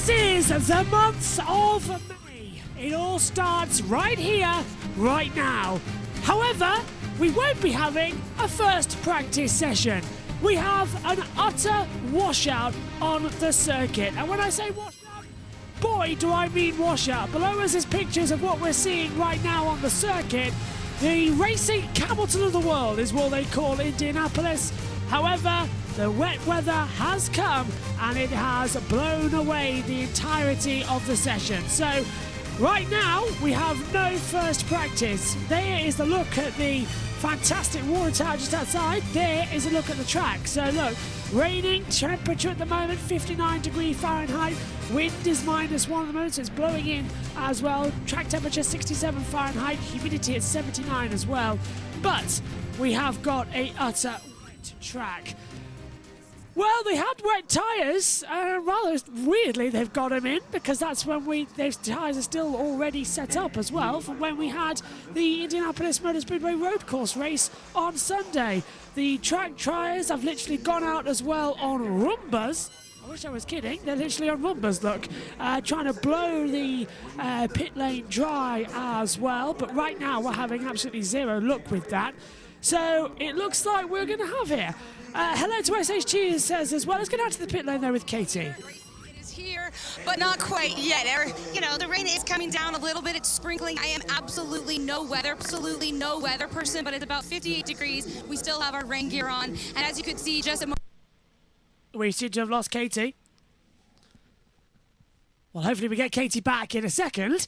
This is the month of May. It all starts right here, right now. However, we won't be having a first practice session. We have an utter washout on the circuit. And when I say washout, boy, do I mean washout. Below us is pictures of what we're seeing right now on the circuit. The racing capital of the world is what they call Indianapolis. However, the wet weather has come and it has blown away the entirety of the session. So right now we have no first practice. There is the look at the fantastic water tower just outside. There is a look at the track. So look, raining, temperature at the moment 59 degrees Fahrenheit. Wind is -1 at the moment, so it's blowing in as well. Track temperature 67 Fahrenheit. Humidity at 79 as well. But we have got a utter wet track. Well, they had wet tyres, rather weirdly they've got them in, because that's when those tyres are still already set up as well from when we had the Indianapolis Motor Speedway road course race on Sunday. The track tyres have literally gone out as well on Roombas. I wish I was kidding, they're literally on Roombas, look, trying to blow the pit lane dry as well, but right now we're having absolutely zero luck with that. So it looks like we're going to have here. Hello to SHG says as well. Let's get out to the pit lane there with Katie. It is here, but not quite yet. You know, the rain is coming down a little bit. It's sprinkling. I am absolutely no weather person, but it's about 58 degrees. We still have our rain gear on. And as you could see, just a moment. We seem to have lost Katie. Well, hopefully we get Katie back in a second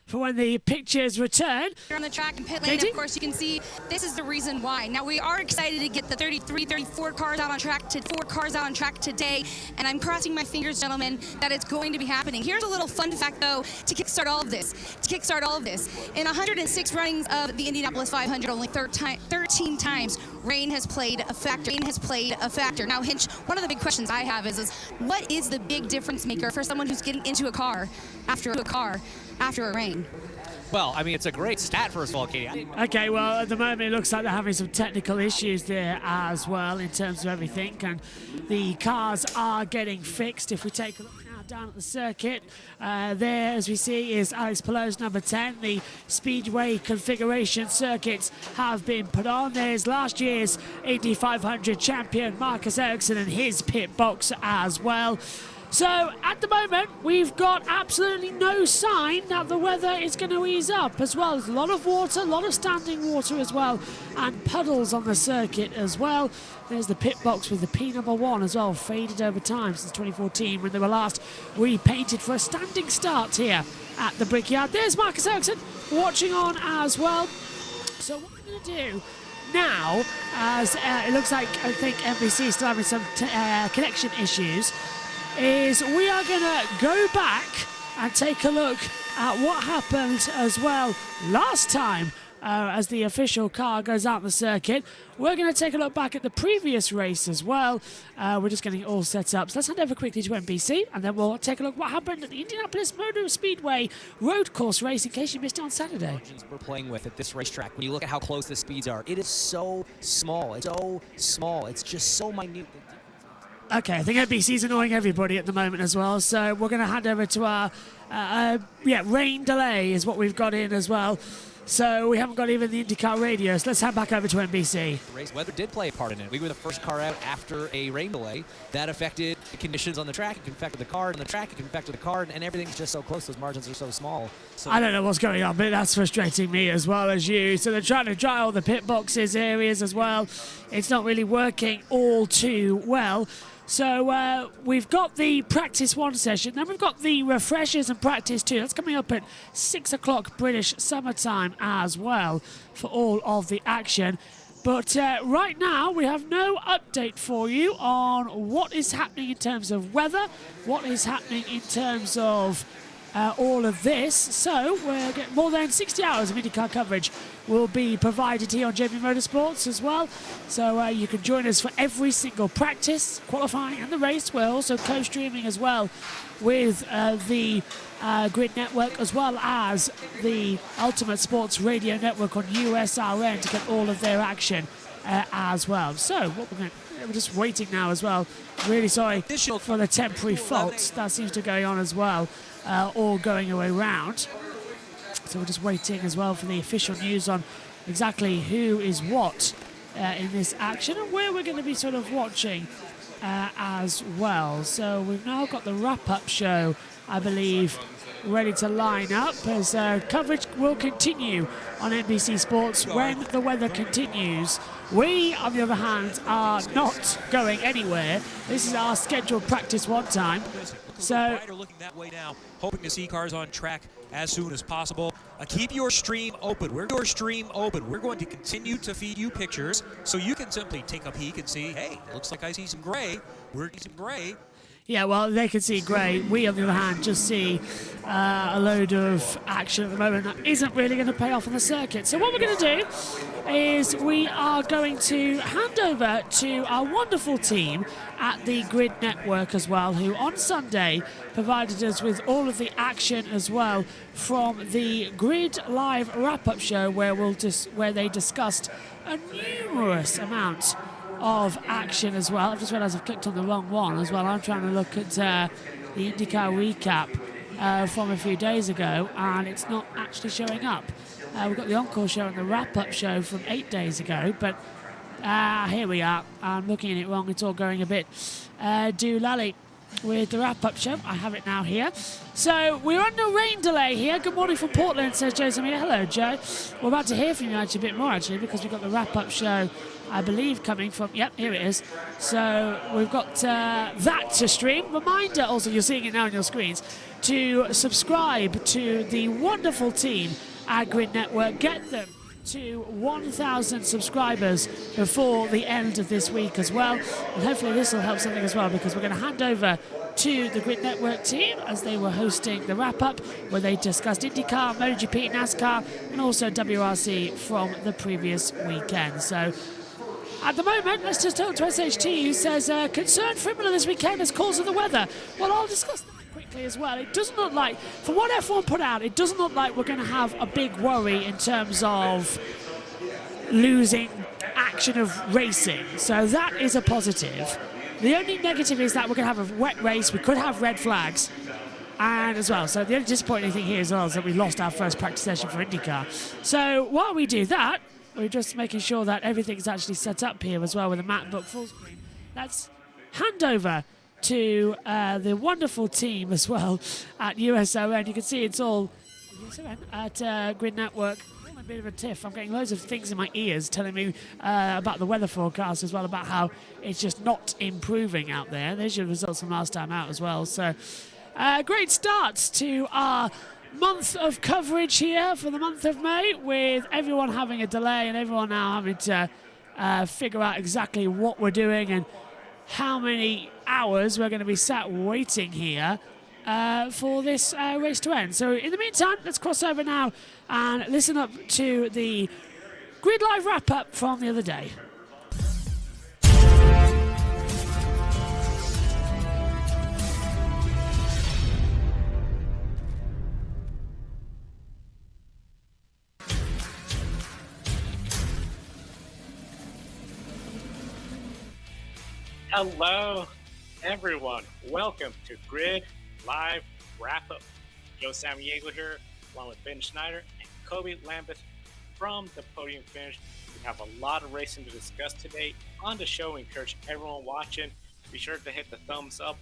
for when the pictures return. Here on the track and pit lane, Katie? of course, you can see this is the reason why. Now, we are excited to get the 33, 34 cars out on track, 4 cars out on track today, and I'm crossing my fingers, gentlemen, that it's going to be happening. Here's a little fun fact, though, to kickstart all of this. In 106 runnings of the Indianapolis 500, only 13 times rain has played a factor. Now, Hinch, one of the big questions I have is what is the big difference maker for someone who's getting into a car after a rain? Well, I mean, it's a great stat, first of all, Katie. Okay, well, at the moment it looks like they're having some technical issues there as well in terms of everything, and the cars are getting fixed. If we take a look now down at the circuit, there, as we see, is Alex Pallot's number 10. The Speedway configuration circuits have been put on. There's last year's Indy 500 champion Marcus Ericsson and his pit box as well. So, at the moment, we've got absolutely no sign that the weather is going to ease up as well. There's a lot of water, a lot of standing water as well, and puddles on the circuit as well. There's the pit box with the P number 1 as well, faded over time since 2014 when they were last repainted for a standing start here at the Brickyard. There's Marcus Ericsson watching on as well. So, what we're going to do now, as it looks like, I think NBC is still having some connection issues, is we are going to go back and take a look at what happened as well last time as the official car goes out the circuit. We're going to take a look back at the previous race as well. We're just getting it all set up. So let's hand over quickly to NBC and then we'll take a look what happened at the Indianapolis Motor Speedway road course race in case you missed it on Saturday. We're playing with at this racetrack. When you look at how close the speeds are, it is so small. It's so small. It's just so minute. Okay, I think NBC's annoying everybody at the moment as well, so we're going to hand over to our rain delay is what we've got in as well. So we haven't got even the IndyCar radio, so let's hand back over to NBC. Race weather did play a part in it. We were the first car out after a rain delay. That affected the conditions on the track, it affected the car, and the track, it affected the car, and everything's just so close. Those margins are so small. So I don't know what's going on, but that's frustrating me as well as you. So they're trying to dry all the pit boxes areas as well. It's not really working all too well. So we've got the practice 1 session, then we've got the refreshers and practice 2. That's coming up at 6 o'clock British summertime as well for all of the action. But right now we have no update for you on what is happening in terms of weather, what is happening in terms of all of this. So we're getting more than 60 hours of IndyCar coverage will be provided here on JB Motorsports as well. So you can join us for every single practice, qualifying and the race. We're also co-streaming as well with the Grid Network as well as the Ultimate Sports Radio Network on USRN to get all of their action as well. So what we're going to we're just waiting now as well. Really sorry for the temporary faults that seems to be going on as well, all going away round. So we're just waiting as well for the official news on exactly who is what in this action and where we're going to be sort of watching as well. So we've now got the wrap-up show, I believe, ready to line up as coverage will continue on NBC Sports when the weather continues. We, on the other hand, are not going anywhere. This is our scheduled practice one time. So we're looking that way now, hoping to see cars on track as soon as possible. Keep your stream open. We're going to continue to feed you pictures so you can simply take a peek and see, hey, it looks like I see some gray. We're seeing some gray. Yeah, well, they can see grey. We, on the other hand, just see a load of action at the moment that isn't really going to pay off on the circuit. So what we're going to do is we are going to hand over to our wonderful team at the Grid Network as well, who on Sunday provided us with all of the action as well from the Grid Live wrap-up show where they discussed a numerous amount of action as well. I've just realised I've clicked on the wrong one as well. I'm trying to look at the IndyCar recap from a few days ago, and it's not actually showing up. We've got the encore show and the wrap-up show from 8 days ago, but here we are. I'm looking at it wrong. It's all going a bit doolally with the wrap-up show. I have it now here. So we're under rain delay here. Good morning from Portland, says Joe Samir. Hello, Joe. We're about to hear from you actually a bit more, actually, because we've got the wrap-up show, I believe, coming from... Yep, here it is. So we've got that to stream. Reminder, also, you're seeing it now on your screens, to subscribe to the wonderful team at Grid Network. Get them to 1,000 subscribers before the end of this week as well. And hopefully this will help something as well, because we're going to hand over to the Grid Network team as they were hosting the wrap-up where they discussed IndyCar, MotoGP, NASCAR, and also WRC from the previous weekend. So at the moment, let's just talk to SHT, who says concern for Imola this weekend is cause of the weather. Well, I'll discuss that quickly as well. It doesn't look like, from what F1 put out, it doesn't look like we're going to have a big worry in terms of losing action of racing. So that is a positive. The only negative is that we're going to have a wet race. We could have red flags. And as well, so the only disappointing thing here as well is that we lost our first practice session for IndyCar. So while we do that, we're just making sure that everything's actually set up here as well with a map book full screen. Let's hand over to the wonderful team as well at USON. You can see it's all USON at Grid Network. I'm a bit of a tiff. I'm getting loads of things in my ears telling me about the weather forecast as well, about how it's just not improving out there. There's your results from last time out as well. So great starts to our month of coverage here for the month of May, with everyone having a delay and everyone now having to figure out exactly what we're doing and how many hours we're going to be sat waiting here for this race to end. So in the meantime, let's cross over now and listen up to the Grid Live wrap-up from the other day. Hello, everyone. Welcome to Grid Live Wrap-Up. Joe Samaniego here, along with Ben Schneider and Kobe Lambeth from the Podium Finish. We have a lot of racing to discuss today. On the show, we encourage everyone watching, be sure to hit the thumbs up,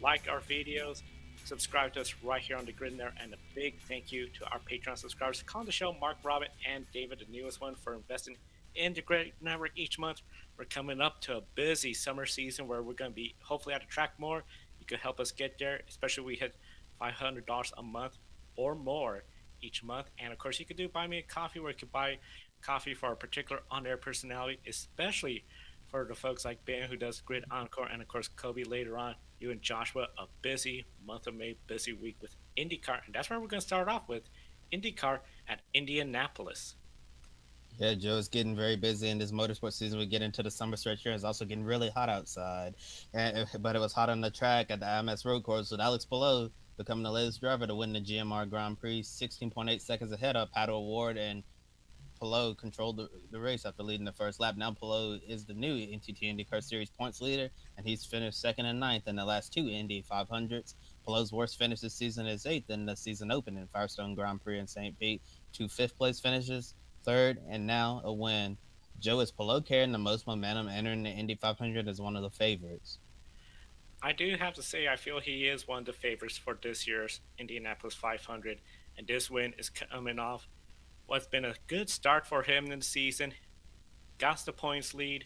like our videos, subscribe to us right here on the Grid Network, and a big thank you to our Patreon subscribers. Call on the show, Mark, Robin, and David, the newest one, for investing in the Grid Network each month. We're coming up to a busy summer season where we're going to be hopefully at the track more. You can help us get there, especially if we hit $500 a month or more each month. And of course, you could do Buy Me a Coffee, where you could buy coffee for a particular on-air personality, especially for the folks like Ben, who does Grid Encore, and of course Kobe later on. You and Joshua, a busy month of May, busy week with IndyCar, and that's where we're going to start off with IndyCar at Indianapolis. Yeah, Joe, it's getting very busy in this motorsport season. We get into the summer stretch here. It's also getting really hot outside. But it was hot on the track at the IMS road course, with Alex Palou becoming the latest driver to win the GMR Grand Prix, 16.8 seconds ahead of Pato O'Ward and Palou controlled the race after leading the first lap. Now Palou is the new NTT IndyCar Series points leader, and he's finished second and ninth in the last two Indy 500s. Palou's worst finish this season is eighth in the season open in Firestone Grand Prix in St. Pete. Two fifth-place finishes, third, and now a win. Joe, is Palou carrying the most momentum entering the Indy 500 as one of the favorites? I do have to say, I feel he is one of the favorites for this year's Indianapolis 500, and this win is coming off what's been a good start for him in the season. Got the points lead,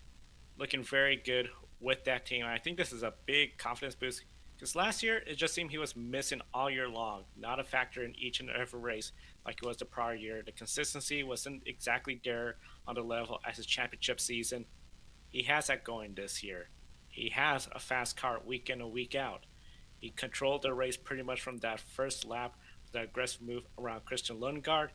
looking very good with that team. I think this is a big confidence boost because last year it just seemed he was missing all year long, not a factor in each and every race like it was the prior year. The consistency wasn't exactly there on the level as his championship season. He has that going this year. He has a fast car week in and week out. He controlled the race pretty much from that first lap with that aggressive move around Christian Lundgaard.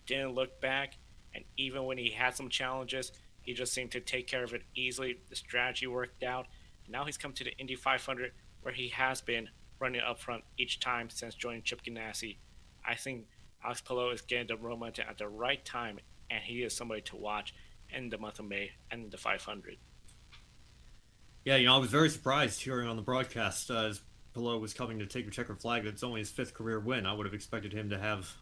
Didn't look back, and even when he had some challenges, he just seemed to take care of it easily. The strategy worked out. Now he's come to the Indy 500 where he has been running up front each time since joining Chip Ganassi. I think Alex Palou is getting the momentum at the right time, and he is somebody to watch in the month of May and the 500. Yeah, I was very surprised hearing on the broadcast as Palou was coming to take the checkered flag. That's only his fifth career win. I would have expected him to have,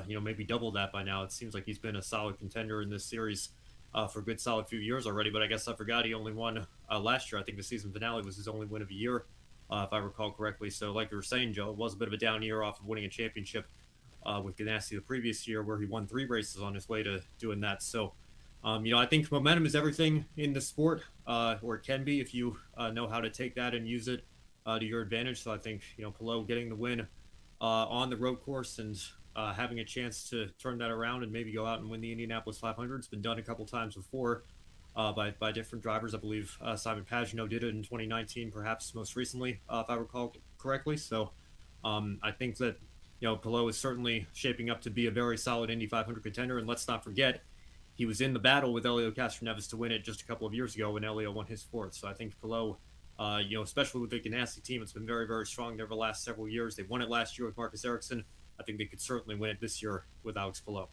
maybe double that by now. It seems like he's been a solid contender in this series for a good solid few years already, but I guess I forgot he only won last year. I think the season finale was his only win of a year, if I recall correctly. So like you were saying, Joe, it was a bit of a down year off of winning a championship with Ganassi the previous year where he won 3 races on his way to doing that. So I think momentum is everything in the sport, or it can be if you know how to take that and use it to your advantage. So I think, Palou getting the win on the road course and having a chance to turn that around and maybe go out and win the Indianapolis 500. It's been done a couple times before by different drivers. I believe Simon Pagenaud did it in 2019, perhaps most recently, if I recall correctly. So I think that, Palou is certainly shaping up to be a very solid Indy 500 contender. And let's not forget, he was in the battle with Elio Castroneves to win it just a couple of years ago when Elio won his fourth. So I think Palou, especially with the Ganassi team, it's been very, very strong there the last several years. They won it last year with Marcus Ericsson. I think they could certainly win it this year with Alex Palou.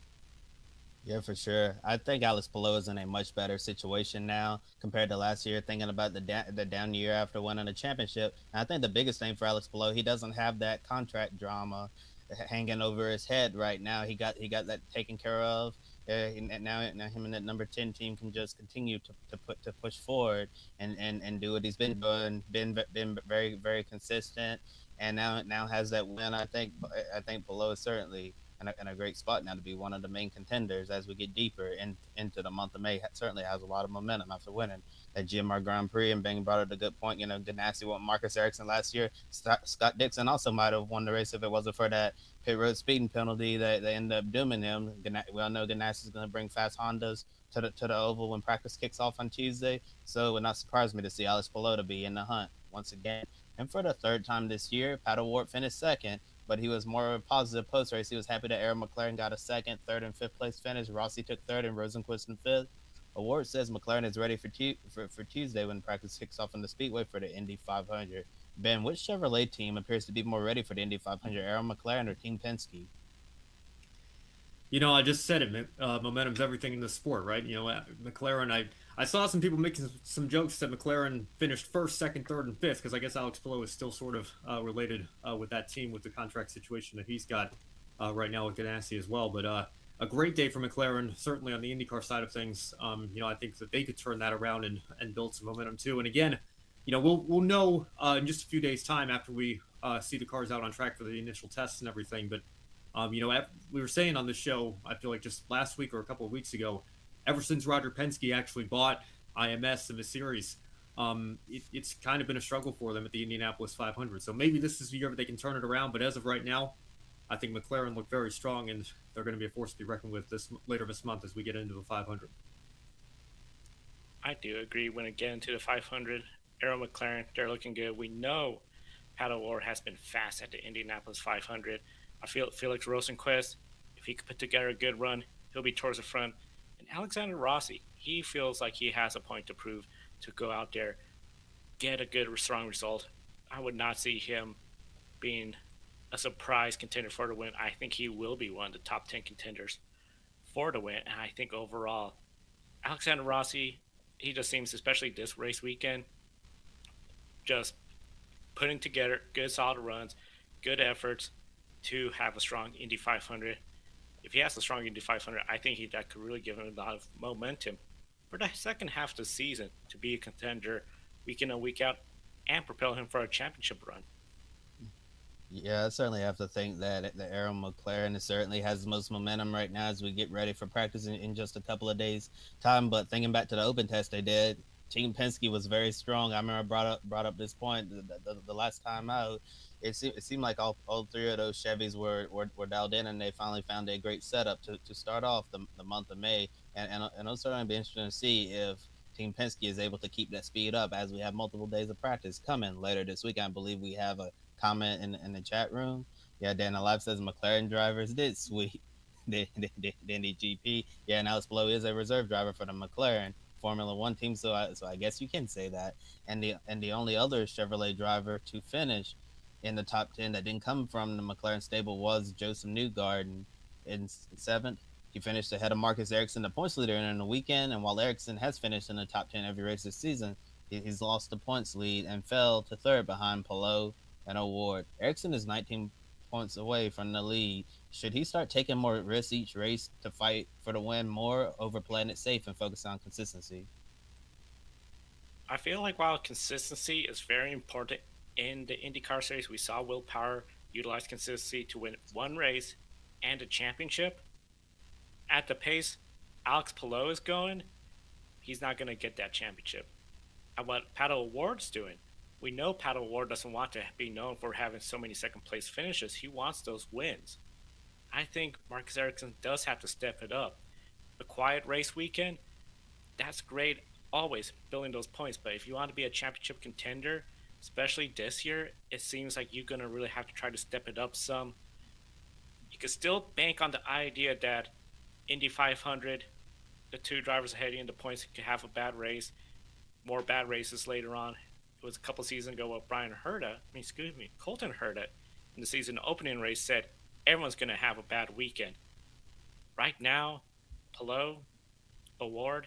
Yeah, for sure. I think Alex Palou is in a much better situation now compared to last year, thinking about the down year after winning a championship. And I think the biggest thing for Alex Palou, he doesn't have that contract drama hanging over his head right now. He got that taken care of. And now him and that number 10 team can just continue to push forward and do what he's been doing, been very, very consistent, and now has that win. I think Palou is certainly in a great spot now to be one of the main contenders as we get deeper into the month of May. Certainly has a lot of momentum after winning that GMR Grand Prix, and Bang brought up a good point. Ganassi won Marcus Ericsson last year. Scott Dixon also might have won the race if it wasn't for that pit road speeding penalty that they ended up dooming him. We all know Ganassi is going to bring fast Hondas to the oval when practice kicks off on Tuesday, so it would not surprise me to see Alex Palou to be in the hunt once again. And for the third time this year, Pato Ward finished second, but he was more positive post-race. He was happy that Aaron McLaren got a second, third, and fifth place finish. Rossi took third, and Rosenquist in fifth. Award says McLaren is ready for Tuesday when practice kicks off in the Speedway for the Indy 500. Ben, which Chevrolet team appears to be more ready for the Indy 500, Aaron McLaren or Team Penske? I just said it. Momentum's everything in the sport, right? McLaren, I saw some people making some jokes that McLaren finished first, second, third, and fifth, because I guess Alex Palou is still sort of related with that team with the contract situation that he's got right now with Ganassi as well. But a great day for McLaren, certainly on the IndyCar side of things. I think that they could turn that around and build some momentum too. And again, we'll know in just a few days' time after we see the cars out on track for the initial tests and everything. But we were saying on the show, I feel like just last week or a couple of weeks ago, ever since Roger Penske actually bought IMS and the series, it's kind of been a struggle for them at the Indianapolis 500. So maybe this is the year that they can turn it around. But as of right now, I think McLaren look very strong, and they're going to be a force to be reckoned with later this month as we get into the 500. I do agree. When it get into the 500, Aero McLaren, they're looking good. We know Pato Ward has been fast at the Indianapolis 500. I feel Felix Rosenquist, if he could put together a good run, he'll be towards the front. And Alexander Rossi, he feels like he has a point to prove to go out there, get a good, strong result. I would not see him being a surprise contender for the win. I think he will be one of the top 10 contenders for the win. And I think overall, Alexander Rossi, he just seems, especially this race weekend, just putting together good solid runs, good efforts to have a strong Indy 500. If he has a strong Indy 500, I think that could really give him a lot of momentum for the second half of the season to be a contender week in and week out and propel him for a championship run. Yeah, I certainly have to think that the Arrow McLaren certainly has the most momentum right now as we get ready for practice in just a couple of days' time. But thinking back to the open test they did, Team Penske was very strong. I remember I brought up this point the last time out. It seemed like all three of those Chevys were dialed in, and they finally found a great setup to start off the month of May. And it'll certainly be interesting to see if Team Penske is able to keep that speed up as we have multiple days of practice coming later this week. I believe we have a comment in the chat room. Yeah, Dan Alive says McLaren drivers did sweep the Indy GP. Yeah, and Alex Palou is a reserve driver for the McLaren Formula One team, so I guess you can say that. And the only other Chevrolet driver to finish in the top 10 that didn't come from the McLaren stable was Joseph Newgarden in seventh. He finished ahead of Marcus Ericsson, the points leader, in the weekend. And while Ericsson has finished in the top 10 every race this season, he's lost the points lead and fell to third behind Palou and Award. Ericsson is 19 points away from the lead. Should he start taking more risks each race to fight for the win more, over playing it safe and focus on consistency? I feel like while consistency is very important in the IndyCar series, we saw Will Power utilize consistency to win one race and a championship. At the pace Alex Palou is going, he's not going to get that championship. And what Pato O'Ward's doing, we know Pato O'Ward doesn't want to be known for having so many second place finishes. He wants those wins. I think Marcus Ericsson does have to step it up. A quiet race weekend, that's great, always building those points. But if you want to be a championship contender, especially this year, it seems like you're going to really have to try to step it up some. You can still bank on the idea that Indy 500, the two drivers ahead in the points could have a bad race, more bad races later on. It was a couple seasons ago with Colton Herta in the season opening race said everyone's going to have a bad weekend. Right now, Palou, Award,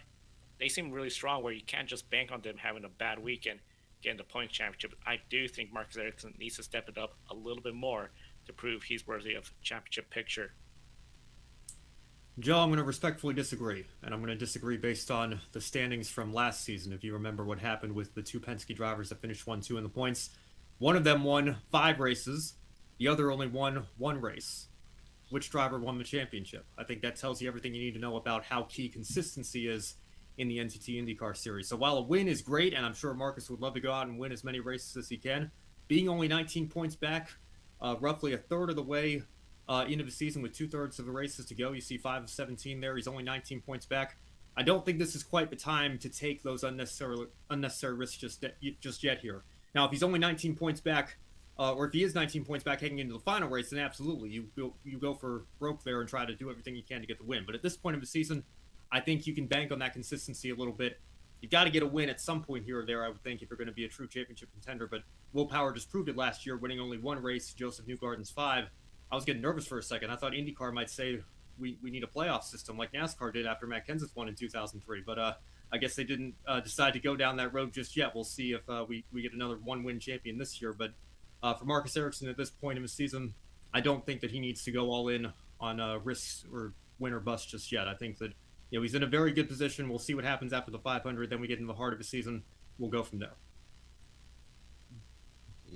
they seem really strong where you can't just bank on them having a bad weekend getting the points championship. I do think Marcus Ericsson needs to step it up a little bit more to prove he's worthy of championship picture. Joe, I'm going to respectfully disagree, and I'm going to disagree based on the standings from last season. If you remember what happened with the two Penske drivers that finished 1-2 in the points, one of them won 5 races, the other only won 1 race. Which driver won the championship? I think that tells you everything you need to know about how key consistency is in the NTT IndyCar series. So while a win is great, and I'm sure Marcus would love to go out and win as many races as he can, being only 19 points back, roughly a third of the way into the season with 2/3 of the races to go. You see 5 of 17 there. He's only 19 points back. I don't think this is quite the time to take those unnecessary risks just yet here. Now, if he's only 19 points back, or if he is 19 points back heading into the final race, then absolutely you go for broke there and try to do everything you can to get the win. But at this point of the season, I think you can bank on that consistency a little bit. You got to get a win at some point here or there, I would think, if you're going to be a true championship contender. But Will Power just proved it last year, winning only 1 race, Joseph Newgarden's 5. I was getting nervous for a second. I thought IndyCar might say we need a playoff system like NASCAR did after Matt Kenseth won in 2003. But I guess they didn't decide to go down that road just yet. We'll see if we get another 1-win champion this year. But for Marcus Ericsson at this point in the season, I don't think that he needs to go all in on risks or win or bust just yet. I think that he's in a very good position. We'll see what happens after the 500. Then we get into the heart of the season. We'll go from there.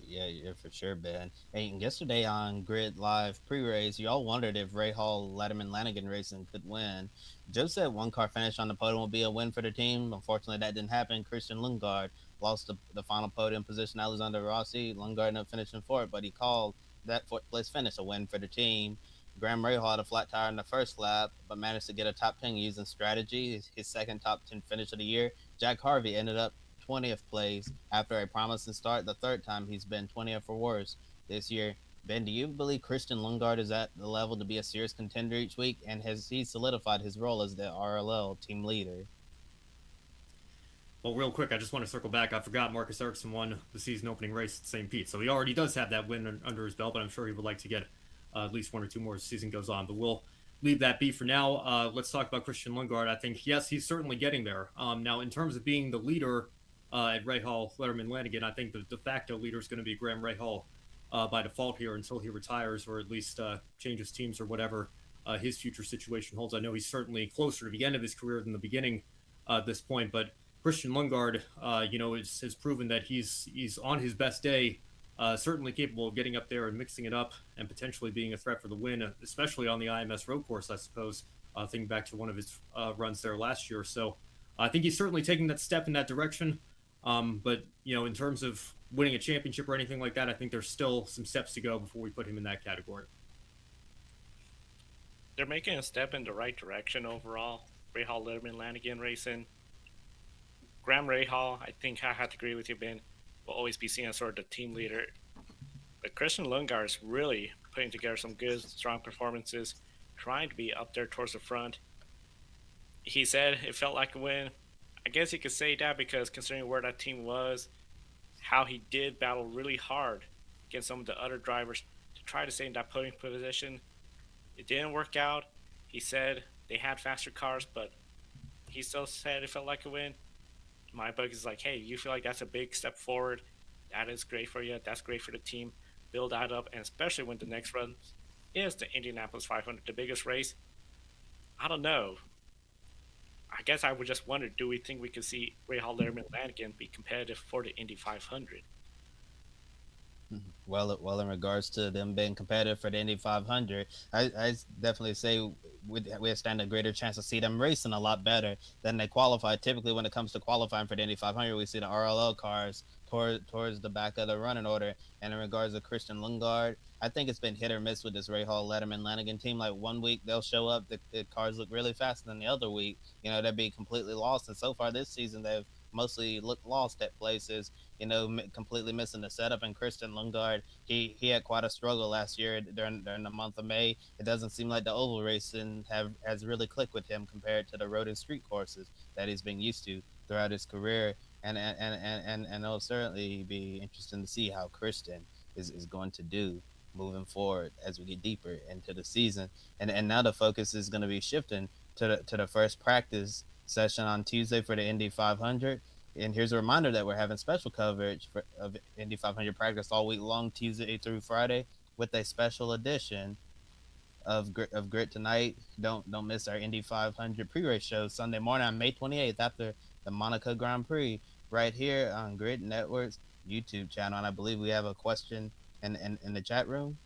Yeah, for sure, Ben. And yesterday on Grid Live pre-race, you all wondered if Ray Hall, Letterman, Lanigan Racing could win. Joe said one car finish on the podium will be a win for the team. Unfortunately, that didn't happen. Christian Lundgaard lost the final podium position. Alexander Rossi, Lundgaard ended up finishing fourth, but he called that fourth place finish a win for the team. Graham Rahal had a flat tire in the first lap, but managed to get a top 10 using strategy. His second top 10 finish of the year. Jack Harvey ended up 20th place after a promising start. The third time he's been 20th or worse this year. Ben, do you believe Christian Lundgaard is at the level to be a serious contender each week? And has he solidified his role as the RLL team leader? Well, real quick, I just want to circle back. I forgot Marcus Ericsson won the season opening race at St. Pete. So he already does have that win under his belt, but I'm sure he would like to get at least 1 or 2 more as the season goes on. But we'll leave that be for now. Let's talk about Christian Lundgaard. I think, yes, he's certainly getting there. Now, in terms of being the leader at Rahal, Letterman, Lanigan, I think the de facto leader is going to be Graham Rahal by default here until he retires or at least changes teams or whatever his future situation holds. I know he's certainly closer to the end of his career than the beginning at this point, but Christian Lundgaard, has proven that he's on his best day, certainly capable of getting up there and mixing it up and potentially being a threat for the win, especially on the IMS road course, I suppose, thinking back to one of his runs there last year. So I think he's certainly taking that step in that direction. But, in terms of winning a championship or anything like that, I think there's still some steps to go before we put him in that category. They're making a step in the right direction overall. Rahal, Letterman, Lanigan racing. Graham Rahal, I think I have to agree with you, Ben, will always be seen as sort of the team leader. But Christian Lundgaard is really putting together some good, strong performances, trying to be up there towards the front. He said it felt like a win. I guess you could say that because considering where that team was, how he did battle really hard against some of the other drivers to try to stay in that podium position. It didn't work out. He said they had faster cars, but he still said it felt like a win. My book is like, hey, you feel like that's a big step forward. That is great for you. That's great for the team. Build that up, and especially when the next run is the Indianapolis 500, the biggest race. I don't know. I guess I would just wonder, do we think we could see Rahal, Letterman, and Lanigan be competitive for the Indy 500? Well, in regards to them being competitive for the Indy 500, I definitely say we stand a greater chance to see them racing a lot better than they qualify. Typically, when it comes to qualifying for the Indy 500, we see the RLL cars towards the back of the running order. And in regards to Christian Lundgaard, I think it's been hit or miss with this Rahal, Letterman, Lanigan team. Like one week they'll show up, the cars look really fast, and then the other week, they'll be completely lost. And so far this season, they've mostly looked lost at places, completely missing the setup. And Christian Lundgaard, he had quite a struggle last year during the month of May. It doesn't seem like the oval racing has really clicked with him compared to the road and street courses that he's been used to throughout his career. And it'll certainly be interesting to see how Christian is going to do moving forward as we get deeper into the season. And now the focus is going to be shifting to the first practice session on Tuesday for the Indy 500. And here's a reminder that we're having special coverage of Indy 500 practice all week long, Tuesday through Friday, with a special edition of Grit Tonight. Don't miss our Indy 500 pre-race show Sunday morning on May 28th after the Monaco Grand Prix, right here on Grit Network's YouTube channel. And I believe we have a question in the chat room.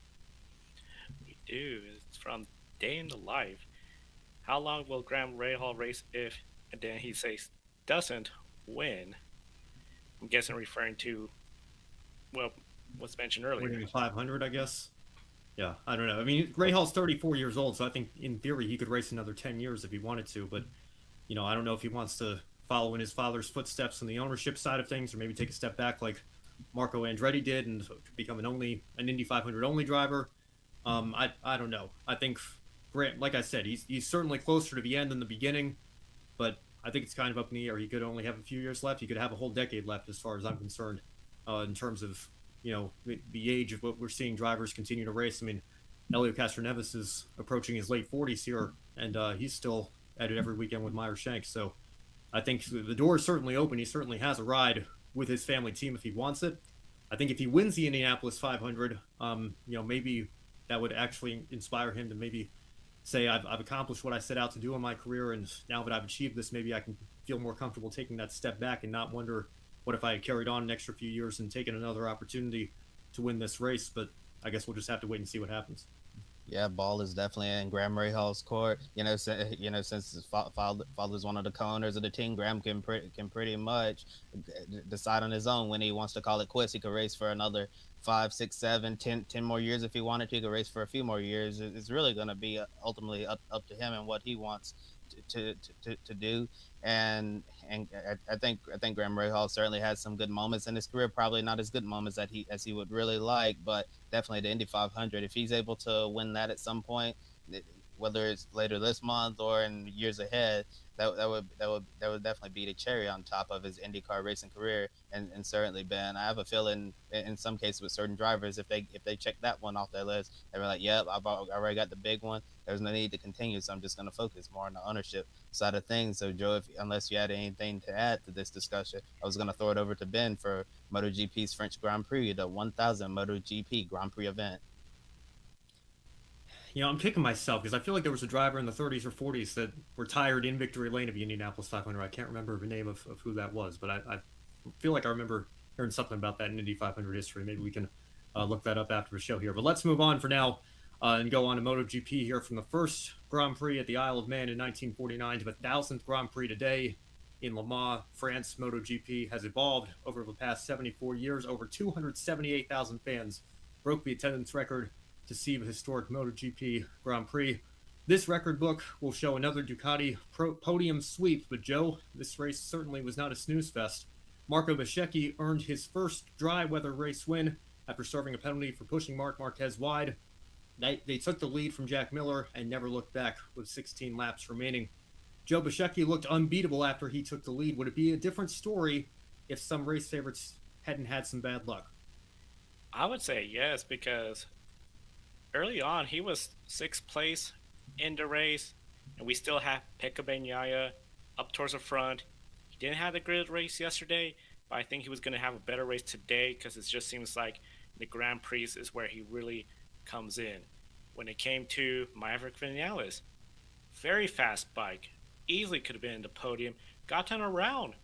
We do. It's from Day in the Life. How long will Graham Rahal race if, and then he says, doesn't win? I'm guessing referring to, what's mentioned earlier. Winning 500, I guess. Yeah, I don't know. I mean, Rahal's 34 years old, so I think in theory he could race another 10 years if he wanted to. But, I don't know if he wants to follow in his father's footsteps on the ownership side of things, or maybe take a step back like Marco Andretti did and become an Indy 500 only driver. I don't know. I think Grant, like I said, he's certainly closer to the end than the beginning, but I think it's kind of up in the air. He could only have a few years left. He could have a whole decade left, as far as I'm concerned, in terms of the age of what we're seeing drivers continue to race. I mean, Elio Castroneves is approaching his late 40s here, and he's still at it every weekend with Meyer Shank. So I think the door is certainly open. He certainly has a ride with his family team if he wants it. I think if he wins the Indianapolis 500, maybe that would actually inspire him to maybe say, I've accomplished what I set out to do in my career, and now that I've achieved this, maybe I can feel more comfortable taking that step back and not wonder what if I had carried on an extra few years and taken another opportunity to win this race. But I guess we'll just have to wait and see what happens. Yeah, ball is definitely in Graham Rahal's court. Since his father's one of the co-owners of the team, Graham can pretty much decide on his own when he wants to call it quits. He could race for another 5, 6, 7, 10 more years if he wanted to. He could race for a few more years. It's really going to be ultimately up to him and what he wants to do. And I think Graham Rahal certainly has some good moments in his career. Probably not as good moments as he would really like, but definitely the Indy 500. If he's able to win that at some point, whether it's later this month or in years ahead, that would definitely be the cherry on top of his IndyCar racing career, and certainly Ben. I have a feeling in some cases with certain drivers, if they check that one off their list, they were like, "Yep, I've already got the big one. There's no need to continue, so I'm just going to focus more on the ownership side of things." So Joe, unless you had anything to add to this discussion, I was going to throw it over to Ben for MotoGP's French Grand Prix, the 1000 MotoGP Grand Prix event. I'm kicking myself because I feel like there was a driver in the 30s or 40s that retired in victory lane of the Indianapolis 500. I can't remember the name of who that was, but I feel like I remember hearing something about that in Indy 500 history. Maybe we can look that up after the show here. But let's move on for now and go on to MotoGP here from the first Grand Prix at the Isle of Man in 1949 to the 1000th Grand Prix today in Le Mans, France. MotoGP has evolved over the past 74 years. Over 278,000 fans broke the attendance record to see the historic MotoGP Grand Prix. This record book will show another Ducati podium sweep, but Joe, this race certainly was not a snooze fest. Marco Beschecchi earned his first dry weather race win after serving a penalty for pushing Marc Marquez wide. They took the lead from Jack Miller and never looked back with 16 laps remaining. Joe Beschecchi looked unbeatable after he took the lead. Would it be a different story if some race favorites hadn't had some bad luck? I would say yes, because early on he was 6th place in the race, and we still have Pecco Bagnaia up towards the front. He didn't have the grid race yesterday, but I think he was going to have a better race today, because it just seems like the Grand Prix is where he really comes in. When it came to Maverick Vinales, very fast bike, easily could have been in the podium, got turned around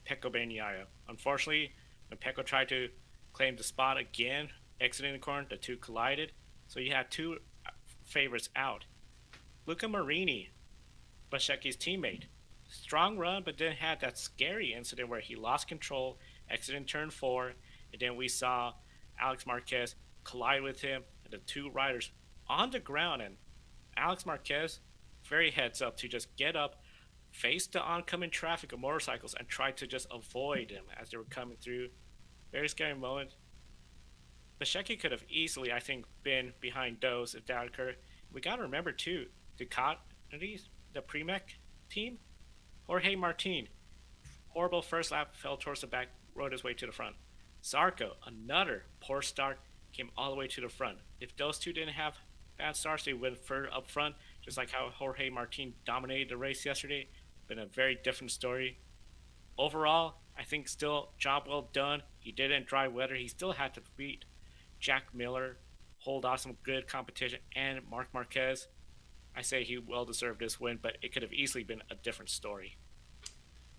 Pecco Bagnaia. Unfortunately, when Pecco tried to claim the spot again, exiting the corner, the two collided, so you had two favorites out. Luca Marini, Beschecchi's teammate, strong run, but then had that scary incident where he lost control, exiting turn 4, and then we saw Alex Marquez collide with him, and the two riders on the ground, and Alex Marquez, very heads up to just get up, face the oncoming traffic of motorcycles, and try to just avoid them as they were coming through. Very scary moment. Beschecchi could have easily, I think, been behind those if that occurred. We got to remember, too, Ducati, the Primoc team, Jorge Martin, horrible first lap, fell towards the back, rode his way to the front. Zarco, another poor start, came all the way to the front. If those two didn't have bad starts, they went further up front, just like how Jorge Martin dominated the race yesterday. Been a very different story. Overall, I think still job well done. He did it in dry weather. He still had to beat Jack Miller, hold off some good competition, and Marc Marquez. I say he well deserved this win, but it could have easily been a different story.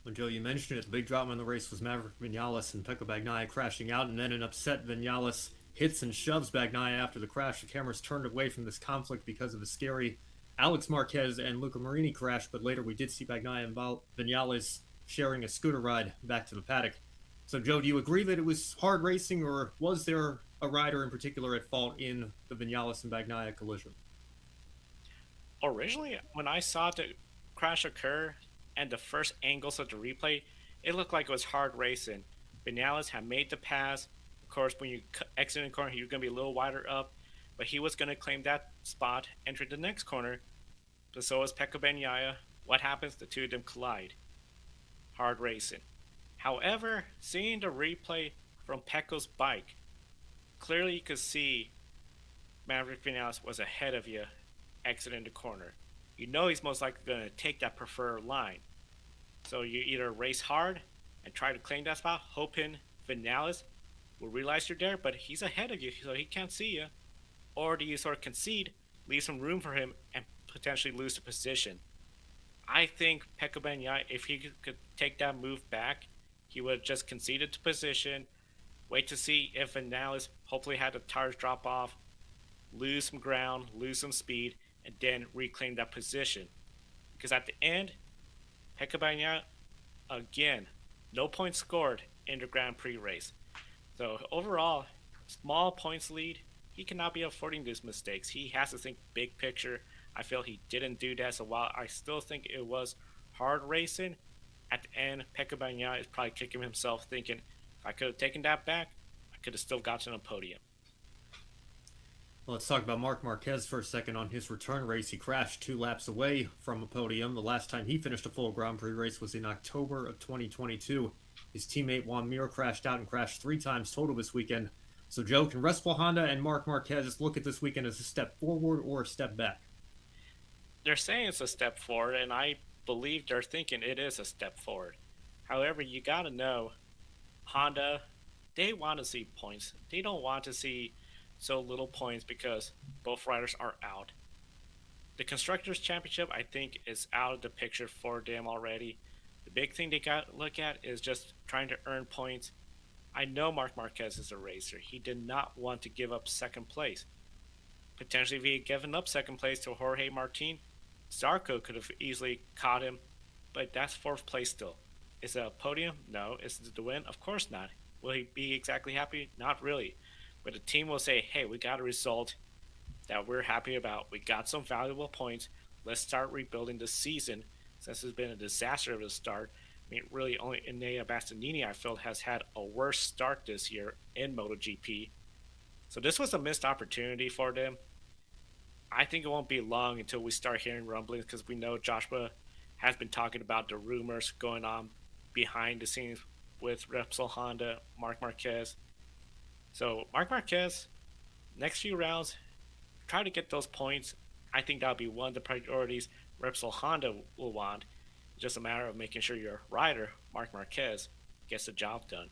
Well, Joe, you mentioned it. The big drama in the race was Maverick Vinales and Pecco Bagnaia crashing out, and then an upset Vinales hits and shoves Bagnaia after the crash. The cameras turned away from this conflict because of the scary Alex Marquez and Luca Marini crash, but later we did see Bagnaia and Vinales sharing a scooter ride back to the paddock. So, Joe, do you agree that it was hard racing, or was there a rider in particular at fault in the Vinales and Bagnaia collision? Originally, when I saw the crash occur and the first angles of the replay, it looked like it was hard racing. Vinales had made the pass. Of course, when you exit the corner, you're going to be a little wider up, but he was going to claim that spot, enter the next corner. But so was Pecco Bagnaia. What happens? The two of them collide. Hard racing. However, seeing the replay from Pecco's bike, clearly you could see Maverick Vinales was ahead of you exiting the corner. You know he's most likely going to take that preferred line. So you either race hard and try to claim that spot, hoping Vinales will realize you're there, but he's ahead of you, so he can't see you. Or do you sort of concede, leave some room for him, and potentially lose the position? I think Pecco Bagnaia, if he could take that move back, he would have just conceded to position, wait to see if Vinales hopefully had the tires drop off, lose some ground, lose some speed, and then reclaim that position. Because at the end, Pecco Bagnaia, again, no points scored in the Grand Prix race. So overall, small points lead. He cannot be affording these mistakes. He has to think big picture. I feel he didn't do that. So while I still think it was hard racing, at the end, Pecco Bagnaia is probably kicking himself thinking, if I could have taken that back, I could have still gotten a podium. Well, let's talk about Marc Marquez for a second. On his return race, he crashed 2 laps away from a podium. The last time he finished a full Grand Prix race was in October of 2022. His teammate Juan Mir crashed out and crashed 3 times total this weekend. So, Joe, can Red Bull Honda and Marc Marquez look at this weekend as a step forward or a step back? They're saying it's a step forward, and I believe they're thinking it is a step forward. However, you got to know, Honda, they want to see points. They don't want to see so little points because both riders are out. The Constructors' Championship, I think, is out of the picture for them already. The big thing they got to look at is just trying to earn points. I know Marc Marquez is a racer. He did not want to give up second place. Potentially, if he had given up second place to Jorge Martin, Zarco could have easily caught him, but that's 4th place still. Is it a podium? No. Is it the win? Of course not. Will he be exactly happy? Not really. But the team will say, hey, we got a result that we're happy about. We got some valuable points. Let's start rebuilding the season since it's been a disaster of a start. I mean, really only Enea Bastianini, I feel, has had a worse start this year in MotoGP. So this was a missed opportunity for them. I think it won't be long until we start hearing rumblings because we know Joshua has been talking about the rumors going on behind the scenes with Repsol Honda, Marc Marquez. So Marc Marquez, next few rounds, try to get those points. I think that'll be one of the priorities Repsol Honda will want. It's just a matter of making sure your rider, Marc Marquez, gets the job done.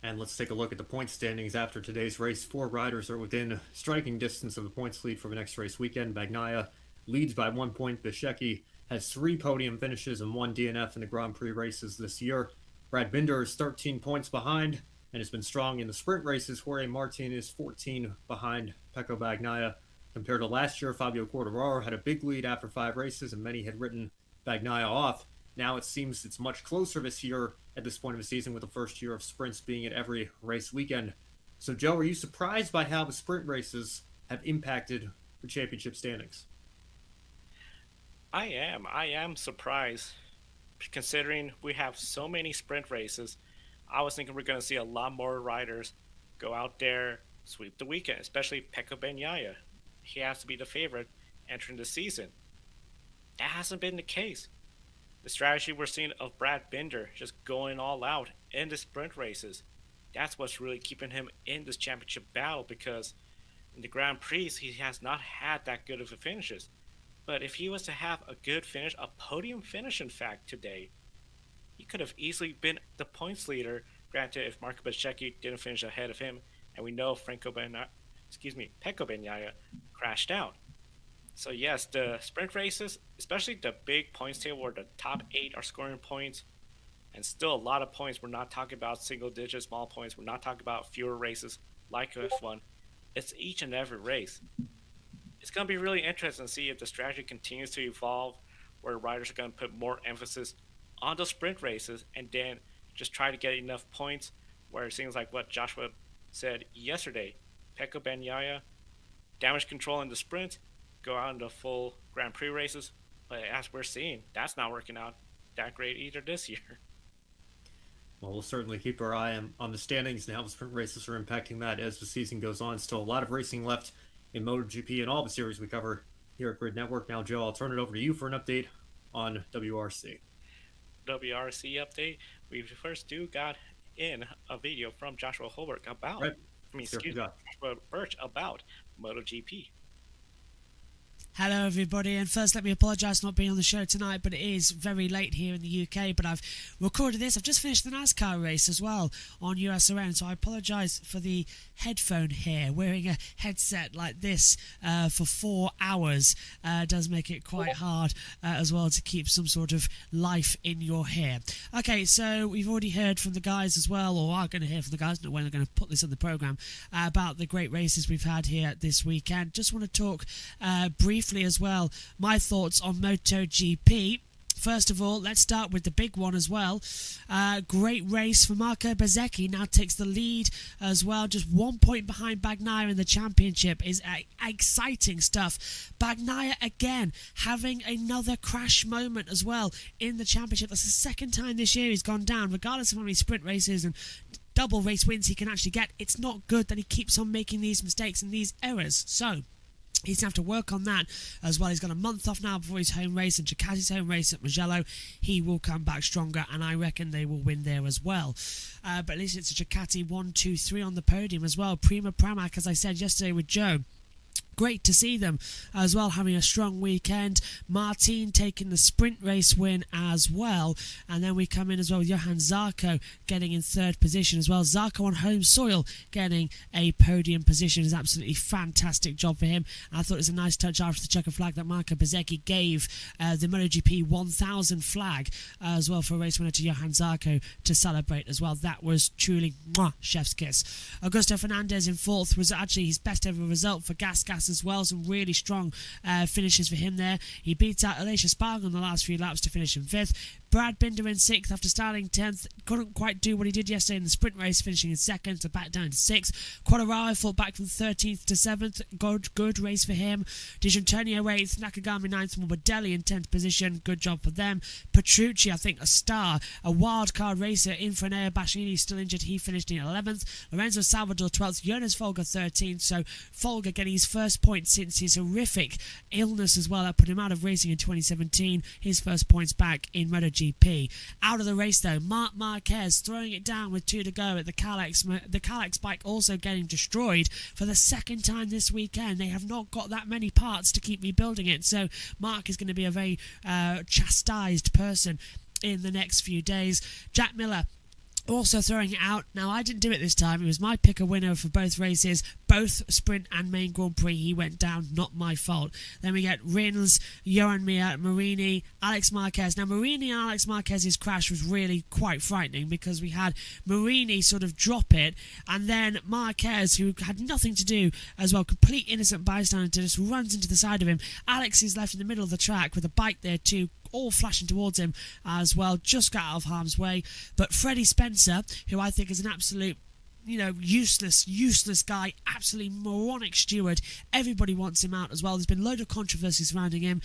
And let's take a look at the point standings after today's race. 4 riders are within striking distance of the points lead for the next race weekend. Bagnaia leads by 1 point. Biszecki has 3 podium finishes and 1 DNF in the Grand Prix races this year. Brad Binder is 13 points behind and has been strong in the sprint races. Jorge Martin is 14 behind Pecco Bagnaia. Compared to last year, Fabio Quartararo had a big lead after 5 races, and many had written Bagnaia off. Now it seems it's much closer this year at this point of the season, with the first year of sprints being at every race weekend. So, Joe, are you surprised by how the sprint races have impacted the championship standings? I am surprised, considering we have so many sprint races. I was thinking we're going to see a lot more riders go out there, sweep the weekend, especially Pecco Bagnaia. He has to be the favorite entering the season. That hasn't been the case. The strategy we're seeing of Brad Binder just going all out in the sprint races, that's what's really keeping him in this championship battle, because in the Grand Prix, he has not had that good of a finishes. But if he was to have a good finish, a podium finish in fact today, he could have easily been the points leader. Granted, if Marco Biszecki didn't finish ahead of him, and we know Pecco Bagnaia crashed out. So yes, the sprint races, especially the big points table where the top 8 are scoring points, and still a lot of points. We're not talking about single digit small points. We're not talking about fewer races like F1. It's each and every race. It's going to be really interesting to see if the strategy continues to evolve, where riders are going to put more emphasis on the sprint races and then just try to get enough points, where it seems like what Joshua said yesterday, Pecco Bagnaia, damage control in the sprint, go out into full Grand Prix races. But as we're seeing, that's not working out that great either this year. Well, we'll certainly keep our eye on the standings and how the sprint races are impacting that as the season goes on. Still a lot of racing left in MotoGP and all the series we cover here at Grid Network. Now, Joe, I'll turn it over to you for an update on WRC. WRC update. We first got in a video from Joshua Holberg about, Joshua Birch about MotoGP. Hello everybody, and first let me apologise for not being on the show tonight, but it is very late here in the UK, but I've recorded this. I've just finished the NASCAR race as well on USRN, so I apologise for the headphone here. Wearing a headset like this for 4 hours does make it quite hard as well to keep some sort of life in your hair. Okay, so we've already heard from the guys as well, or are going to hear from the guys, not when they're going to put this on the programme, about the great races we've had here this weekend. Just want to talk briefly as well my thoughts on MotoGP. First of all, let's start with the big one as well. Great race for Marco Bezzecchi. Now takes the lead as well. Just 1 point behind Bagnaia in the championship is exciting stuff. Bagnaia again having another crash moment as well in the championship. That's the second time this year he's gone down, regardless of how many sprint races and double race wins he can actually get. It's not good that he keeps on making these mistakes and these errors. So he's going to have to work on that as well. He's got a month off now before his home race and Ducati's home race at Mugello. He will come back stronger, and I reckon they will win there as well. But at least it's a Ducati 1, 2, 3 on the podium as well. Prima Pramac, as I said yesterday with Joe. Great to see them as well, having a strong weekend. Martin taking the sprint race win as well. And then we come in as well with Johan Zarco getting in third position as well. Zarco on home soil getting a podium position is absolutely fantastic job for him. And I thought it was a nice touch after the checker flag that Marco Bezzecchi gave the MotoGP 1000 flag as well for race winner to Johan Zarco to celebrate as well. That was truly chef's kiss. Augusto Fernandez in fourth was actually his best ever result for Gas as well. Some really strong finishes for him there. He beats out Aleix Espargaro on the last few laps to finish in fifth. Brad Binder in sixth after starting 10th. Couldn't quite do what he did yesterday in the sprint race, finishing in second, so back down to sixth. Quadraro fought back from 13th to 7th. Good race for him. Di Gianantonio 8th. Nakagami 9th. Morbidelli in 10th position. Good job for them. Petrucci, I think, a star. A wild card racer. Infranea Baschini still injured. He finished in 11th. Lorenzo Salvador 12th. Jonas Folger 13th. So Folger getting his first point since his horrific illness as well that put him out of racing in 2017. His first points back in MotoGP. Out of the race though, Marc Marquez throwing it down with 2 to go at the Calex bike, also getting destroyed for the second time this weekend. They have not got that many parts to keep rebuilding it, so Mark is going to be a very chastised person in the next few days. Jack Miller also throwing it out. Now, I didn't do it this time. It was my pick a winner for both races, both sprint and main Grand Prix. He went down, not my fault. Then we get Rins, Johan Mir, Marini, Alex Marquez. Now, Marini and Alex Marquez's crash was really quite frightening because we had Marini sort of drop it, and then Marquez, who had nothing to do as well, complete innocent bystander, just runs into the side of him. Alex is left in the middle of the track with a bike there too, all flashing towards him as well, just got out of harm's way. But Freddie Spencer, who I think is an absolute useless guy, absolutely moronic steward. Everybody wants him out as well. There's been a load of controversy surrounding him.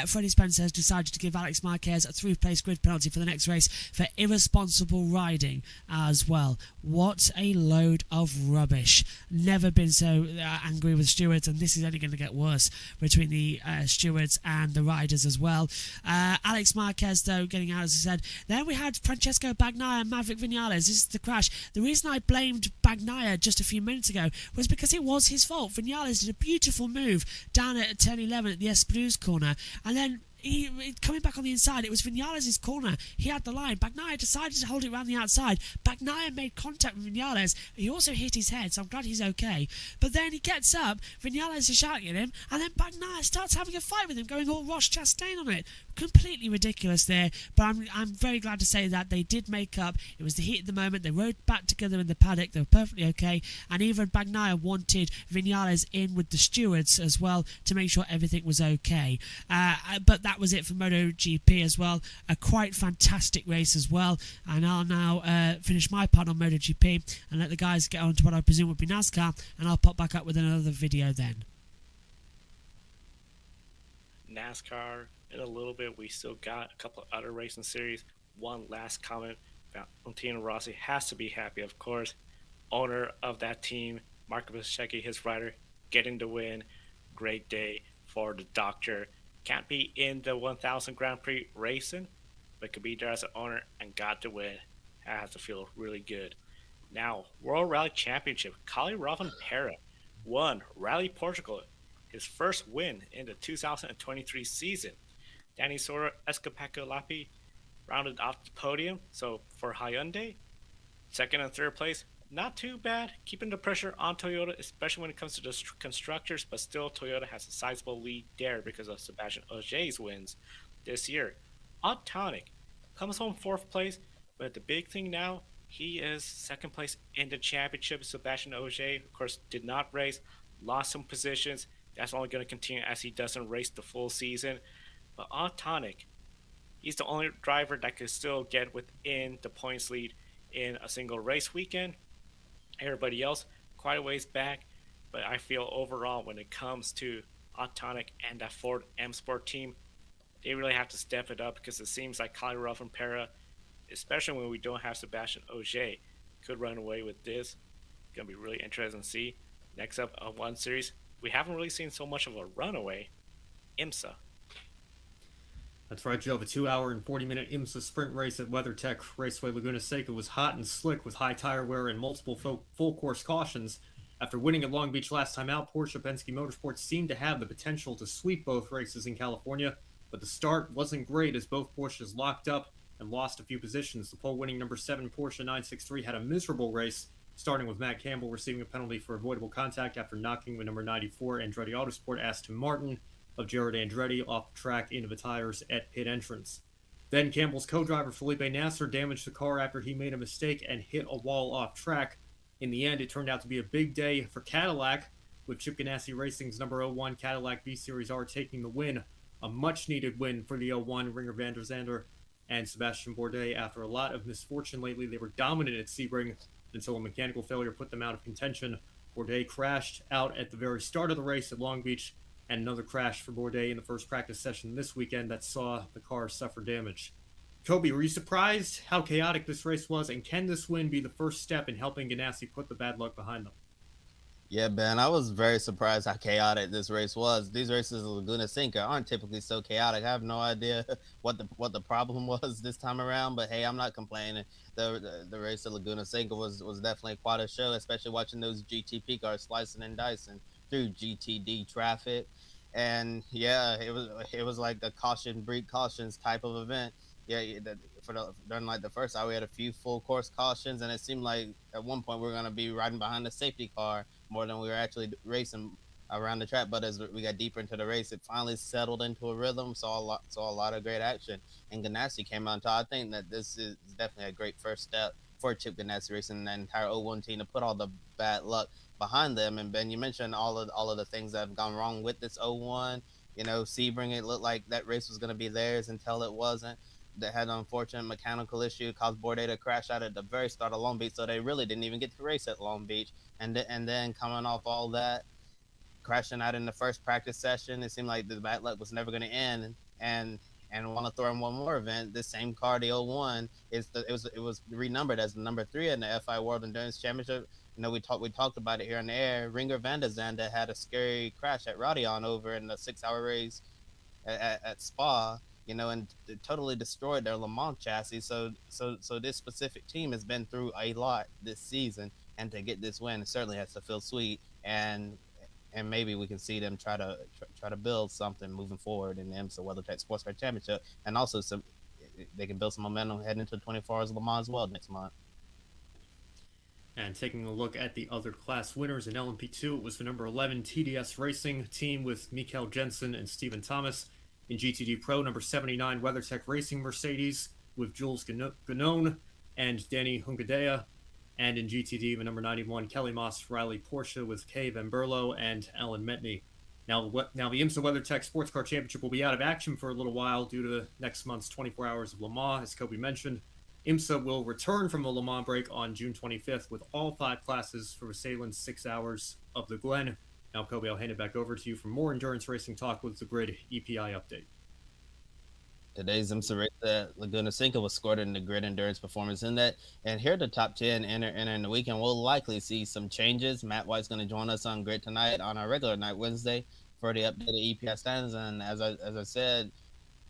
Freddie Spencer has decided to give Alex Marquez a 3-place grid penalty for the next race for irresponsible riding as well. What a load of rubbish. Never been so angry with stewards, and this is only going to get worse between the stewards and the riders as well. Alex Marquez, though, getting out, as I said. Then we had Francesco Bagnaia and Maverick Vinales. This is the crash. The reason I blamed Bagnaia just a few minutes ago was because it was his fault. Vinales did a beautiful move down at turn 11 at the Esplus corner, and then coming back on the inside, it was Vinales' corner. He had the line. Bagnaia decided to hold it around the outside. Bagnaia made contact with Vinales. He also hit his head, so I'm glad he's okay. But then he gets up, Vinales is shouting at him, and then Bagnaia starts having a fight with him, going all Roche Chastain on it. Completely ridiculous there, but I'm very glad to say that they did make up. It was the heat of the moment. They rode back together in the paddock. They were perfectly okay, and even Bagnaia wanted Vinales in with the stewards as well to make sure everything was okay. But that was it for MotoGP as well. A quite fantastic race as well, and I'll now finish my part on MotoGP and let the guys get on to what I presume would be NASCAR, and I'll pop back up with another video then. NASCAR in a little bit. We still got a couple of other racing series. One last comment about Valentino Rossi. Has to be happy, of course. Owner of that team, Marco Bezzecchi, his rider, getting the win. Great day for the doctor. Can't be in the 1000 Grand Prix racing, but could be there as an owner and got the win. That has to feel really good. Now, World Rally Championship. Callum Ilott won Rally Portugal, his first win in the 2023 season. Danny Sora Escapacolapi rounded off the podium. So for Hyundai, second and third place, not too bad. Keeping the pressure on Toyota, especially when it comes to the constructors, but still Toyota has a sizable lead there because of Sebastian Ogier's wins this year. Autonic comes home fourth place, but the big thing now, he is second place in the championship. Sebastian Ogier, of course, did not race, lost some positions. That's only going to continue as he doesn't race the full season. But Autonic, he's the only driver that could still get within the points lead in a single race weekend. Everybody else, quite a ways back. But I feel overall, when it comes to Autonic and that Ford M Sport team, they really have to step it up because it seems like Cali Rovanpera, especially when we don't have Sebastian Ogier, could run away with this. Gonna be really interesting to see. Next up on one series, we haven't really seen so much of a runaway. IMSA. That's right, Joe. The 2-hour and 40-minute IMSA sprint race at WeatherTech Raceway Laguna Seca was hot and slick with high tire wear and multiple full-course cautions. After winning at Long Beach last time out, Porsche Penske Motorsports seemed to have the potential to sweep both races in California, but the start wasn't great as both Porsches locked up and lost a few positions. The pole-winning number 7 Porsche 963 had a miserable race, starting with Matt Campbell receiving a penalty for avoidable contact after knocking the number 94 Andretti Autosport Aston Martin of Jared Andretti off the track into the tires at pit entrance. Then Campbell's co-driver Felipe Nasser damaged the car after he made a mistake and hit a wall off track. In the end, it turned out to be a big day for Cadillac, with Chip Ganassi Racing's number 01 Cadillac V-Series R taking the win, a much-needed win for the 01 Ringer van der Zande and Sebastian Bourdais. After a lot of misfortune lately, they were dominant at Sebring until a mechanical failure put them out of contention. Bourdais crashed out at the very start of the race at Long Beach, and another crash for Bourdais in the first practice session this weekend that saw the car suffer damage. Kobe, were you surprised how chaotic this race was, and can this win be the first step in helping Ganassi put the bad luck behind them? Yeah, Ben, I was very surprised how chaotic this race was. These races at Laguna Seca aren't typically so chaotic. I have no idea what the problem was this time around, but hey, I'm not complaining. The race at Laguna Seca was definitely quite a show, especially watching those GTP cars slicing and dicing through GTD traffic. And yeah, it was like the caution breed cautions type of event. Yeah, during like the first hour, we had a few full course cautions, and it seemed like at one point we were going to be riding behind the safety car more than we were actually racing around the track. But as we got deeper into the race, it finally settled into a rhythm. Saw a lot of great action, and Ganassi came on top. I think that this is definitely a great first step for Chip Ganassi Racing and the entire 01 team to put all the bad luck behind them. And Ben, you mentioned all of the things that have gone wrong with this 01. You know, Sebring, it looked like that race was going to be theirs until it wasn't. That had an unfortunate mechanical issue, caused Bourdais to crash out at the very start of Long Beach, so they really didn't even get to race at Long Beach. And then coming off all that, crashing out in the first practice session, it seemed like the bad luck was never going to end. And want to throw in one more event, this same car, the 01, it was renumbered as the number 3 in the FI World Endurance Championship. You know, we talked about it here on the air. Ringer van der Zande had a scary crash at Rodion over in the 6-hour race at Spa. You know, and it totally destroyed their Le Mans chassis. So this specific team has been through a lot this season, and to get this win, it certainly has to feel sweet. And maybe we can see them try to build something moving forward in the IMSA WeatherTech Sports Car Championship, and also they can build some momentum heading into the 24 Hours of Le Mans as well next month. And taking a look at the other class winners in LMP2, it was the number 11 TDS Racing team with Mikael Jensen and Stephen Thomas. In GTD Pro, number 79 WeatherTech Racing Mercedes with Jules Ganone and Danny Hungadea. And in GTD, the number 91 Kelly Moss Riley Porsche with Kay Van Berlo and Alan Metney. Now the IMSA WeatherTech Sports Car Championship will be out of action for a little while due to next month's 24 Hours of Le Mans, as Kobe mentioned. IMSA will return from the Le Mans break on June 25th with all 5 classes for the Salen's 6 Hours of the Glen. Now, Kobe, I'll hand it back over to you for more endurance racing talk with the Grid EPI update. Today's IMSA race at Laguna Seca was scored in the Grid Endurance Performance Index. And here are the top 10 entering the weekend. We'll likely see some changes. Matt White's going to join us on Grid tonight on our regular night Wednesday for the updated EPI standings. And as I said,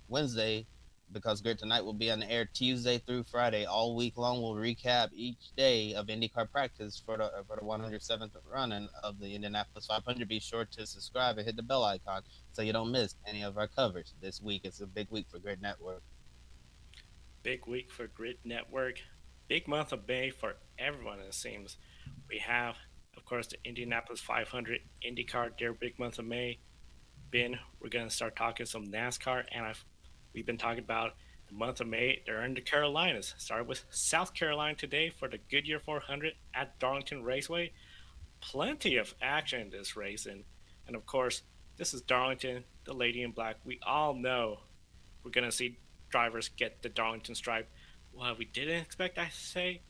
Wednesday, because Grid Tonight will be on the air Tuesday through Friday all week long. We'll recap each day of IndyCar practice for the 107th running of the Indianapolis 500. Be sure to subscribe and hit the bell icon so you don't miss any of our coverage this week. It's a big week for Grid Network. Big week for Grid Network. Big month of May for everyone, it seems. We have, of course, the Indianapolis 500 IndyCar, their big month of May. Ben, we're going to start talking some NASCAR, and we've been talking about the month of May. They're in the Carolinas. Started with South Carolina today for the Goodyear 400 at Darlington Raceway. Plenty of action in this race. And of course, this is Darlington, the Lady in Black. We all know we're going to see drivers get the Darlington stripe. Well, we didn't expect, I say,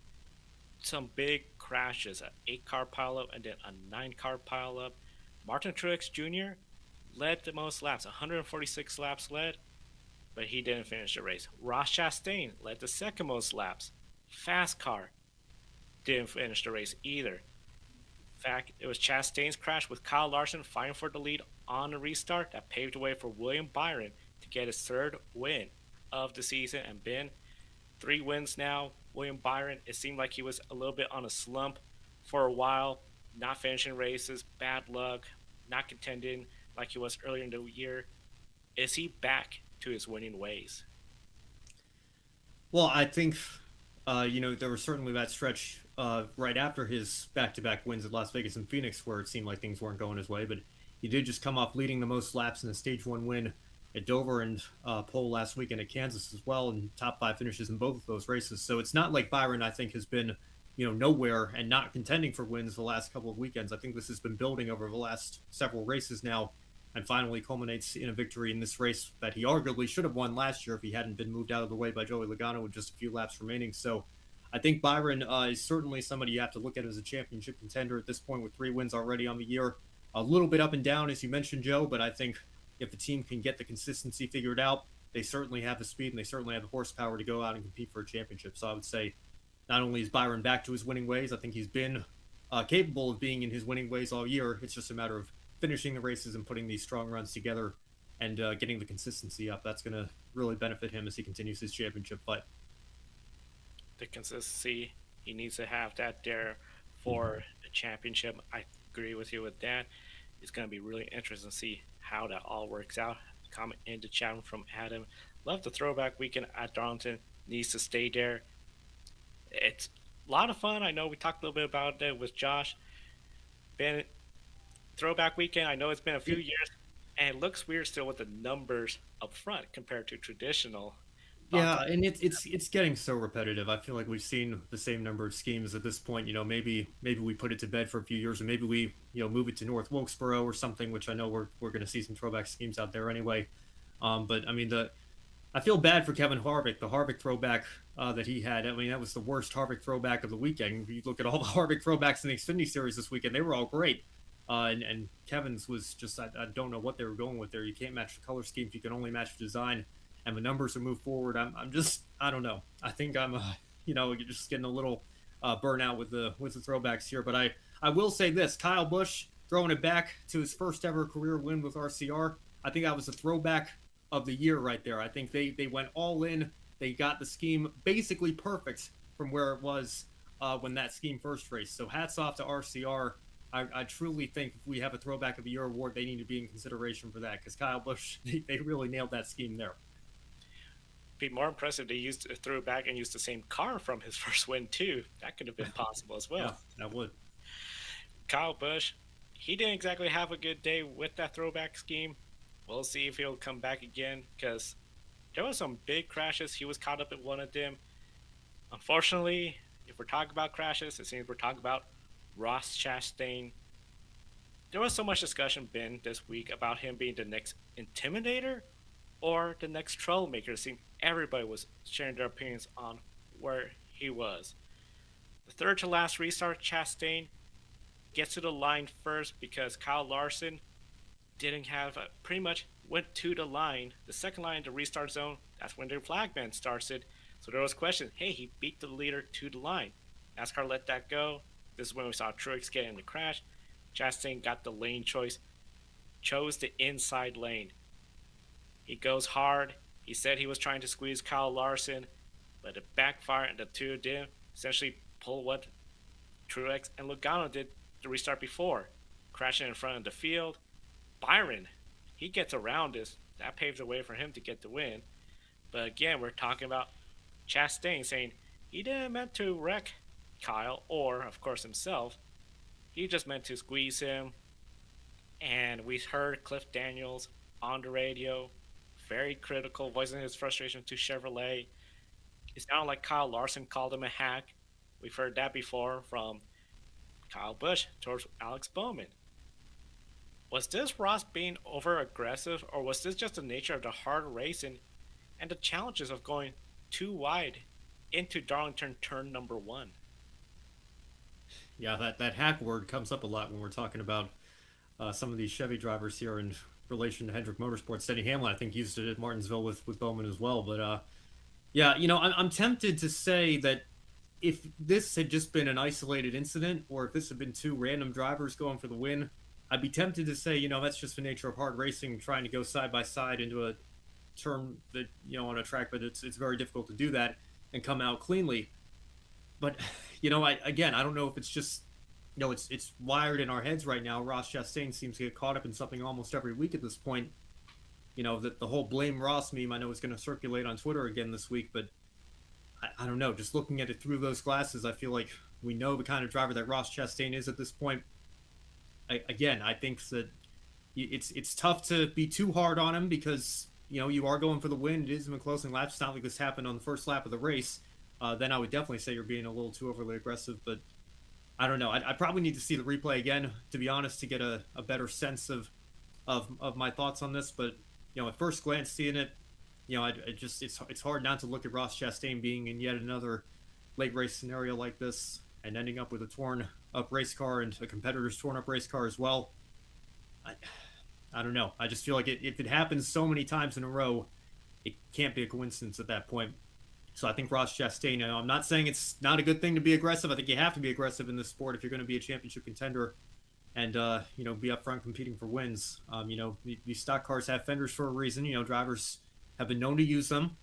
some big crashes. An 8-car pileup and then a 9-car pileup. Martin Truex Jr. led the most laps, 146 laps led. But he didn't finish the race. Ross Chastain led the second most laps. Fast car. didn't finish the race either. In fact, it was Chastain's crash with Kyle Larson fighting for the lead on the restart that paved the way for William Byron to get his third win of the season and been 3 wins now. William Byron, it seemed like he was a little bit on a slump for a while, not finishing races, bad luck, not contending like he was earlier in the year. Is he back to his winning ways? Well, I think, there was certainly that stretch right after his back-to-back wins at Las Vegas and Phoenix where it seemed like things weren't going his way, but he did just come off leading the most laps in a Stage 1 win at Dover and pole last weekend at Kansas as well, and top 5 finishes in both of those races. So it's not like Byron, I think, has been, nowhere and not contending for wins the last couple of weekends. I think this has been building over the last several races now and finally culminates in a victory in this race that he arguably should have won last year if he hadn't been moved out of the way by Joey Logano with just a few laps remaining. So I think Byron is certainly somebody you have to look at as a championship contender at this point with 3 wins already on the year. A little bit up and down, as you mentioned, Joe, but I think if the team can get the consistency figured out, they certainly have the speed and they certainly have the horsepower to go out and compete for a championship. So I would say not only is Byron back to his winning ways, I think he's been capable of being in his winning ways all year. It's just a matter of finishing the races and putting these strong runs together and getting the consistency up. That's going to really benefit him as he continues his championship fight. The consistency, he needs to have that there for the championship. I agree with you with that. It's going to be really interesting to see how that all works out. Comment in the chat from Adam. Love the throwback weekend at Darlington. Needs to stay there. It's a lot of fun. I know we talked a little bit about it with Josh. Been throwback weekend. I know it's been a few years, and it looks weird still with the numbers up front compared to traditional. Yeah, and it's getting so repetitive. I feel like we've seen the same number of schemes at this point. Maybe we put it to bed for a few years, or maybe we move it to North Wilkesboro or something. Which I know we're going to see some throwback schemes out there anyway. But I mean I feel bad for Kevin Harvick. The Harvick throwback that he had. I mean, that was the worst Harvick throwback of the weekend. If you look at all the Harvick throwbacks in the Xfinity Series this weekend, they were all great. And Kevin's was just I don't know what they were going with there. You can't match the color scheme if you can only match the design. And the numbers are moved forward. I'm just I don't know. I think I'm you're just getting a little burnout with the throwbacks here. But I will say this: Kyle Busch throwing it back to his first ever career win with RCR. I think that was a throwback of the year right there. I think they went all in. They got the scheme basically perfect from where it was when that scheme first raced. So hats off to RCR. I truly think if we have a throwback of the year award, they need to be in consideration for that because Kyle Busch they really nailed that scheme there. Be more impressive. They used threw it back and used the same car from his first win too. That could have been possible as well. Yeah, that would. Kyle Busch, he didn't exactly have a good day with that throwback scheme. We'll see if he'll come back again because there was some big crashes. He was caught up in one of them. Unfortunately, if we're talking about crashes, it seems we're talking about Ross Chastain. There was so much discussion, Ben, this week about him being the next Intimidator or the next troublemaker. It seemed everybody was sharing their opinions on where he was. The third to last restart, Chastain gets to the line first because Kyle Larson didn't have pretty much went to the line, the second line in the restart zone. That's when the flagman started. So there was questions. Hey, he beat the leader to the line. NASCAR let that go. This is when we saw Truex get in the crash. Chastain got the lane choice, chose the inside lane. He goes hard. He said he was trying to squeeze Kyle Larson, but it backfired, and the two of them essentially pull what Truex and Logano did the restart before, crashing in front of the field. Byron, he gets around this. That paves the way for him to get the win. But again, we're talking about Chastain saying he didn't meant to wreck Kyle or, of course, himself. He just meant to squeeze him. And we heard Cliff Daniels on the radio, very critical, voicing his frustration to Chevrolet. It sounded like Kyle Larson called him a hack. We've heard that before from Kyle Busch towards Alex Bowman. Was this Ross being over aggressive, or was this just the nature of the hard racing and the challenges of going too wide into Darlington turn number 1? Yeah, that hack word comes up a lot when we're talking about some of these Chevy drivers here in relation to Hendrick Motorsports. Denny Hamlin, I think, used it at Martinsville with Bowman as well. But yeah, I'm tempted to say that if this had just been an isolated incident, or if this had been two random drivers going for the win, I'd be tempted to say, that's just the nature of hard racing, trying to go side by side into a turn that, on a track, but it's very difficult to do that and come out cleanly. But, I don't know if it's just, it's wired in our heads right now. Ross Chastain seems to get caught up in something almost every week at this point. That the whole blame Ross meme I know is going to circulate on Twitter again this week, but I don't know. Just looking at it through those glasses, I feel like we know the kind of driver that Ross Chastain is at this point. I think that it's tough to be too hard on him because, you are going for the win. It is in the closing laps. It's not like this happened on the first lap of the race. Then I would definitely say you're being a little too overly aggressive. But I don't know. I probably need to see the replay again, to be honest, to get a better sense of my thoughts on this. But, at first glance, seeing it, it's hard not to look at Ross Chastain being in yet another late race scenario like this and ending up with a torn up race car and a competitor's torn up race car as well. I don't know. I just feel like if it happens so many times in a row, it can't be a coincidence at that point. So I think Ross Chastain, I'm not saying it's not a good thing to be aggressive. I think you have to be aggressive in this sport if you're going to be a championship contender and, be up front competing for wins. These stock cars have fenders for a reason. Drivers have been known to use them.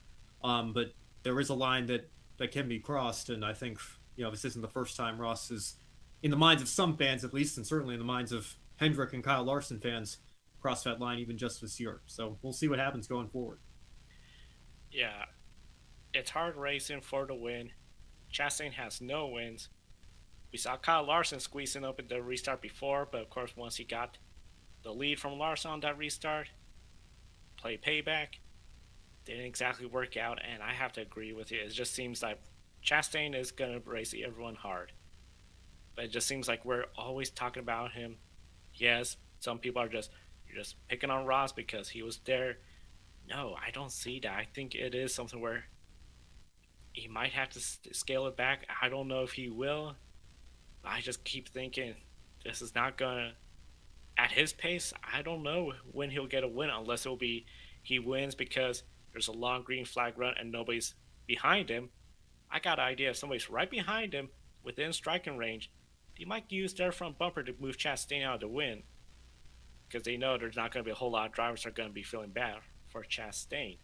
But there is a line that can be crossed. And I think, this isn't the first time Ross is, in the minds of some fans at least, and certainly in the minds of Hendrick and Kyle Larson fans, crossed that line even just this year. So we'll see what happens going forward. Yeah, it's hard racing for the win. Chastain has no wins. We saw Kyle Larson squeezing up at the restart before, but of course once he got the lead from Larson on that restart, play payback, didn't exactly work out, and I have to agree with you. It just seems like Chastain is going to race everyone hard. But it just seems like we're always talking about him. Yes, some people are you're just picking on Ross because he was there. No, I don't see that. I think it is something where he might have to scale it back. I don't know if he will. I just keep thinking this is not going to, at his pace, I don't know when he'll get a win unless it'll be he wins because there's a long green flag run and nobody's behind him. I got an idea if somebody's right behind him within striking range, they might use their front bumper to move Chastain out of the win because they know there's not going to be a whole lot of drivers that are going to be feeling bad for Chastain.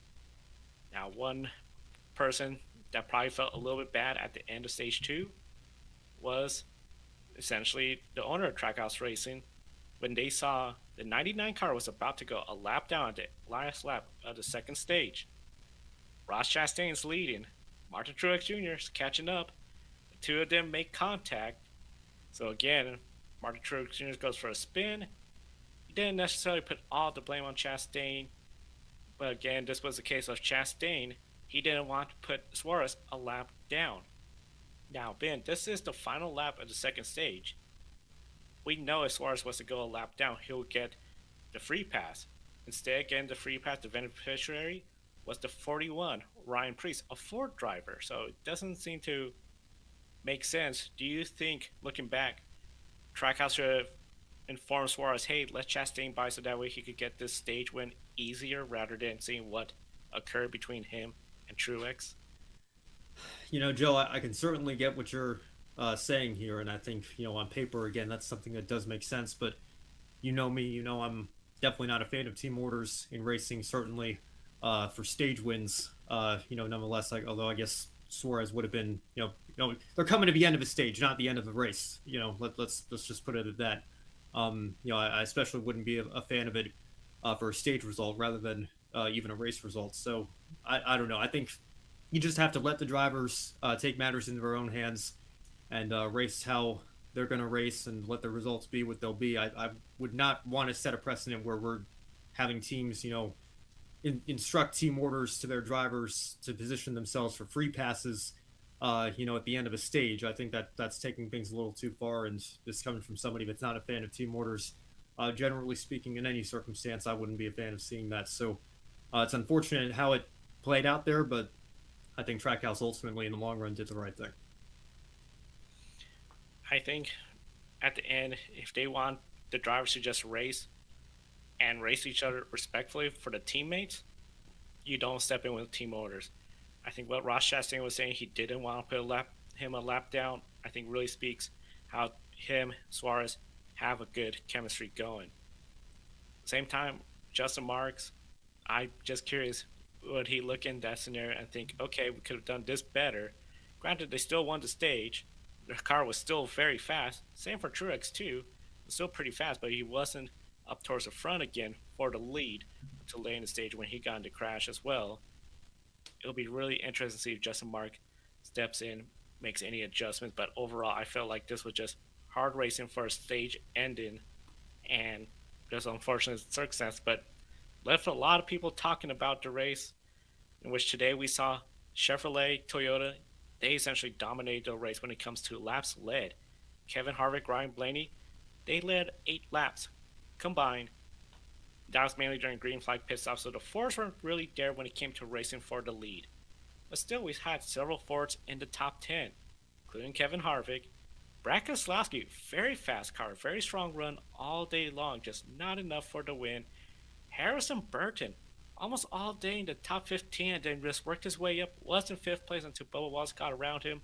Now, one person that probably felt a little bit bad at the end of stage 2 was essentially the owner of Trackhouse Racing when they saw the 99 car was about to go a lap down at the last lap of the second stage. Ross Chastain's leading. Martin Truex Jr. is catching up. The two of them make contact. So again, Martin Truex Jr. goes for a spin. He didn't necessarily put all the blame on Chastain. But again, this was the case of Chastain. He didn't want to put Suarez a lap down. Now, Ben, this is the final lap of the second stage. We know if Suarez was to go a lap down, he'll get the free pass. Instead, getting the free pass, the beneficiary was the 41, Ryan Preece, a Ford driver. So it doesn't seem to make sense. Do you think, looking back, Trackhouse should have informed Suarez, hey, let Chastain by so that way he could get this stage win easier rather than seeing what occurred between him and Truex? Joe, I can certainly get what you're saying here, and I think, on paper, again, that's something that does make sense, but me, I'm definitely not a fan of team orders in racing, certainly for stage wins, nonetheless, although I guess Suarez would have been, they're coming to the end of a stage, not the end of the race, let's just put it at that. I especially wouldn't be a fan of it for a stage result rather than even a race result. So I don't know. I think you just have to let the drivers take matters into their own hands and race how they're going to race and let the results be what they'll be. I would not want to set a precedent where we're having teams, instruct team orders to their drivers to position themselves for free passes, at the end of a stage. I think that's taking things a little too far, and this coming from somebody that's not a fan of team orders. Generally speaking, in any circumstance, I wouldn't be a fan of seeing that. So it's unfortunate how it played out there, but I think Trackhouse ultimately, in the long run, did the right thing. I think at the end, if they want the drivers to just race and race each other respectfully for the teammates, you don't step in with team orders. I think what Ross Chastain was saying, he didn't want to put a lap him a lap down, I think really speaks how him, Suarez, have a good chemistry going. Same time, Justin Marks, I'm just curious, would he look in that scenario and think, okay, we could have done this better? Granted, they still won the stage. Their car was still very fast. Same for Truex too. It was still pretty fast, but he wasn't up towards the front again for the lead until late in the stage when he got into crash as well. It'll be really interesting to see if Justin Mark steps in, makes any adjustments. But overall, I felt like this was just hard racing for a stage ending, and just unfortunate circumstance. But left a lot of people talking about the race, in which today we saw Chevrolet, Toyota, they essentially dominated the race when it comes to laps led. Kevin Harvick, Ryan Blaney, they led 8 laps combined. That was mainly during green flag pit stops, so the Fords weren't really there when it came to racing for the lead. But still, we had several Fords in the top 10, including Kevin Harvick. Brad Keselowski, very fast car, very strong run all day long, just not enough for the win. Harrison Burton, almost all day in the top 15, and then just worked his way up, was in 5th place until Bubba Wallace got around him.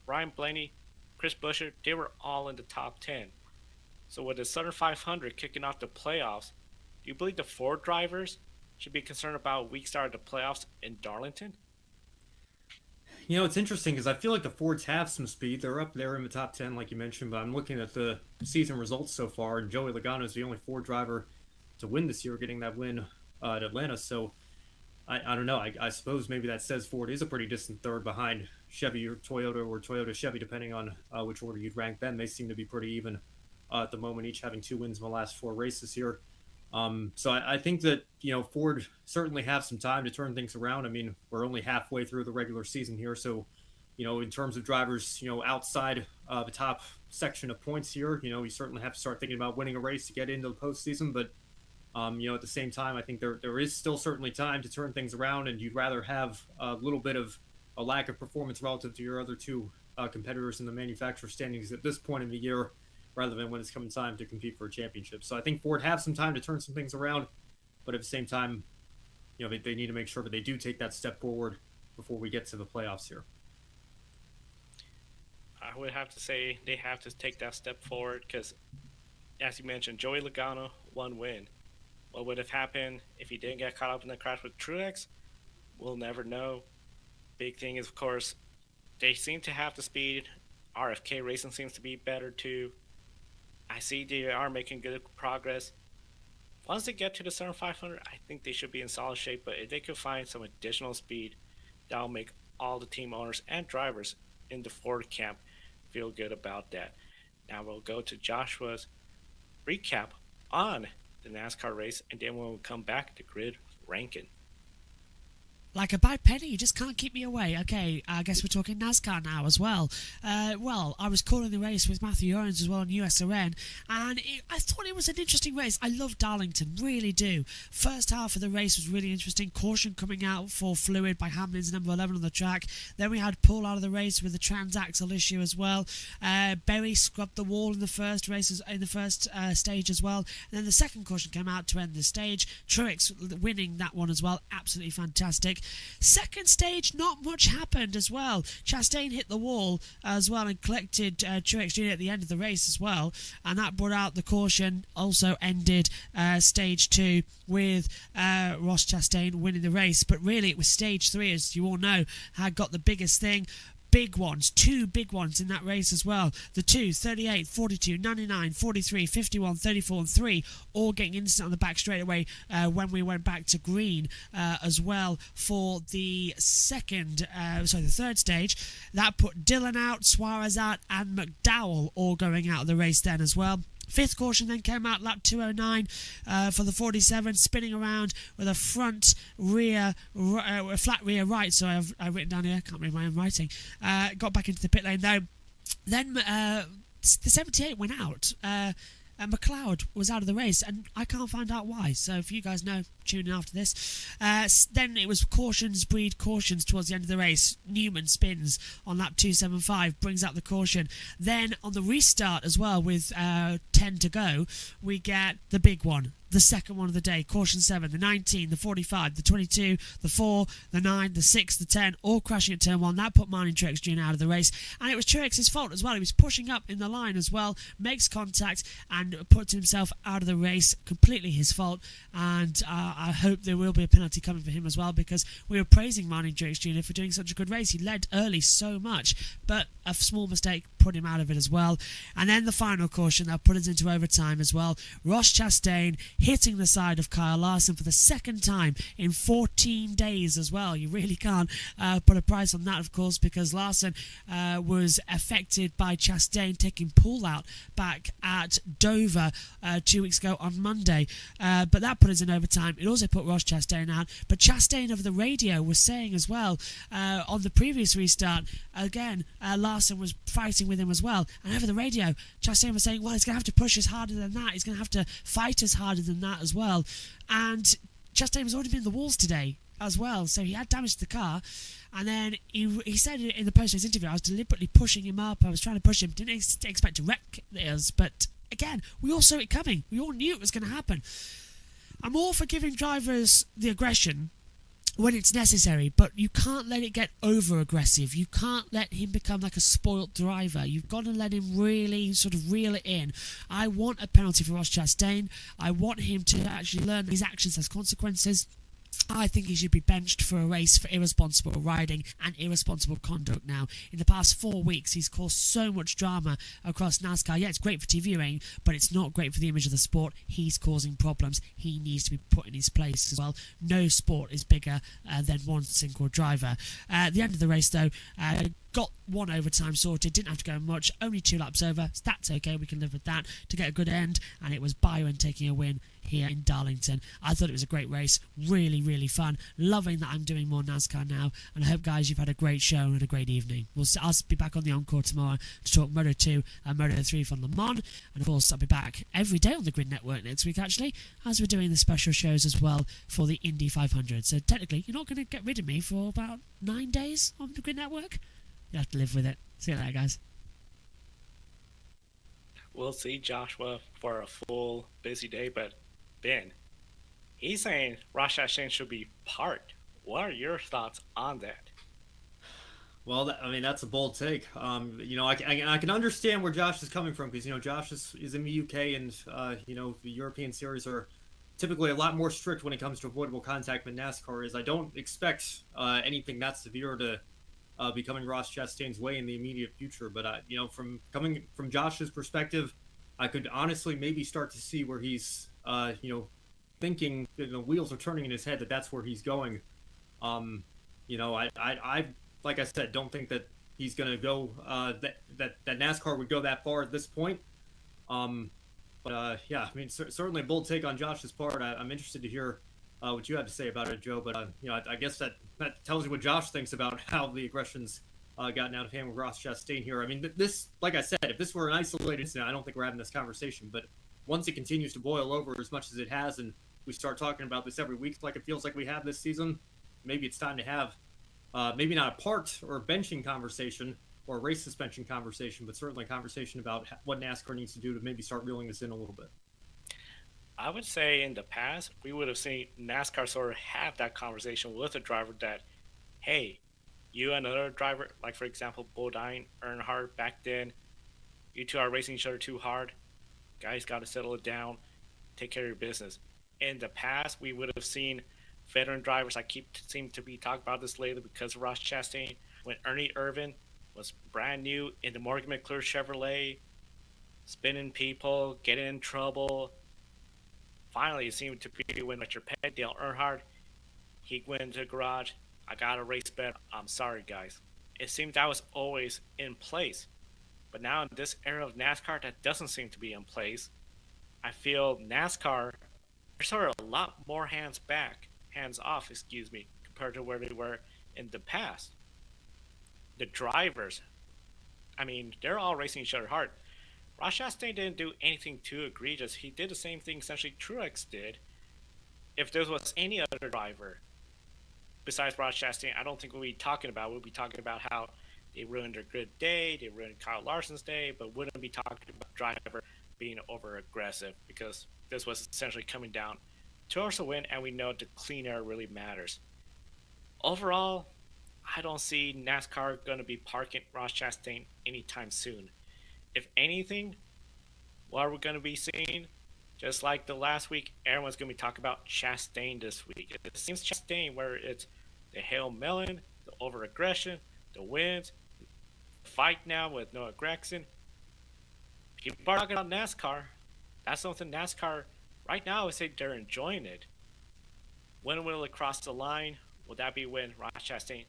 Ryan Blaney, Chris Buescher, they were all in the top 10. So with the Southern 500 kicking off the playoffs, do you believe the Ford drivers should be concerned about a weak start of the playoffs in Darlington? You know, it's interesting because I feel like the Fords have some speed. They're up there in the top 10, like you mentioned, but I'm looking at the season results so far, and Joey Logano is the only Ford driver to win this year, getting that win at Atlanta. So I don't know. I suppose maybe that says Ford is a pretty distant third behind Chevy or Toyota Chevy, depending on which order you'd rank them. They seem to be pretty even at the moment, each having 2 wins in the last 4 races here. So I think that, Ford certainly have some time to turn things around. I mean, we're only halfway through the regular season here. So, in terms of drivers, outside the top section of points here, you certainly have to start thinking about winning a race to get into the postseason. But, at the same time, I think there is still certainly time to turn things around, and you'd rather have a little bit of a lack of performance relative to your other 2 competitors in the manufacturer standings at this point in the year, rather than when it's coming time to compete for a championship. So I think Ford have some time to turn some things around, but at the same time, they need to make sure that they do take that step forward before we get to the playoffs here. I would have to say they have to take that step forward because, as you mentioned, Joey Logano, 1 win. What would have happened if he didn't get caught up in the crash with Truex? We'll never know. Big thing is, of course, they seem to have the speed. RFK Racing seems to be better too. I see they are making good progress. Once they get to the Southern 500, I think they should be in solid shape, but if they could find some additional speed, that'll make all the team owners and drivers in the Ford camp feel good about that. Now we'll go to Joshua's recap on the NASCAR race, and then we'll come back to grid ranking. Like a bad penny, you just can't keep me away. Okay, I guess we're talking NASCAR now as well. Well, I was calling the race with Matthew Owens as well on USRN, and I thought it was an interesting race. I love Darlington, really do. First half of the race was really interesting. Caution coming out for fluid by Hamlin's number 11 on the track. Then we had Paul out of the race with the transaxle issue as well. Berry scrubbed the wall in the first stage as well. And then the second caution came out to end the stage. Truex winning that one as well. Absolutely fantastic. Second stage, not much happened as well. Chastain hit the wall as well and collected Truex Jr. at the end of the race as well, and that brought out the caution. Also ended stage 2 with Ross Chastain winning the race. But really it was stage 3, as you all know, had got the biggest thing. Big ones, 2 big ones in that race as well. The 2, 38, 42, 99, 43, 51, 34 and 3 all getting instant on the back straight away when we went back to green as well for the third stage. That put Dillon out, Suarez out and McDowell all going out of the race then as well. Fifth caution then came out lap 209 for the 47, spinning around with a flat rear right. So I've written down here, I can't read my own writing. Got back into the pit lane though. Then the 78 went out. And McLeod was out of the race, and I can't find out why. So if you guys know, tune in after this. Then it was cautions breed cautions towards the end of the race. Newman spins on lap 275, brings out the caution. Then on the restart as well, with 10 to go, we get the big one. the second one of the day. Caution 7, the 19, the 45, the 22, the 4, the 9, the 6, the 10, all crashing at turn 1. That put Martin Truex Jr. out of the race, and it was Truex's fault as well. He was pushing up in the line as well, makes contact, and puts himself out of the race. Completely his fault, and I hope there will be a penalty coming for him as well, because we were praising Martin Truex Jr. for doing such a good race. He led early so much, but a small mistake put him out of it as well. And then the final caution that put us into overtime as well. Ross Chastain hitting the side of Kyle Larson for the second time in 14 days as well. You really can't put a price on that, of course, because Larson was affected by Chastain taking pull out back at Dover 2 weeks ago on Monday. But that put us in overtime. It also put Ross Chastain out. But Chastain over the radio was saying as well on the previous restart, again, Larson was fighting with him as well. And over the radio, Chastain was saying, well, he's going to have to push us harder than that. He's going to have to fight us harder than that as well. And Chastain was already been in the walls today as well, so he had damage to the car. And then he said in the post-race interview, I was deliberately pushing him up. I was trying to push him. Didn't expect to wreck us, but again, we all saw it coming. We all knew it was going to happen. I'm all for giving drivers the aggression when it's necessary, but you can't let it get over-aggressive. You can't let him become like a spoilt driver. You've got to let him really sort of reel it in. I want a penalty for Ross Chastain. I want him to actually learn his actions has consequences. I think he should be benched for a race for irresponsible riding and irresponsible conduct now. In the past 4 weeks, he's caused so much drama across NASCAR. Yeah, it's great for TVing, but it's not great for the image of the sport. He's causing problems. He needs to be put in his place as well. No sport is bigger than one single driver. At the end of the race, though, got one overtime sorted, didn't have to go much, only 2 laps over, so that's okay, we can live with that, to get a good end, and it was Byron taking a win here in Darlington. I thought it was a great race, really, really fun, loving that I'm doing more NASCAR now, and I hope, guys, you've had a great show and a great evening. I'll be back on the Encore tomorrow to talk Moto2 and Moto3 from Le Mans, and of course I'll be back every day on the Grid Network next week, actually, as we're doing the special shows as well for the Indy 500, so technically you're not going to get rid of me for about 9 days on the Grid Network. You have to live with it. See you later, guys. We'll see Joshua for a full busy day, but Ben, he's saying Ross Chastain should be parked. What are your thoughts on that? Well, that's a bold take. I can understand where Josh is coming from, because Josh is in the UK, and the European series are typically a lot more strict when it comes to avoidable contact than NASCAR is. I don't expect anything that severe to be coming Ross Chastain's way in the immediate future, but from Josh's perspective, I could honestly maybe start to see where he's thinking the wheels are turning in his head, that's where he's going. I like I said, don't think that he's going to go that NASCAR would go that far at this point. Certainly a bold take on Josh's part. I'm interested to hear what you had to say about it, Joe. But I guess that tells you what Josh thinks about how the aggression's gotten out of hand with Ross Chastain here. I mean, this, like I said, if this were an isolated incident, I don't think we're having this conversation. But once it continues to boil over as much as it has, and we start talking about this every week, like it feels like we have this season, maybe it's time to have maybe not a parked or benching conversation or a race suspension conversation, but certainly a conversation about what NASCAR needs to do to maybe start reeling this in a little bit. I would say in the past, we would have seen NASCAR sort of have that conversation with a driver that, hey, you and another driver, like for example, Bodine, Earnhardt back then, you two are racing each other too hard. Guys got to settle it down, take care of your business. In the past, we would have seen veteran drivers, I seem to be talking about this lately because of Ross Chastain, when Ernie Irvan was brand new in the Morgan McClure Chevrolet, spinning people, getting in trouble. Finally, it seemed to be when Mr. Petty, Dale Earnhardt, he went into the garage, I got a race bet, I'm sorry guys. It seemed that was always in place. But now in this era of NASCAR, that doesn't seem to be in place. I feel NASCAR, they're sort of a lot more hands off, compared to where they were in the past. The drivers, I mean, they're all racing each other hard. Ross Chastain didn't do anything too egregious. He did the same thing essentially Truex did. If there was any other driver besides Ross Chastain, I don't think we'll be talking about. We'll be talking about how they ruined their good day, they ruined Kyle Larson's day, but wouldn't be talking about driver being over aggressive, because this was essentially coming down to us a win, and we know the clean air really matters. Overall, I don't see NASCAR going to be parking Ross Chastain anytime soon. If anything, what we're going to be seeing, just like the last week, everyone's going to be talking about Chastain this week. It seems Chastain where it's the Hail Melon, the over-aggression, the wins, the fight now with Noah Gragson. People are talking about NASCAR. That's something NASCAR right now, I would say they're enjoying it. When will it cross the line? Will that be when Ross Chastain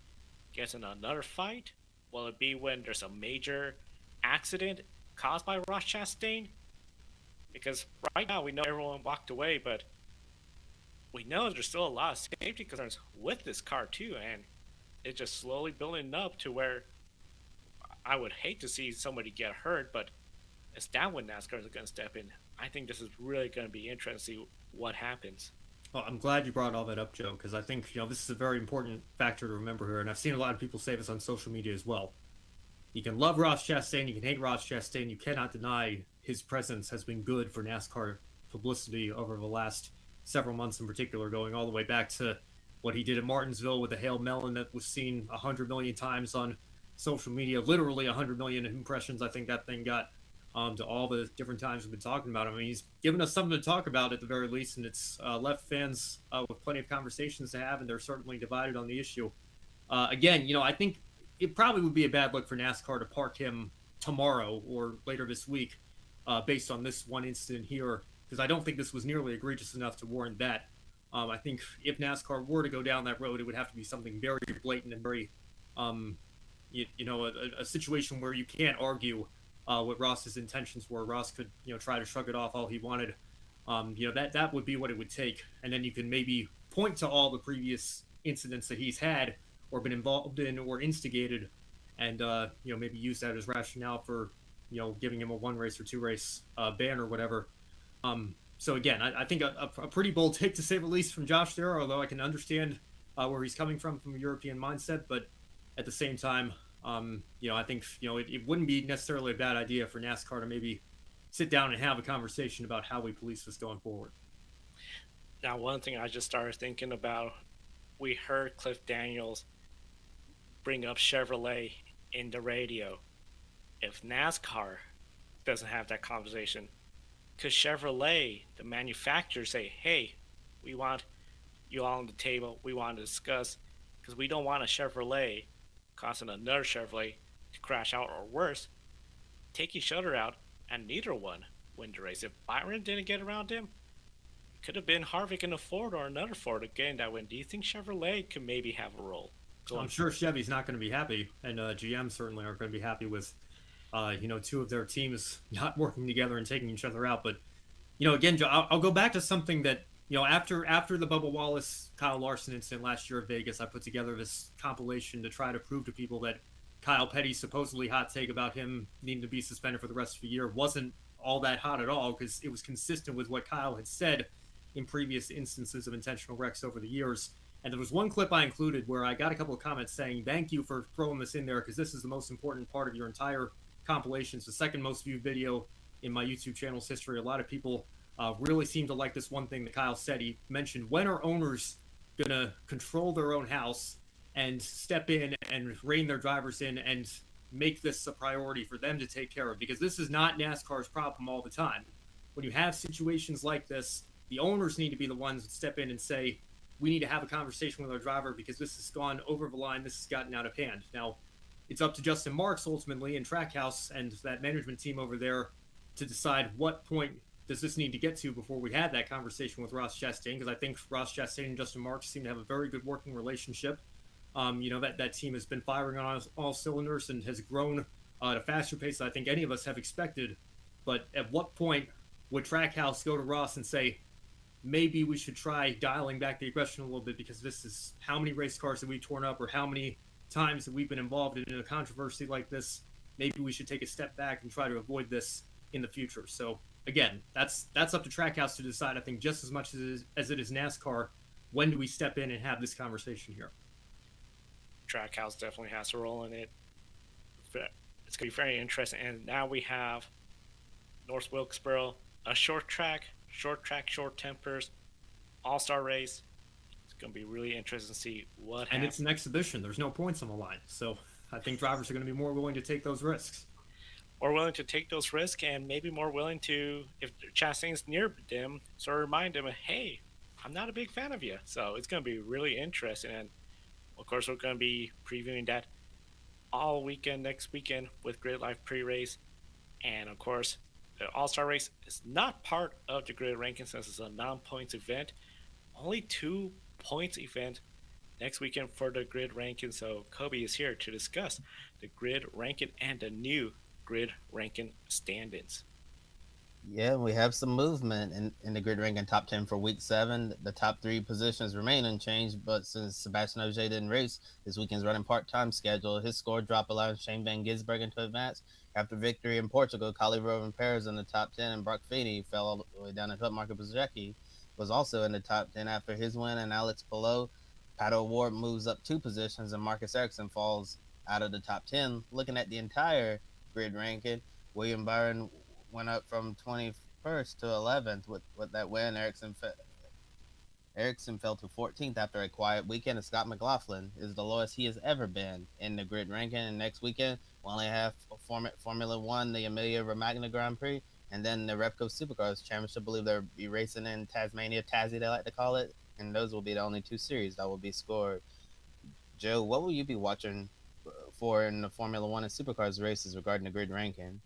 gets in another fight? Will it be when there's a major accident caused by Ross Chastain? Because right now we know everyone walked away, but we know there's still a lot of safety concerns with this car too, and it's just slowly building up to where I would hate to see somebody get hurt, but it's that when NASCAR is going to step in. I think this is really going to be interesting to see what happens. Well, I'm glad you brought all that up, Joe, because I think this is a very important factor to remember here, and I've seen a lot of people say this on social media as well. You can love Ross Chastain, you can hate Ross Chastain, you cannot deny his presence has been good for NASCAR publicity over the last several months in particular, going all the way back to what he did at Martinsville with the Hail Melon that was seen 100 million times on social media, literally 100 million impressions I think that thing got, to all the different times we've been talking about him. I mean, he's given us something to talk about at the very least, and it's left fans with plenty of conversations to have, and they're certainly divided on the issue. Again, I think it probably would be a bad look for NASCAR to park him tomorrow or later this week based on this one incident here, because I don't think this was nearly egregious enough to warrant that. I think if NASCAR were to go down that road, it would have to be something very blatant and very, a situation where you can't argue what Ross's intentions were. Ross could, try to shrug it off all he wanted. That would be what it would take. And then you can maybe point to all the previous incidents that he's had or been involved in or instigated, and maybe use that as rationale for giving him a 1 race or 2 race ban or whatever. So again, I think a pretty bold take to say the least from Josh there, although I can understand where he's coming from a European mindset, but at the same time, I think it wouldn't be necessarily a bad idea for NASCAR to maybe sit down and have a conversation about how we police this going forward. Now, one thing I just started thinking about, we heard Cliff Daniels bring up Chevrolet in the radio. If NASCAR doesn't have that conversation, could Chevrolet, the manufacturer, say, hey, we want you all on the table, we want to discuss, because we don't want a Chevrolet causing another Chevrolet to crash out, or worse, take each other out, and neither one win the race. If Byron didn't get around him, it could have been Harvick in a Ford or another Ford again that win. Do you think Chevrolet could maybe have a role? I'm sure Chevy's not going to be happy, and GM certainly aren't going to be happy with, 2 of their teams not working together and taking each other out. But, again, Joe, I'll go back to something that, after the Bubba Wallace, Kyle Larson incident last year at Vegas, I put together this compilation to try to prove to people that Kyle Petty's supposedly hot take about him needing to be suspended for the rest of the year wasn't all that hot at all, because it was consistent with what Kyle had said in previous instances of intentional wrecks over the years. And there was one clip I included where I got a couple of comments saying, thank you for throwing this in there, because this is the most important part of your entire compilation. It's the second most viewed video in my YouTube channel's history. A lot of people really seem to like this one thing that Kyle said. He mentioned, when are owners going to control their own house and step in and rein their drivers in and make this a priority for them to take care of? Because this is not NASCAR's problem all the time. When you have situations like this, the owners need to be the ones that step in and say, we need to have a conversation with our driver because this has gone over the line, this has gotten out of hand. Now, it's up to Justin Marks ultimately and Trackhouse and that management team over there to decide what point does this need to get to before we have that conversation with Ross Chastain, because I think Ross Chastain and Justin Marks seem to have a very good working relationship. That team has been firing on all cylinders and has grown at a faster pace than I think any of us have expected. But at what point would Trackhouse go to Ross and say, maybe we should try dialing back the aggression a little bit, because this is how many race cars have we torn up, or how many times that we've been involved in a controversy like this. Maybe we should take a step back and try to avoid this in the future. So again, that's up to Trackhouse to decide, I think, just as much as it is NASCAR. When do we step in and have this conversation here? Trackhouse definitely has a role in it. It's going to be very interesting. And now we have North Wilkesboro, a short track, short track, short tempers, all-star race. It's going to be really interesting to see what And happens. it's an exhibition. There's no points on the line. So I think drivers are going to be more willing to take those risks. More willing to take those risks, and maybe more willing to, if Chastain's near them, sort of remind them, hey, I'm not a big fan of you. So it's going to be really interesting. And of course, we're going to be previewing that all weekend next weekend with Grid Live pre-race. And of course, the All-Star race is not part of the grid ranking since it's a non-points event. Only 2 points event next weekend for the grid ranking. So Kobe is here to discuss the grid ranking and the new grid ranking stand-ins. Yeah, we have some movement in the grid ranking top 10 for week 7. The top 3 positions remain unchanged, but since Sebastian Ogier didn't race this weekend's running part-time schedule, his score drop allowing Shane Van Gisbergen to advance. After victory in Portugal, Kali Rovan Perez in the top 10, and Brock Feeney fell all the way down to Marco Bezzecchi was also in the top 10 after his win, and Alex Palou. Pato O'Ward moves up 2 positions, and Marcus Ericsson falls out of the top 10. Looking at the entire grid ranking, William Byron went up from 21st to 11th with that win. Ericsson fell to 14th after a quiet weekend, and Scott McLaughlin is the lowest he has ever been in the grid ranking. And next weekend, we'll only have Formula One, the Emilia Romagna Grand Prix, and then the Repco Supercars Championship. I believe they'll be racing in Tasmania, Tassie, they like to call it, and those will be the only 2 series that will be scored. Joe, what will you be watching for in the Formula One and Supercars races regarding the grid ranking?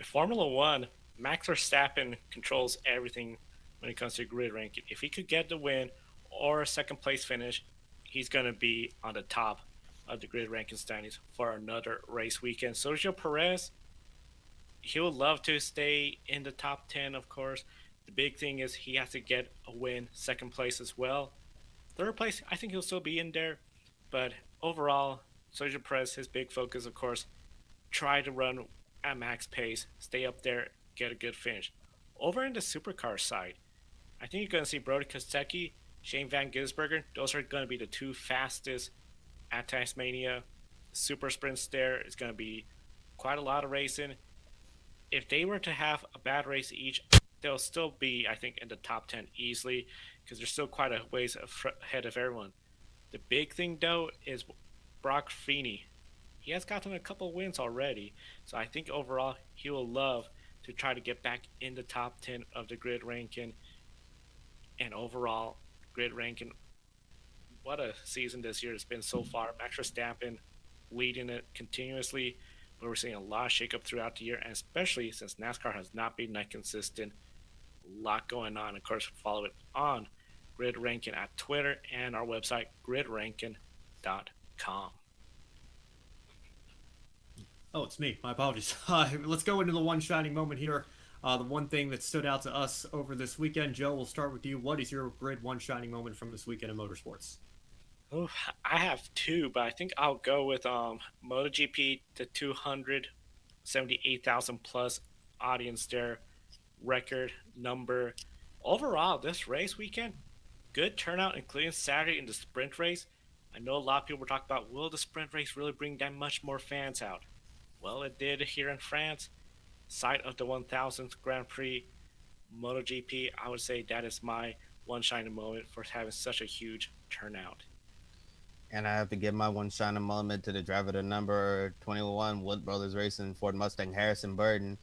Formula One, Max Verstappen controls everything when it comes to grid ranking. If he could get the win or a second place finish, he's going to be on the top of the grid ranking standings for another race weekend. Sergio Perez, he would love to stay in the top 10, of course. The big thing is he has to get a win, second place as well. Third place, I think he'll still be in there. But overall, Sergio Perez, his big focus, of course, try to run at max pace, stay up there, get a good finish. Over in the supercar side, I think you're going to see Brody Kostecki, Shane Van Gisbergen. Those are going to be the 2 fastest at Tasmania. Super sprints there is going to be quite a lot of racing. If they were to have a bad race each, they'll still be, I think, in the top 10 easily because they're still quite a ways ahead of everyone. The big thing, though, is Brock Feeney. He has gotten a couple wins already, so I think overall he will love to try to get back in the top 10 of the grid ranking. And overall, grid ranking, what a season this year has been so far. Max Verstappen leading it continuously, but we're seeing a lot of shakeup throughout the year, and especially since NASCAR has not been that consistent. A lot going on. Of course, follow it on Grid Ranking at Twitter and our website, gridranking.com. Oh, it's me. My apologies. Let's go into the one shining moment here. The one thing that stood out to us over this weekend. Joe, we'll start with you. What is your grid one shining moment from this weekend in motorsports? Oh, I have 2, but I think I'll go with MotoGP, the 278,000 plus audience there, record number. Overall, this race weekend, good turnout, including Saturday in the sprint race. I know a lot of people were talking about, will the sprint race really bring that much more fans out? Well, it did here in France, site of the 1000th Grand Prix, MotoGP. I would say that is my one shining moment for having such a huge turnout. And I have to give my one shining moment to the driver to number 21, Wood Brothers Racing Ford Mustang, Harrison Burton.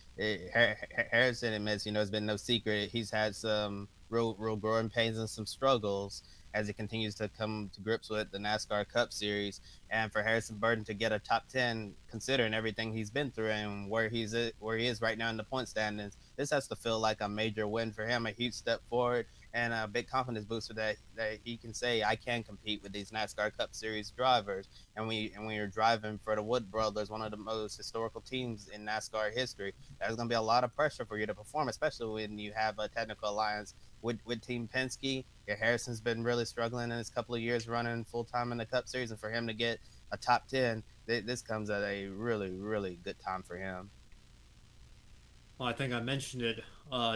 Harrison admits, it's been no secret. He's had some real growing pains and some struggles as he continues to come to grips with the NASCAR Cup Series. And for Harrison Burton to get a top 10, considering everything he's been through and where he is right now in the point standings, this has to feel like a major win for him, a huge step forward, and a big confidence booster that he can say, I can compete with these NASCAR Cup Series drivers. And when you're driving for the Wood Brothers, one of the most historical teams in NASCAR history, there's going to be a lot of pressure for you to perform, especially when you have a technical alliance with Team Penske. Harrison's been really struggling in his couple of years running full-time in the Cup Series, and for him to get a top 10, this comes at a really, really good time for him. Well, I think I mentioned it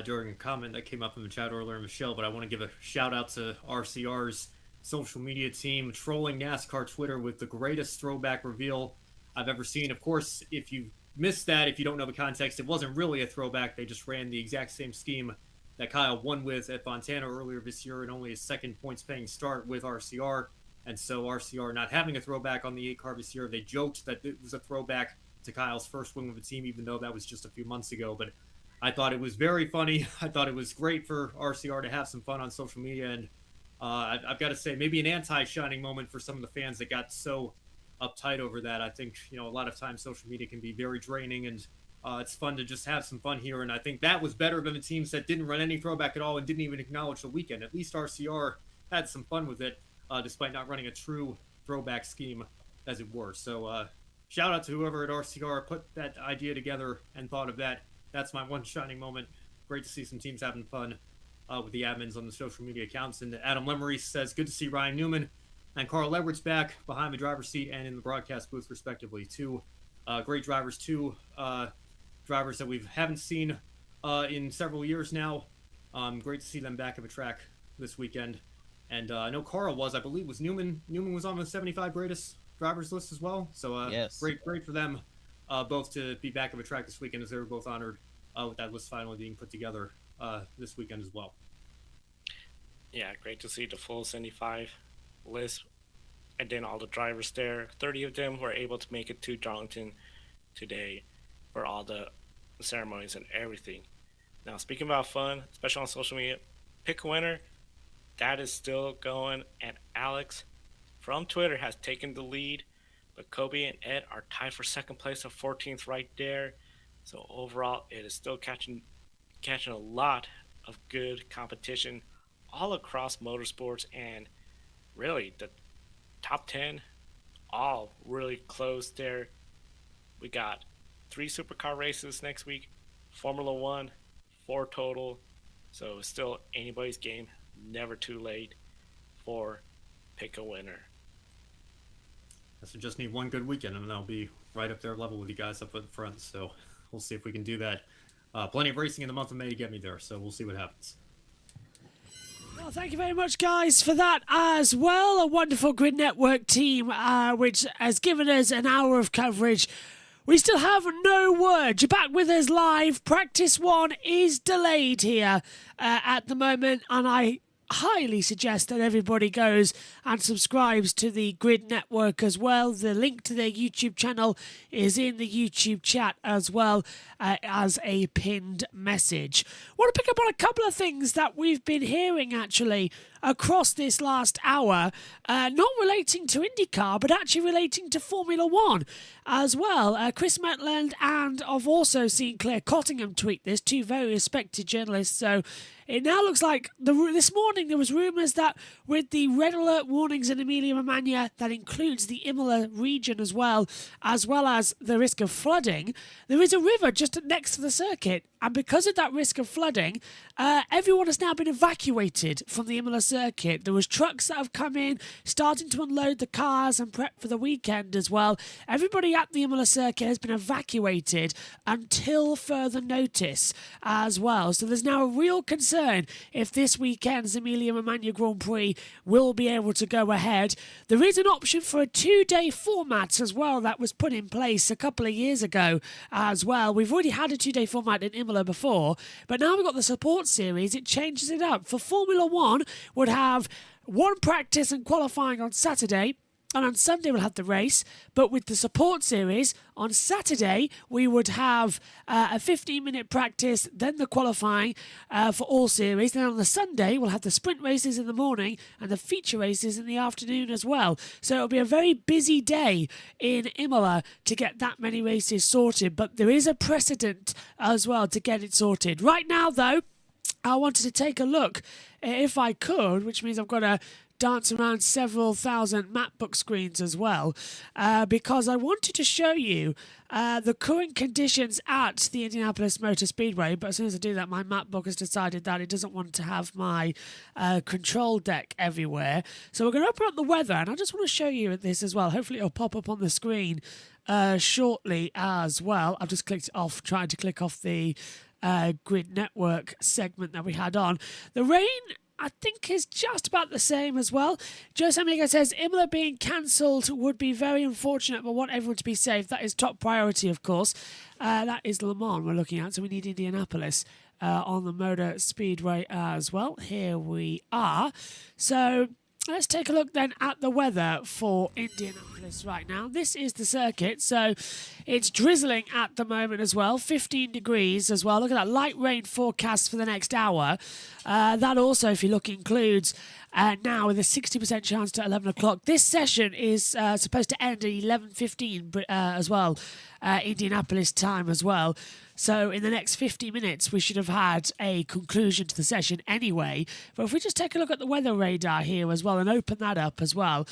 during a comment that came up in the chat earlier, Michelle, but I want to give a shout out to RCR's social media team trolling NASCAR Twitter with the greatest throwback reveal I've ever seen. Of course, if you missed that, if you don't know the context, it wasn't really a throwback. They just ran the exact same scheme that Kyle won with at Fontana earlier this year, and only his second points-paying start with RCR. And so RCR not having a throwback on the 8 car this year, they joked that it was a throwback to Kyle's first win with the team, even though that was just a few months ago. But I thought it was very funny. I thought it was great for RCR to have some fun on social media, and I've got to say, maybe an anti-shining moment for some of the fans that got so uptight over that. I think, a lot of times social media can be very draining, and it's fun to just have some fun here. And I think that was better than the teams that didn't run any throwback at all and didn't even acknowledge the weekend. At least RCR had some fun with it, despite not running a true throwback scheme, as it were. So shout out to whoever at RCR put that idea together and thought of that. That's my one shining moment. Great to see some teams having fun with the admins on the social media accounts. And Adam Lemery says, good to see Ryan Newman and Carl Edwards back behind the driver's seat and in the broadcast booth, respectively. Two great drivers, two drivers that we haven't seen in several years now. Great to see them back at the track this weekend. And I know Carl I believe Newman was on the 75 greatest drivers list as well. So yes. Great for them both to be back at the track this weekend, as they were both honored with that list finally being put together this weekend as well. Yeah, great to see the full 75 list, and then all the drivers there. 30 of them were able to make it to Darlington today for all the ceremonies and everything. Now, speaking about fun, especially on social media, pick a winner. That is still going, and Alex from Twitter has taken the lead, but Kobe and Ed are tied for second place of 14th right there. So overall, it is still catching a lot of good competition all across motorsports, and really the top 10 all really close there. We got 3 supercar races next week, Formula 1, 4 total, so it's still anybody's game, never too late for pick a winner. So just need one good weekend, and I'll be right up there level with you guys up at the front, so we'll see if we can do that. Plenty of racing in the month of May to get me there, so we'll see what happens. Well, thank you very much, guys, for that as well. A wonderful Grid Network team, which has given us an hour of coverage. We still have no word. You're back with us live. Practice 1 is delayed here at the moment, and I highly suggest that everybody goes and subscribes to the Grid Network as well. The link to their YouTube channel is in the YouTube chat as well as a pinned message. I want to pick up on a couple of things that we've been hearing actually across this last hour, not relating to IndyCar, but actually relating to Formula 1 as well. Chris Maitland, and I've also seen Claire Cottingham tweet this, two very respected journalists. So it now looks like this morning there was rumours that with the red alert warnings in Emilia-Romagna, that includes the Imola region as well as the risk of flooding, there is a river just next to the circuit. And because of that risk of flooding, everyone has now been evacuated from the Imola circuit. There was trucks that have come in, starting to unload the cars and prep for the weekend as well. Everybody at the Imola circuit has been evacuated until further notice as well. So there's now a real concern if this weekend's Emilia-Romagna Grand Prix will be able to go ahead. There is an option for a 2-day format as well that was put in place a couple of years ago as well. We've already had a 2-day format in Imola before, but now we've got the support series. It changes it up. For Formula 1, would have one practice and qualifying on Saturday, and on Sunday we'll have the race. But with the support series, on Saturday we would have a 15-minute practice, then the qualifying for all series. Then on the Sunday we'll have the sprint races in the morning and the feature races in the afternoon as well. So it'll be a very busy day in Imola to get that many races sorted. But there is a precedent as well to get it sorted. Right now, though, I wanted to take a look, if I could, which means I've got to dance around several thousand mapbook screens as well, because I wanted to show you the current conditions at the Indianapolis Motor Speedway. But as soon as I do that, my mapbook has decided that it doesn't want to have my control deck everywhere. So we're going to open up the weather, and I just want to show you this as well. Hopefully it'll pop up on the screen shortly as well. I've just clicked off, trying to click off the Grid Network segment that we had on. The rain, I think, is just about the same as well. Joe Samiga says, Imola being cancelled would be very unfortunate, but want everyone to be safe. That is top priority, of course. That is Le Mans we're looking at, so we need Indianapolis on the Motor Speedway as well. Here we are. So let's take a look then at the weather for Indianapolis right now. This is the circuit, so it's drizzling at the moment as well, 15 degrees as well. Look at that, light rain forecast for the next hour. That also, if you look, includes now with a 60% chance to 11 o'clock. This session is supposed to end at 11:15 as well, Indianapolis time as well. So in the next 50 minutes, we should have had a conclusion to the session anyway. But if we just take a look at the weather radar here as well and open that up as well,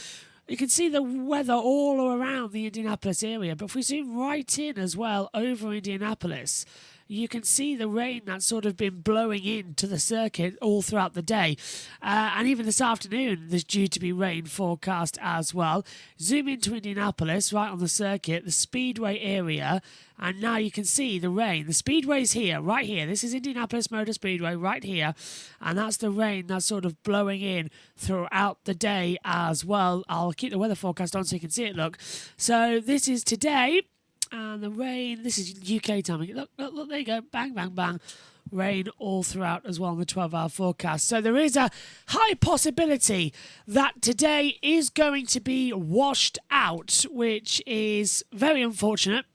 you can see the weather all around the Indianapolis area. But if we zoom right in as well over Indianapolis, you can see the rain that's sort of been blowing into the circuit all throughout the day. And even this afternoon, there's due to be rain forecast as well. Zoom into Indianapolis, right on the circuit, the Speedway area. And now you can see the rain. The Speedway's here, right here. This is Indianapolis Motor Speedway, right here. And that's the rain that's sort of blowing in throughout the day as well. I'll keep the weather forecast on so you can see it, look. So this is today. And the rain, this is UK time. Look, there you go. Bang, bang, bang. Rain all throughout as well on the 12-hour forecast. So there is a high possibility that today is going to be washed out, which is very unfortunate.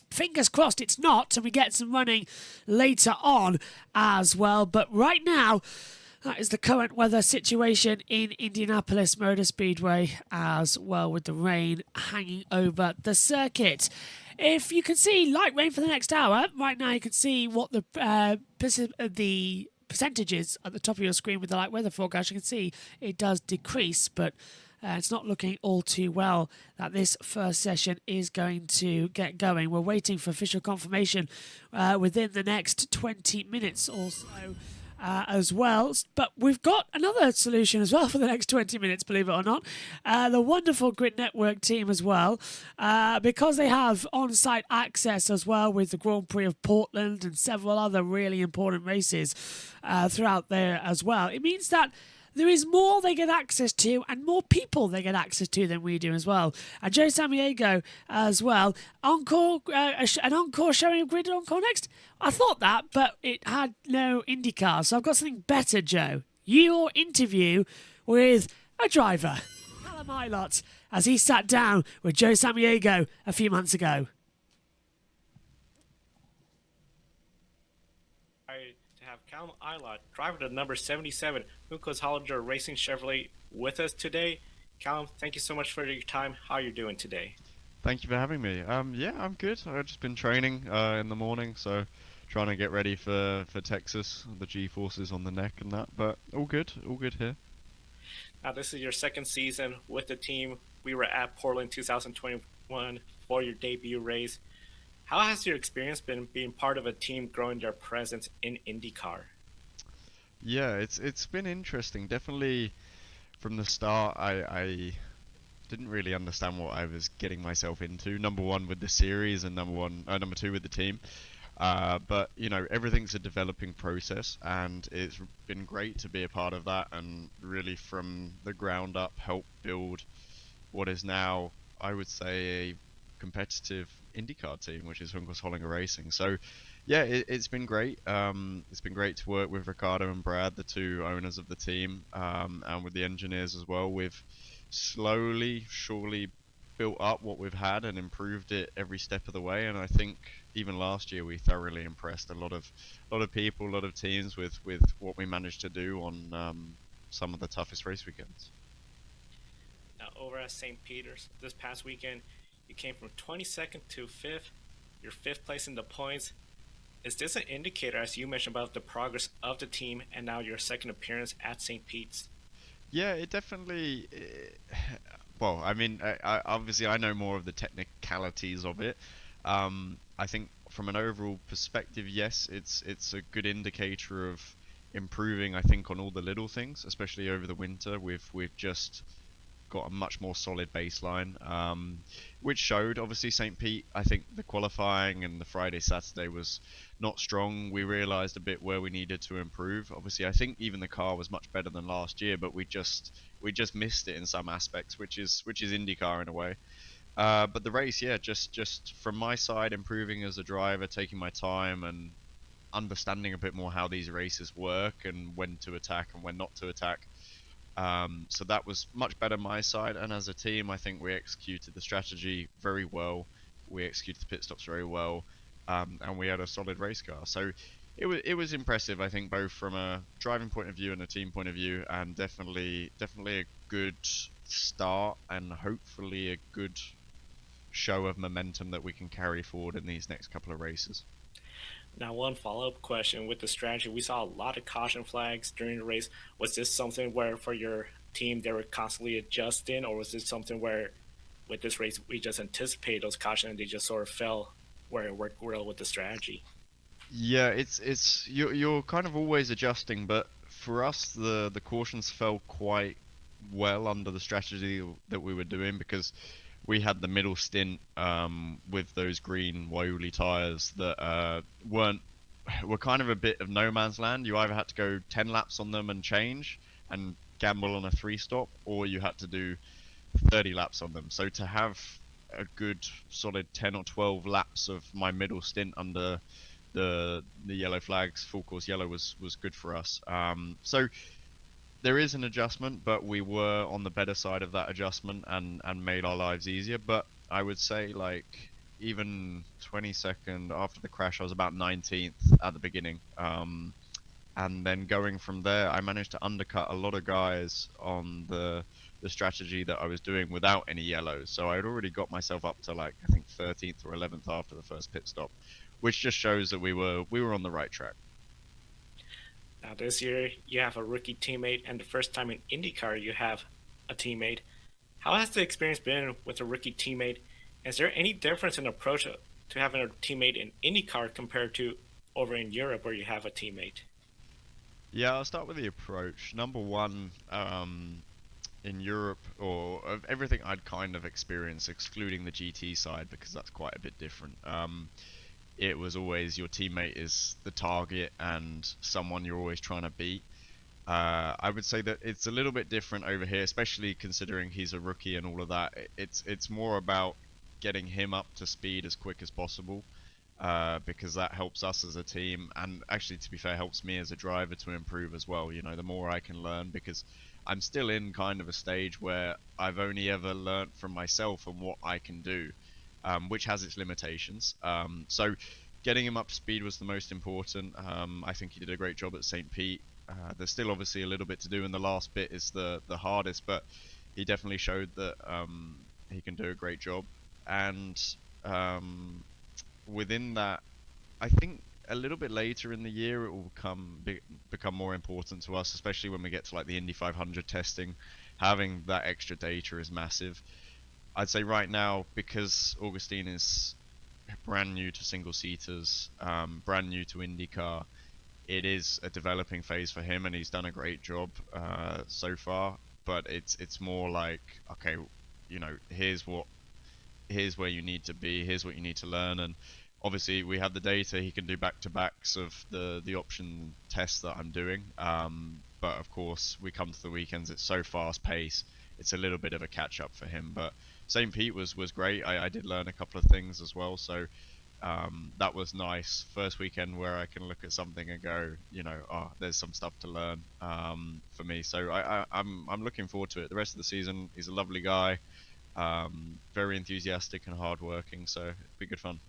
Fingers crossed it's not, and we get some running later on as well. But right now, that is the current weather situation in Indianapolis Motor Speedway as well, with the rain hanging over the circuit. If you can see light rain for the next hour, right now you can see what the percentages at the top of your screen with the light weather forecast. You can see it does decrease, but it's not looking all too well that this first session is going to get going. We're waiting for official confirmation within the next 20 minutes or so. As well, but we've got another solution as well for the next 20 minutes, believe it or not. The wonderful Grid Network team as well, because they have on-site access as well with the Grand Prix of Portland and several other really important races throughout there as well. It means that there is more they get access to and more people they get access to than we do as well. And Joe Samaniego as well. Encore, an encore showing of Grid Encore next? I thought that, but it had no IndyCar. So I've got something better, Joe. Your interview with a driver, Callum Ilott, as he sat down with Joe Samaniego a few months ago. To have Callum Ilott, driver to number 77, Lucas Hollinger Racing Chevrolet, with us today. Callum, thank you so much for your time. How are you doing today? Thank you for having me. Yeah, I'm good. I've just been training in the morning, so trying to get ready for Texas, the G-forces on the neck and that, but all good here. Now, this is your second season with the team. We were at Portland 2021 for your debut race. How has your experience been being part of a team growing their presence in IndyCar? Yeah, it's been interesting. Definitely from the start, I didn't really understand what I was getting myself into. Number one with the series and number two with the team. But you know, everything's a developing process, and it's been great to be a part of that and really from the ground up help build what is now, I would say, a competitive IndyCar team, which is Lucas Hollinger Racing. So yeah, it's been great. It's been great to work with Ricardo and Brad, the two owners of the team, and with the engineers as well. We've slowly, surely built up what we've had and improved it every step of the way, and I think even last year we thoroughly impressed a lot of people, a lot of teams with what we managed to do on some of the toughest race weekends. Now, over at St. Peter's this past weekend, you came from 22nd to 5th. You're 5th place in the points. Is this an indicator, as you mentioned, about the progress of the team and now your second appearance at St. Pete's? Yeah, it definitely. Well, I mean, I obviously I know more of the technicalities of it. I think from an overall perspective, yes, it's a good indicator of improving. I think on all the little things, especially over the winter, we've just got a much more solid baseline, which showed. Obviously St. Pete, I think the qualifying and the Friday Saturday was not strong. We realized a bit where we needed to improve. Obviously I think even the car was much better than last year, but we just missed it in some aspects, which is IndyCar in a way. But the race, yeah, just from my side, improving as a driver, taking my time and understanding a bit more how these races work and when to attack and when not to attack. So that was much better my side, and as a team I think we executed the strategy very well. We executed the pit stops very well, and we had a solid race car. So it was impressive, I think, both from a driving point of view and a team point of view, and definitely a good start and hopefully a good show of momentum that we can carry forward in these next couple of races. Now, one follow-up question with the strategy. We saw a lot of caution flags during the race. Was this something where for your team they were constantly adjusting, or was this something where with this race we just anticipated those cautions and they just sort of fell where it worked well with the strategy? Yeah, it's you're kind of always adjusting, but for us the cautions fell quite well under the strategy that we were doing, because we had the middle stint with those green Waiuli tires that were kind of a bit of no man's land. You either had to go 10 laps on them and change and gamble on a 3-stop, or you had to do 30 laps on them. So to have a good solid 10 or 12 laps of my middle stint under the yellow flags, full course yellow, was good for us. So there is an adjustment, but we were on the better side of that adjustment and made our lives easier. But I would say, like, even 22nd after the crash, I was about 19th at the beginning. And then going from there, I managed to undercut a lot of guys on the strategy that I was doing without any yellows. So I'd already got myself up to, like, I think 13th or 11th after the first pit stop, which just shows that we were on the right track. Now this year you have a rookie teammate, and the first time in IndyCar you have a teammate. How has the experience been with a rookie teammate? Is there any difference in approach to having a teammate in IndyCar compared to over in Europe where you have a teammate? Yeah, I'll start with the approach. Number one, in Europe, or of everything I'd kind of experienced, excluding the GT side, because that's quite a bit different. It was always your teammate is the target and someone you're always trying to beat. I would say that it's a little bit different over here, especially considering he's a rookie and all of that. It's more about getting him up to speed as quick as possible, because that helps us as a team, and actually, to be fair, helps me as a driver to improve as well. You know, the more I can learn, because I'm still in kind of a stage where I've only ever learnt from myself and what I can do, which has its limitations. So getting him up to speed was the most important. I think he did a great job at St. Pete. There's still obviously a little bit to do, and the last bit is the hardest, but he definitely showed that he can do a great job. And within that, I think a little bit later in the year it will become more important to us, especially when we get to like the Indy 500 testing. Having that extra data is massive. I'd say right now, because Augustine is brand new to single seaters, brand new to IndyCar, it is a developing phase for him, and he's done a great job so far. But it's more like, okay, you know, here's where you need to be, here's what you need to learn. And obviously we have the data, he can do back-to-backs of the option tests that I'm doing. But of course, we come to the weekends, it's so fast-paced, it's a little bit of a catch-up for him. But St. Pete was great. I did learn a couple of things as well, so that was nice. First weekend where I can look at something and go, you know, oh, there's some stuff to learn for me. So I'm looking forward to it. The rest of the season, he's a lovely guy, very enthusiastic and hardworking, so it'll be good fun.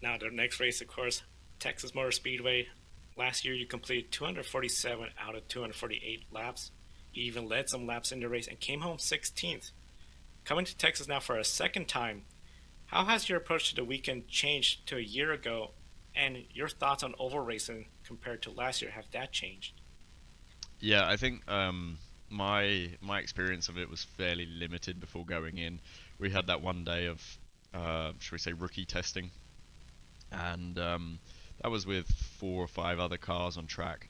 Now the next race, of course, Texas Motor Speedway. Last year you completed 247 out of 248 laps. You even led some laps in the race and came home 16th. Coming to Texas now for a second time, how has your approach to the weekend changed to a year ago, and your thoughts on oval racing compared to last year, have that changed? Yeah, I think my experience of it was fairly limited before going in. We had that one day of, should we say, rookie testing, and that was with 4 or 5 other cars on track.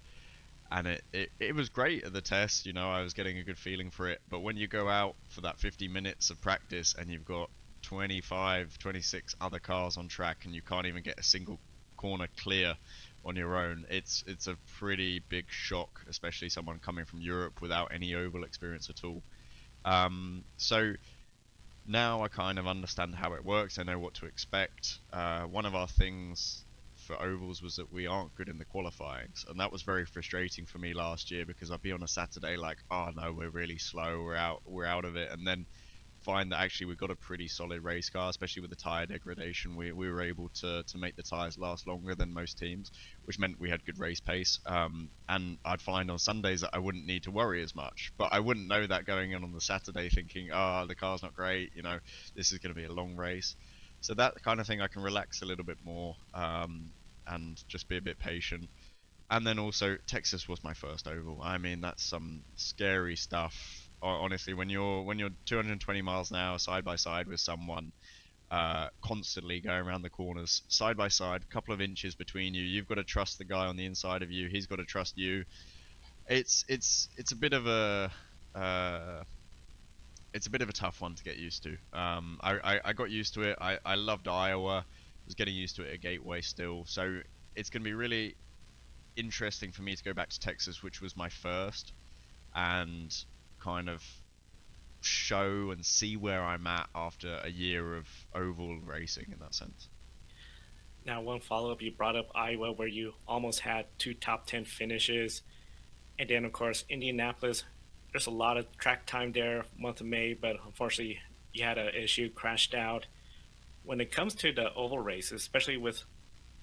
And it was great at the test, you know, I was getting a good feeling for it. But when you go out for that 50 minutes of practice and you've got 25, 26 other cars on track and you can't even get a single corner clear on your own, it's a pretty big shock, especially someone coming from Europe without any oval experience at all. So now I kind of understand how it works, I know what to expect. One of our things for ovals was that we aren't good in the qualifyings, and that was very frustrating for me last year, because I'd be on a Saturday like, oh no, we're really slow, we're out of it, and then find that actually we've got a pretty solid race car, especially with the tyre degradation. We were able to make the tyres last longer than most teams, which meant we had good race pace. And I'd find on Sundays that I wouldn't need to worry as much, but I wouldn't know that going in on the Saturday, thinking, oh, the car's not great, you know, this is going to be a long race. So that kind of thing, I can relax a little bit more, and just be a bit patient. And then also, Texas was my first oval. I mean, that's some scary stuff. Honestly, when you're 220 miles an hour side by side with someone, constantly going around the corners side by side, a couple of inches between you, you've got to trust the guy on the inside of you, he's got to trust you. It's a bit of a tough one to get used to. I got used to it. I loved Iowa. Was getting used to it at Gateway still. So it's going to be really interesting for me to go back to Texas, which was my first, and kind of show and see where I'm at after a year of oval racing in that sense. Now, one follow-up, you brought up Iowa, where you almost had 2 top 10 finishes. And then, of course, Indianapolis, there's a lot of track time there, month of May, but unfortunately, you had an issue, crashed out. When it comes to the oval races, especially with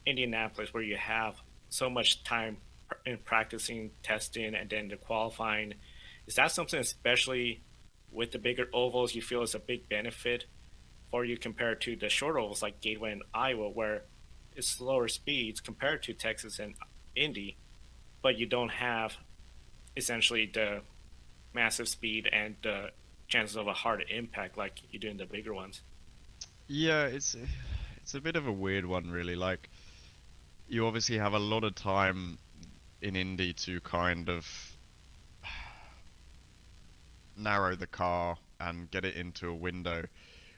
Indianapolis, where you have so much time in practicing, testing, and then the qualifying, is that something, especially with the bigger ovals, you feel is a big benefit for you compared to the short ovals like Gateway and Iowa, where it's slower speeds compared to Texas and Indy, but you don't have essentially the massive speed and the chances of a hard impact like you do in the bigger ones? Yeah, it's a bit of a weird one, really. Like, you obviously have a lot of time in Indy to kind of narrow the car and get it into a window,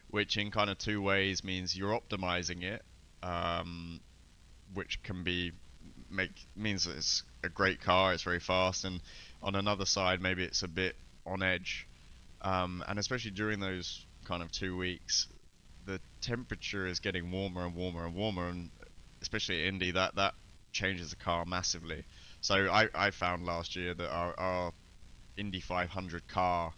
which in kind of 2 ways means you're optimizing it, which can means that it's a great car, it's very fast, and on another side maybe it's a bit on edge, and especially during those kind of 2 weeks, the temperature is getting warmer and warmer and warmer, and especially at Indy, that changes the car massively. So I found last year that our Indy 500 car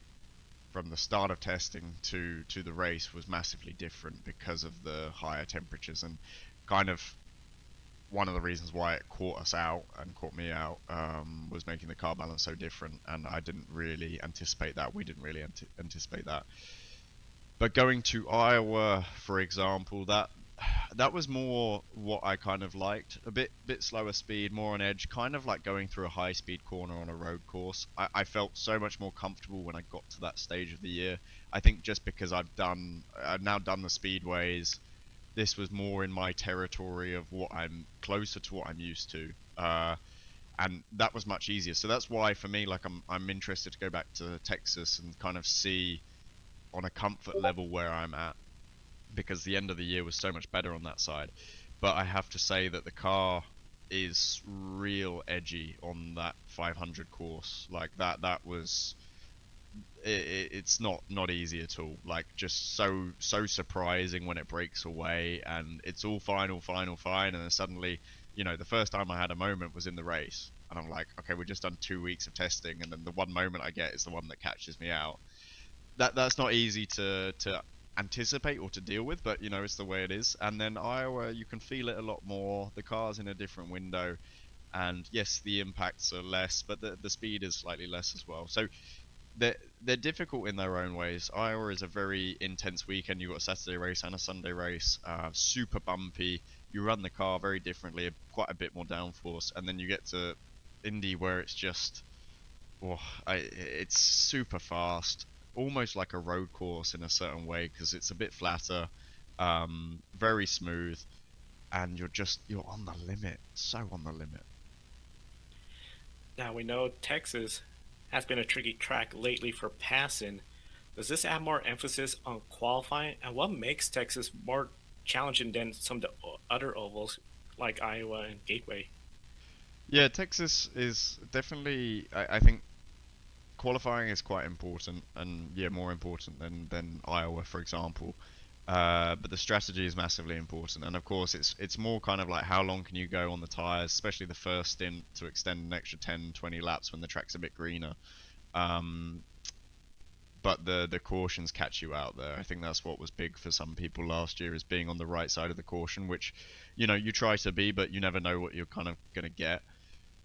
from the start of testing to the race was massively different because of the higher temperatures, and kind of one of the reasons why it caught us out and caught me out was making the car balance so different, and I didn't really anticipate that. We didn't really anticipate that. But going to Iowa, for example, that was more what I kind of liked. A bit slower speed, more on edge, kind of like going through a high-speed corner on a road course. I felt so much more comfortable when I got to that stage of the year. I think just because I've now done the speedways, this was more in my territory of what I'm closer to what I'm used to, and that was much easier. So that's why for me, like, I'm interested to go back to Texas and kind of see on a comfort level where I'm at, because the end of the year was so much better on that side. But I have to say that the car is real edgy on that 500 course. Like that was it's not easy at all. Like, just so surprising when it breaks away and it's all fine, and then suddenly, you know, the first time I had a moment was in the race, and I'm like, okay, we've just done 2 weeks of testing, and then the one moment I get is the one that catches me out. That's not easy to anticipate or to deal with, but you know, it's the way it is. And then Iowa, you can feel it a lot more. The car's in a different window, and yes, the impacts are less, but the speed is slightly less as well. So they're difficult in their own ways. Iowa is a very intense weekend. You've got a Saturday race and a Sunday race, super bumpy. You run the car very differently, quite a bit more downforce, and then you get to Indy where it's just, it's super fast, almost like a road course in a certain way, because it's a bit flatter, very smooth, and you're on the limit, so on the limit. Now, we know Texas has been a tricky track lately for passing. Does this add more emphasis on qualifying, and what makes Texas more challenging than some of the other ovals like Iowa and Gateway? Yeah, Texas is definitely, I think qualifying is quite important, and yeah, more important than Iowa, for example. But the strategy is massively important, and of course it's more kind of like how long can you go on the tires, especially the first stint, to extend an extra 10-20 laps when the track's a bit greener. But the cautions catch you out there. I think that's what was big for some people last year, is being on the right side of the caution, which, you know, you try to be, but you never know what you're kind of going to get.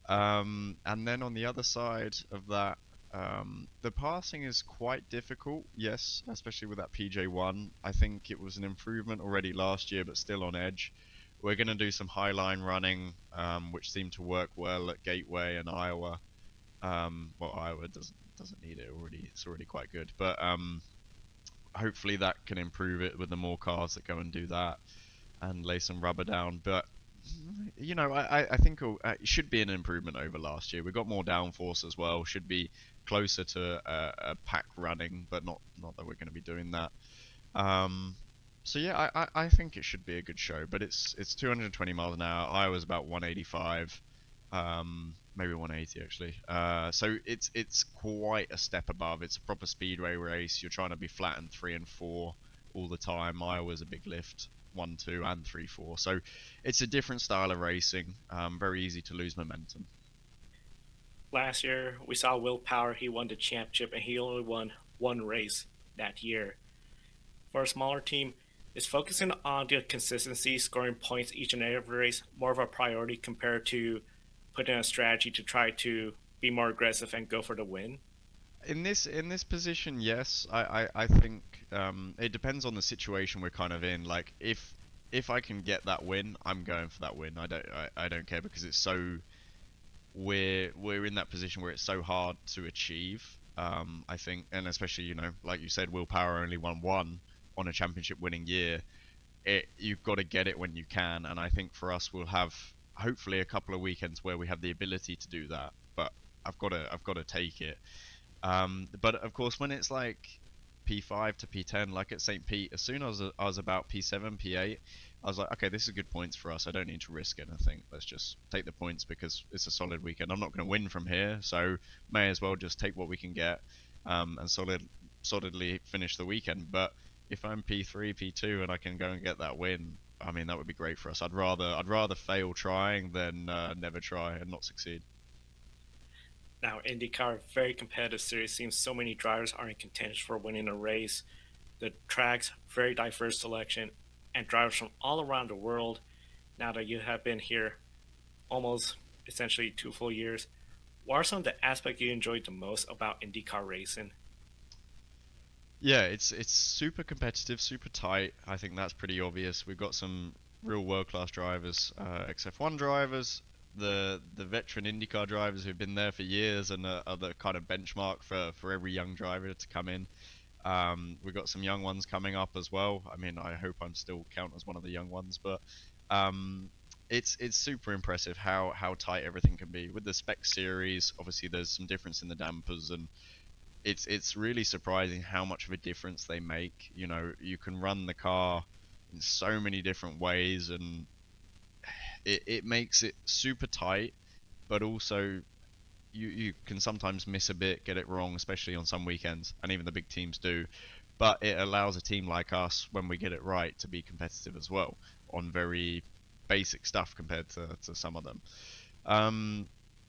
And then on the other side of that, the passing is quite difficult, yes, especially with that PJ1. I think it was an improvement already last year, but still on edge. We're going to do some high line running, which seemed to work well at Gateway and Iowa. Well, Iowa doesn't need it already. It's already quite good, but hopefully that can improve it with the more cars that go and do that and lay some rubber down. But you know, I think it should be an improvement over last year. We got more downforce as well. Should be closer to a pack running, but not that we're going to be doing that. So yeah, I think it should be a good show. But it's 220 miles an hour. Iowa's about 185, maybe 180 actually. So it's quite a step above. It's a proper speedway race. You're trying to be flat in 3 and 4 all the time. Iowa's a big lift. 1, 2, and 3, 4. So it's a different style of racing. Very easy to lose momentum. Last year, we saw Will Power. He won the championship, and he only won one race that year. For a smaller team, is focusing on the consistency, scoring points each and every race, more of a priority compared to putting a strategy to try to be more aggressive and go for the win? In this position, yes. I think it depends on the situation we're kind of in. Like if I can get that win, I'm going for that win. I don't care, because it's so we're in that position where it's so hard to achieve. I think, and especially, you know, like you said, Will Power only won one on a championship winning year. You've got to get it when you can, and I think for us we'll have hopefully a couple of weekends where we have the ability to do that. But I've got to take it. But of course, when it's like P5 to P10, like at St. Pete, as soon as I was about P7, P8, I was like, okay, this is good points for us. I don't need to risk anything. Let's just take the points because it's a solid weekend. I'm not going to win from here, so may as well just take what we can get, and solidly finish the weekend. But if I'm P3, P2, and I can go and get that win, I mean, that would be great for us. I'd rather fail trying than never try and not succeed. Now, IndyCar, very competitive series. Seems so many drivers are in contention for winning a race. The track's very diverse selection, and drivers from all around the world. Now that you have been here almost essentially 2 full years, what are some of the aspects you enjoyed the most about IndyCar racing? Yeah, it's super competitive, super tight. I think that's pretty obvious. We've got some real world-class drivers, XF1 drivers, the veteran IndyCar drivers who've been there for years and are the kind of benchmark for every young driver to come in. We've got some young ones coming up as well. I mean, I hope I'm still count as one of the young ones, but it's super impressive how tight everything can be. With the spec series, obviously there's some difference in the dampers, and it's really surprising how much of a difference they make. You know, you can run the car in so many different ways, and it makes it super tight, but also you can sometimes miss a bit, get it wrong, especially on some weekends, and even the big teams do. But it allows a team like us, when we get it right, to be competitive as well on very basic stuff compared to some of them.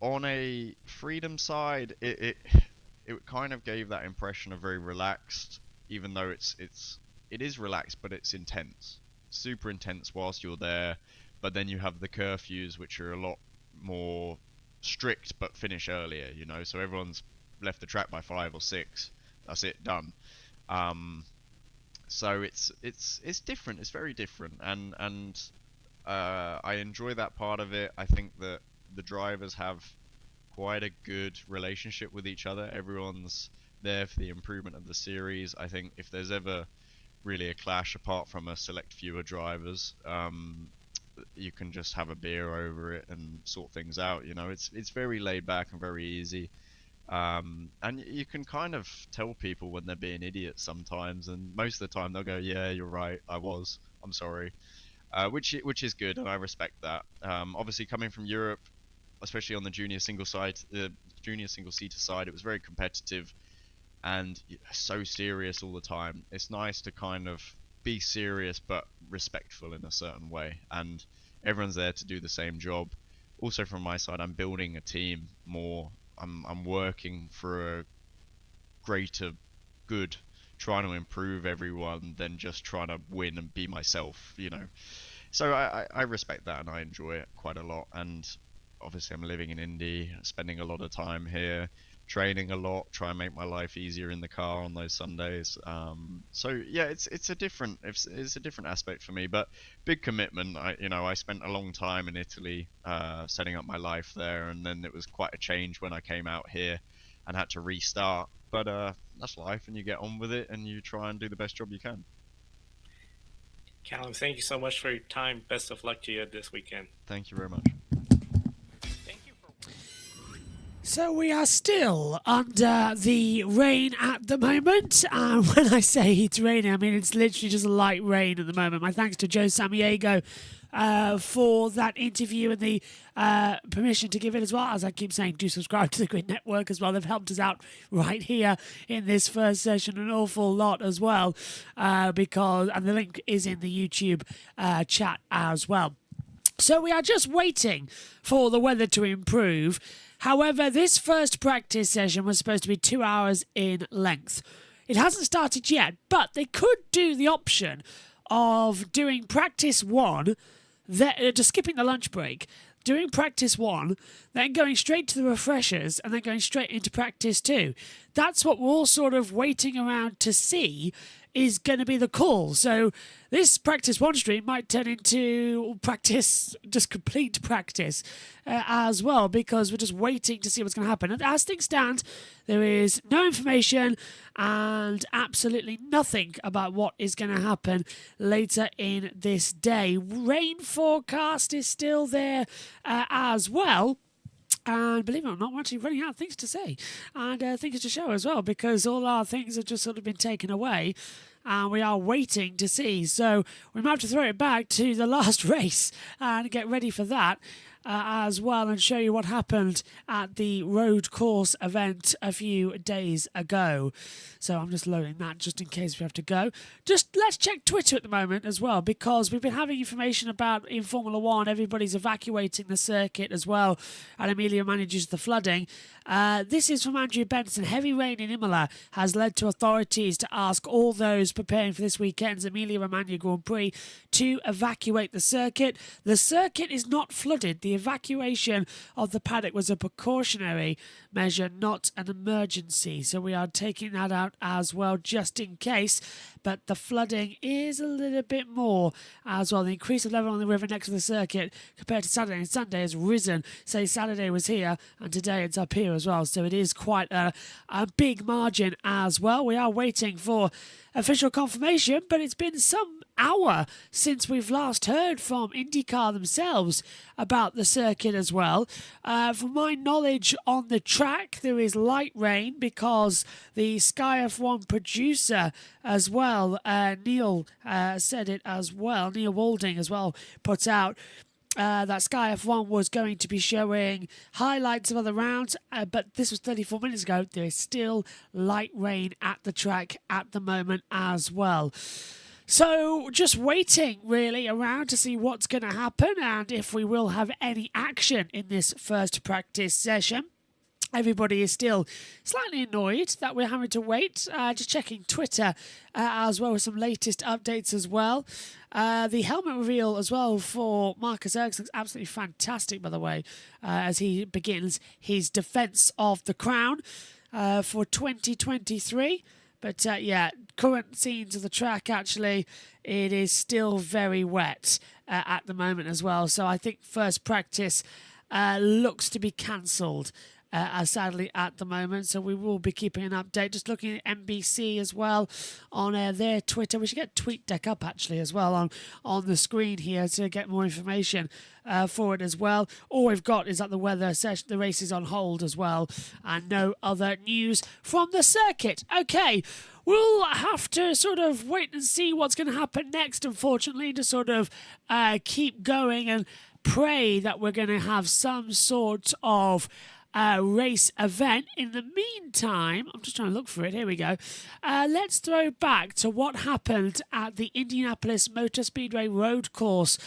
On a freedom side, it kind of gave that impression of very relaxed, even though it is relaxed, but it's intense, super intense whilst you're there. But then you have the curfews, which are a lot more strict but finish earlier, you know, so everyone's left the track by 5 or 6. That's it, done. So it's different. It's very different, and I enjoy that part of it. I think that the drivers have quite a good relationship with each other. Everyone's there for the improvement of the series. I think if there's ever really a clash, apart from a select fewer drivers, you can just have a beer over it and sort things out. You know, it's very laid back and very easy, and you can kind of tell people when they're being idiots sometimes, and most of the time they'll go, yeah, you're right, I'm sorry, which is good, and I respect that. Obviously coming from Europe, especially on the junior single seater side, it was very competitive and so serious all the time. It's nice to kind of be serious but respectful in a certain way, and everyone's there to do the same job. Also from my side, I'm building a team more. I'm working for a greater good, trying to improve everyone than just trying to win and be myself, you know. So I respect that, and I enjoy it quite a lot. And obviously I'm living in Indy, spending a lot of time here, training a lot, try and make my life easier in the car on those Sundays. So yeah, it's a different aspect for me, but big commitment. I spent a long time in Italy, setting up my life there, and then it was quite a change when I came out here and had to restart. But that's life, and you get on with it, and you try and do the best job you can. Callum, thank you so much for your time. Best of luck to you this weekend. Thank you very much. So we are still under the rain at the moment. When I say it's raining, I mean it's literally just light rain at the moment. My thanks to Joe Samaniego for that interview and the permission to give it as well. As I keep saying, do subscribe to the Grid Network as well. They've helped us out right here in this first session an awful lot as well, and the link is in the YouTube chat as well. So we are just waiting for the weather to improve. However, this first practice session was supposed to be 2 hours in length. It hasn't started yet, but they could do the option of doing practice one, just skipping the lunch break, doing practice one, then going straight to the refreshers, and then going straight into practice two. That's what we're all sort of waiting around to see is going to be the call. So this practice one stream might turn into practice, just complete practice as well, because we're just waiting to see what's going to happen. And as things stand, there is no information and absolutely nothing about what is going to happen later in this day. Rain forecast is still there as well. And believe it or not, we're actually running out of things to say and things to show as well, because all our things have just sort of been taken away and we are waiting to see. So we might have to throw it back to the last race and get ready for that as well, and show you what happened at the road course event a few days ago. So I'm just loading that just in case we have to go. Just let's check Twitter at the moment as well, because we've been having information about in Formula One, everybody's evacuating the circuit as well, and Emilia manages the flooding. This is from Andrew Benson. Heavy rain in Imola has led to authorities to ask all those preparing for this weekend's Emilia-Romagna Grand Prix to evacuate the circuit. The circuit is not flooded. The evacuation of the paddock was a precautionary measure, not an emergency. So we are taking that out as well, just in case. But the flooding is a little bit more as well. The increase of level on the river next to the circuit compared to Saturday and Sunday has risen. Say Saturday was here and today it's up here as well. So it is quite a big margin as well. We are waiting for official confirmation, but it's been some hour since we've last heard from IndyCar themselves about the circuit as well. From my knowledge on the track, there is light rain because the Sky F1 producer as well, Neil said it as well, Neil Walding as well, put out that Sky F1 was going to be showing highlights of other rounds, but this was 34 minutes ago. There is still light rain at the track at the moment as well. So just waiting really around to see what's going to happen and if we will have any action in this first practice session. Everybody is still slightly annoyed that we're having to wait. Just checking Twitter as well with some latest updates as well. The helmet reveal as well for Marcus Ericsson looks absolutely fantastic, by the way, as he begins his defence of the crown for 2023. But yeah, current scenes of the track, actually, it is still very wet at the moment as well. So I think first practice looks to be cancelled. Sadly at the moment, so we will be keeping an update. Just looking at NBC as well on their Twitter. We should get TweetDeck up actually as well on the screen here to get more information for it as well. All we've got is that the weather session, the race is on hold as well, and no other news from the circuit. Okay, we'll have to sort of wait and see what's going to happen next, unfortunately, to sort of keep going and pray that we're going to have some sort of race event. In the meantime, I'm just trying to look for it. Here we go. Let's throw back to what happened at the Indianapolis Motor Speedway road course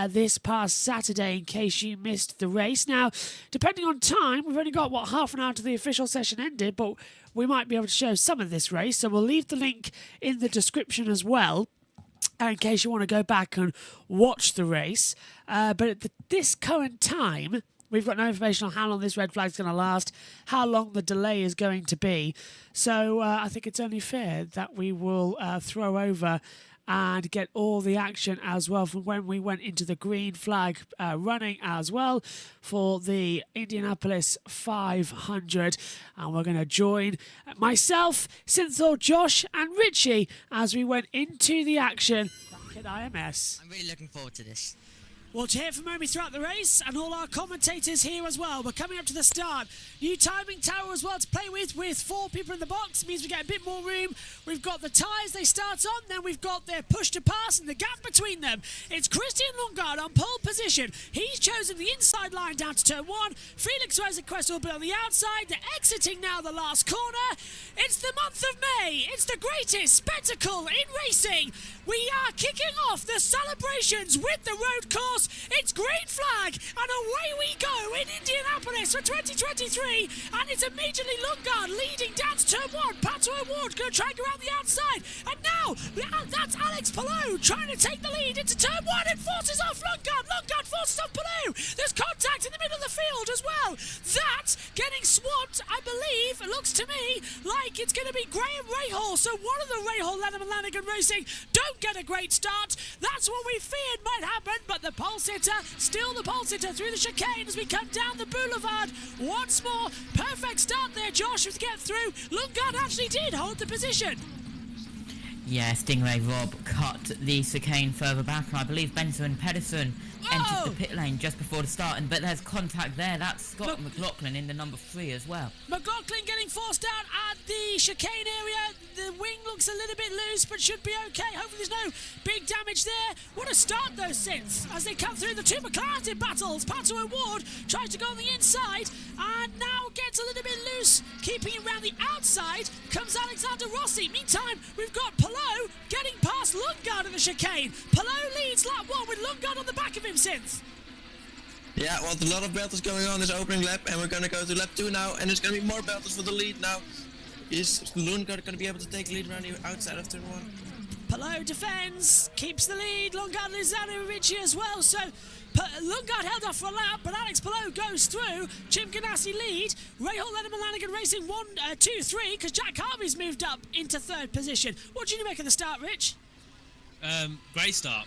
this past Saturday, in case you missed the race. Now, depending on time, we've only got, half an hour to the official session ended, but we might be able to show some of this race, so we'll leave the link in the description as well, in case you want to go back and watch the race. But at this current time, we've got no information on how long this red flag is going to last, how long the delay is going to be. So I think it's only fair that we will throw over and get all the action as well from when we went into the green flag running as well for the Indianapolis 500. And we're going to join myself, Synthol, Josh and Richie as we went into the action back at IMS. I'm really looking forward to this. We'll hear from Omi throughout the race and all our commentators here as well. We're coming up to the start. New timing tower as well to play with 4 people in the box. Means we get a bit more room. We've got the tyres they start on, then we've got their push to pass and the gap between them. It's Christian Lundgaard on pole position. He's chosen the inside line down to turn 1. Felix Rosenqvist will be on the outside. They're exiting now the last corner. It's the month of May. It's the greatest spectacle in racing. We are kicking off the celebrations with the road course. It's green flag and away we go in Indianapolis for 2023, and it's immediately Lundgaard leading down to turn 1. Pato O'Ward going to try and go around the outside, and now that's Alex Palou trying to take the lead into turn 1 and forces off Lundgaard. Lundgaard forces off Palou. There's contact in the middle of the field as well. That's getting swamped, I believe. It looks to me like it's going to be Graham Rahal. So one of the Rahal, Lennon and Lanigan Racing don't get a great start. That's what we feared might happen, but the pole sitter, still the pole sitter through the chicane as we come down the boulevard once more. Perfect start there, Josh, to get through. Lundgaard actually did hold the position. Yeah, Stingray Rob cut the chicane further back, and I believe Benson Pedersen entered the pit lane just before the start, but there's contact there. That's Scott McLaughlin in the number 3 as well. McLaughlin getting forced out at the chicane area. The wing looks a little bit loose, but should be okay. Hopefully there's no big damage there. What a start though, since as they come through the 2 McLarens in battles. Pato O'Ward tries to go on the inside and now gets a little bit loose. Keeping it around the outside comes Alexander Rossi. Meantime, we've got Palou getting past Lundgaard in the chicane. Palou leads lap 1 with Lundgaard on the back of him, Synth. Yeah, well, a lot of battles going on this opening lap, and we're going to go to lap 2 now, and there's going to be more battles for the lead now. Is Lundgaard going to be able to take the lead around the outside of turn 1? Palou defends, keeps the lead. Lundgaard leads out in Richie as well, so Lundgaard held off for a lap, but Alex Palou goes through. Chip Ganassi lead. Rahal, Lennon and Lanigan Racing 1, 2, 3, because Jack Harvey's moved up into 3rd position. What do you make of the start, Rich? Great start.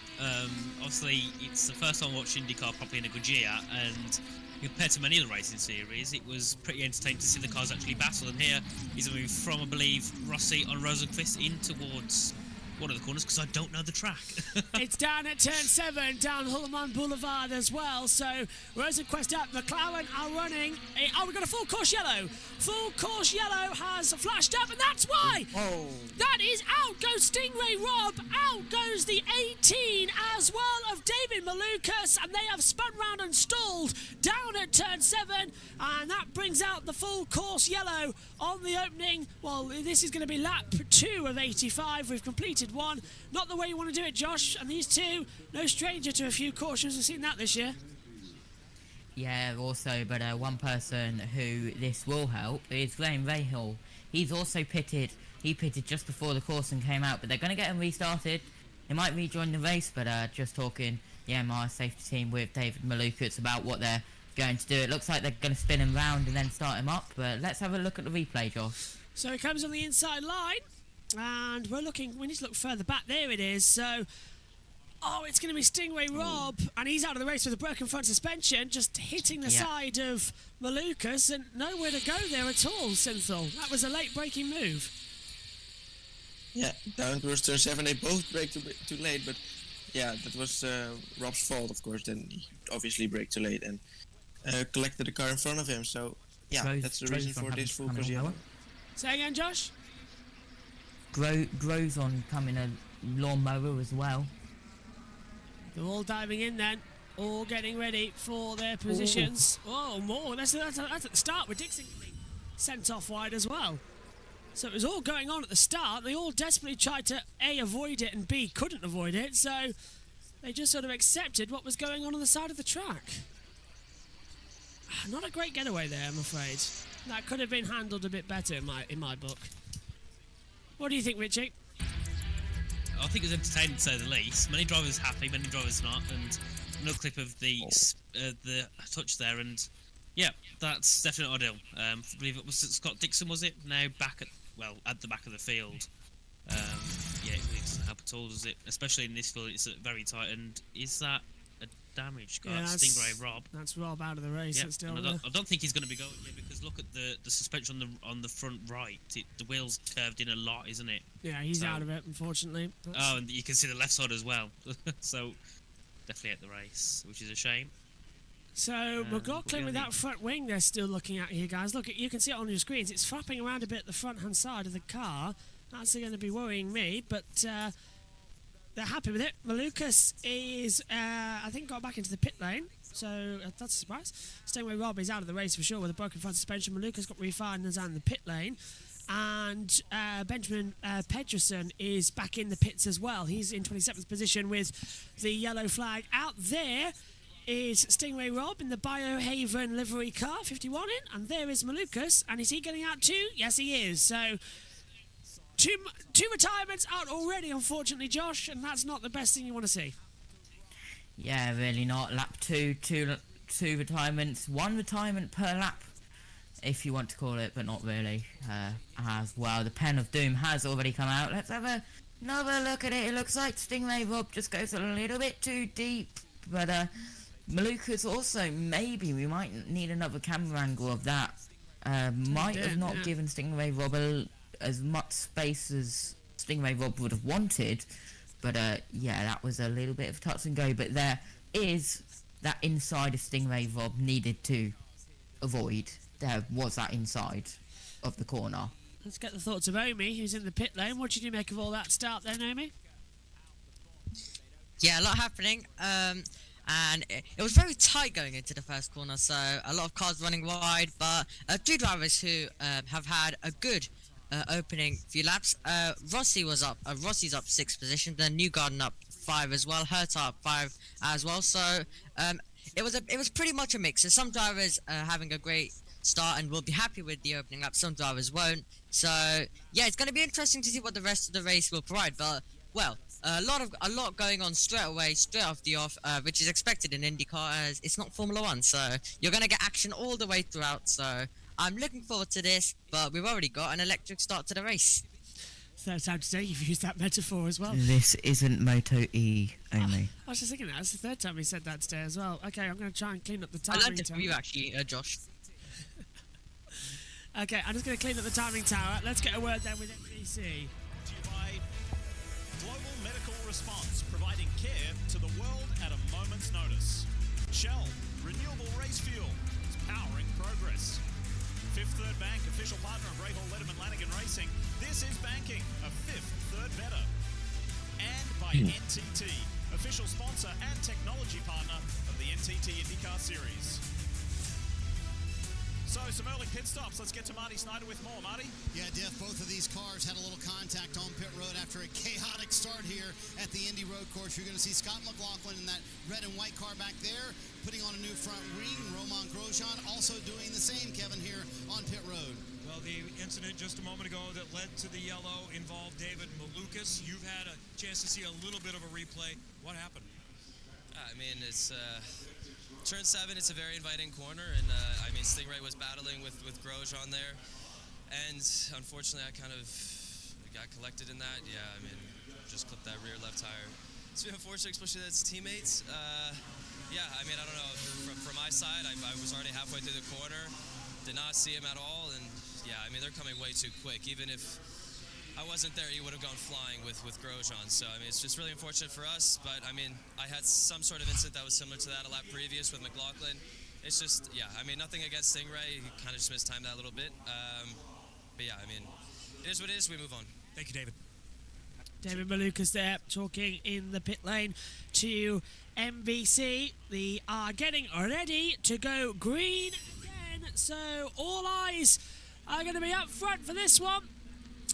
Obviously, it's the first time I watched IndyCar properly in a good year, and compared to many of the racing series, it was pretty entertaining to see the cars actually battle. And here is a move from, I believe, Rossi on Rosenqvist in towards one of the corners, because I don't know the track. It's down at turn 7, down Hulleman Boulevard as well. So Rosenqvist up, McLaren are running. Oh, we've got a full course yellow. Full course yellow has flashed up, and that's why. Oh. That is out goes Stingray Rob. Out goes the 18 as well of David Malukas, and they have spun round and stalled down at turn 7, and that brings out the full course yellow on the opening. Well, this is going to be lap 2 of 85. We've completed 1. Not the way you want to do it, Josh. And these two, no stranger to a few cautions. We've seen that this year. Yeah, also, but one person who this will help is Graham Rahal. He's also pitted. He pitted just before the course and came out, but they're going to get him restarted. They might rejoin the race, but just talking the MR safety team with David Malukas about what they're going to do. It looks like they're going to spin him round and then start him up, but let's have a look at the replay, Josh. So he comes on the inside line, and we need to look further back. There it is. So, it's going to be Stingray Rob, and he's out of the race with a broken front suspension, just hitting the side of Malukas, and nowhere to go there at all, Synthol. That was a late braking move. Yeah, down towards turn 7, they both braked too late, but yeah, that was Rob's fault, of course. Then he obviously braked too late and collected the car in front of him, so yeah, that's the reason for this full course yellow. Say again, Josh? Grows on coming a lawnmower as well. They're all diving in then. all getting ready for their positions. Oh, more. That's at the start with Dixon getting sent off wide as well. So it was all going on at the start. They all desperately tried to A, avoid it, and B, couldn't avoid it. So they just sort of accepted what was going on the side of the track. Not a great getaway there, I'm afraid. That could have been handled a bit better in my book. What do you think, Richie? I think it was entertaining to say the least. Many drivers happy, many drivers not, and another clip of the touch there, and yeah, that's definitely ideal. I believe it was Scott Dixon, was it? Now back at the back of the field. Yeah, it really doesn't help at all, does it? Especially in this field, it's very tight. And is that a damaged car? Yeah, Stingray Rob. That's Rob out of the race. Yeah, Still, and I don't think he's going to be going here because look at the suspension on the front right. The wheel's curved in a lot, isn't it? Yeah, he's out of it, unfortunately. Oh, and you can see the left side as well. So definitely at the race, which is a shame. So McLaughlin with that front wing they're still looking at here, guys. Look, you can see it on your screens. It's flapping around a bit the front-hand side of the car. That's going to be worrying me, but they're happy with it. Malukas is, I think, got back into the pit lane, so that's a surprise. Stingray Rob is out of the race for sure with a broken front suspension. Malukas got refined and is out in the pit lane. And Benjamin Pedersen is back in the pits as well. He's in 27th position with the yellow flag. Out there is Stingray Rob in the Biohaven livery car, 51 in, and there is Malukas. And is he getting out too? Yes, he is. So two retirements out already, unfortunately, Josh, and that's not the best thing you want to see. Yeah, really not. Lap two retirements, one retirement per lap, if you want to call it, but not really. As well, the Pen of Doom has already come out. Let's have another look at it. It looks like Stingray Rob just goes a little bit too deep, but Malukas also, maybe we might need another camera angle of that. Might have not given Stingray Rob as much space as Stingray Rob would have wanted, but yeah, that was a little bit of touch and go, but there is that inside of Stingray Rob needed to avoid. There was that inside of the corner. Let's get the thoughts of Omi, who's in the pit lane. What did you make of all that start then, Omi? Yeah, a lot happening. And it was very tight going into the first corner, so a lot of cars running wide, but two drivers who have had a good opening few laps. Rossi's up 6th position, then Newgarden up 5 as well, Herta up 5 as well, so it was pretty much a mix. So some drivers having a great start and will be happy with the opening up, some drivers won't. So yeah, it's going to be interesting to see what the rest of the race will provide, but well, a lot going on straight off the off, which is expected in IndyCar as it's not Formula 1, so you're going to get action all the way throughout, so I'm looking forward to this, but we've already got an electric start to the race. Third time today you've used that metaphor as well. This isn't Moto E only. I was just thinking that's the third time he said that today as well. Okay, I'm going to try and clean up the timing I learned it tower. from you actually, Josh. Okay, I'm just going to clean up the timing tower. Let's get a word then with NBC. Global medical response, providing care to the world at a moment's notice. Shell, renewable race fuel, is powering progress. Fifth Third Bank, official partner of Rahal Letterman Lanigan Racing. This is banking, a fifth third better. And by NTT, official sponsor and technology partner of the NTT IndyCar Series. So, some early pit stops. Let's get to Marty Snyder with more. Marty? Yeah, Diff, both of these cars had a little contact on pit road after a chaotic start here at the Indy Road Course. You're going to see Scott McLaughlin in that red and white car back there, putting on a new front wing. Romain Grosjean also doing the same, Kevin, here on pit road. Well, the incident just a moment ago that led to the yellow involved David Malukas. You've had a chance to see a little bit of a replay. What happened? I mean, it's turn 7. It's a very inviting corner, and I mean, Stingray was battling with Grosjean there, and unfortunately, I kind of got collected in that. Yeah, I mean, just clipped that rear left tire. It's been unfortunate, especially that it's teammates. Yeah, I mean, I don't know. From my side, I was already halfway through the corner, did not see him at all, and yeah, I mean, they're coming way too quick. Even if I wasn't there, he would have gone flying with Grosjean. So, I mean, it's just really unfortunate for us. But, I mean, I had some sort of incident that was similar to that a lap previous with McLaughlin. It's just, yeah, I mean, nothing against Stingray. He kind of just mistimed that a little bit. But, yeah, I mean, it is what it is. We move on. Thank you, David. David Malukas there talking in the pit lane to MVC. They are getting ready to go green again, so all eyes are going to be up front for this one.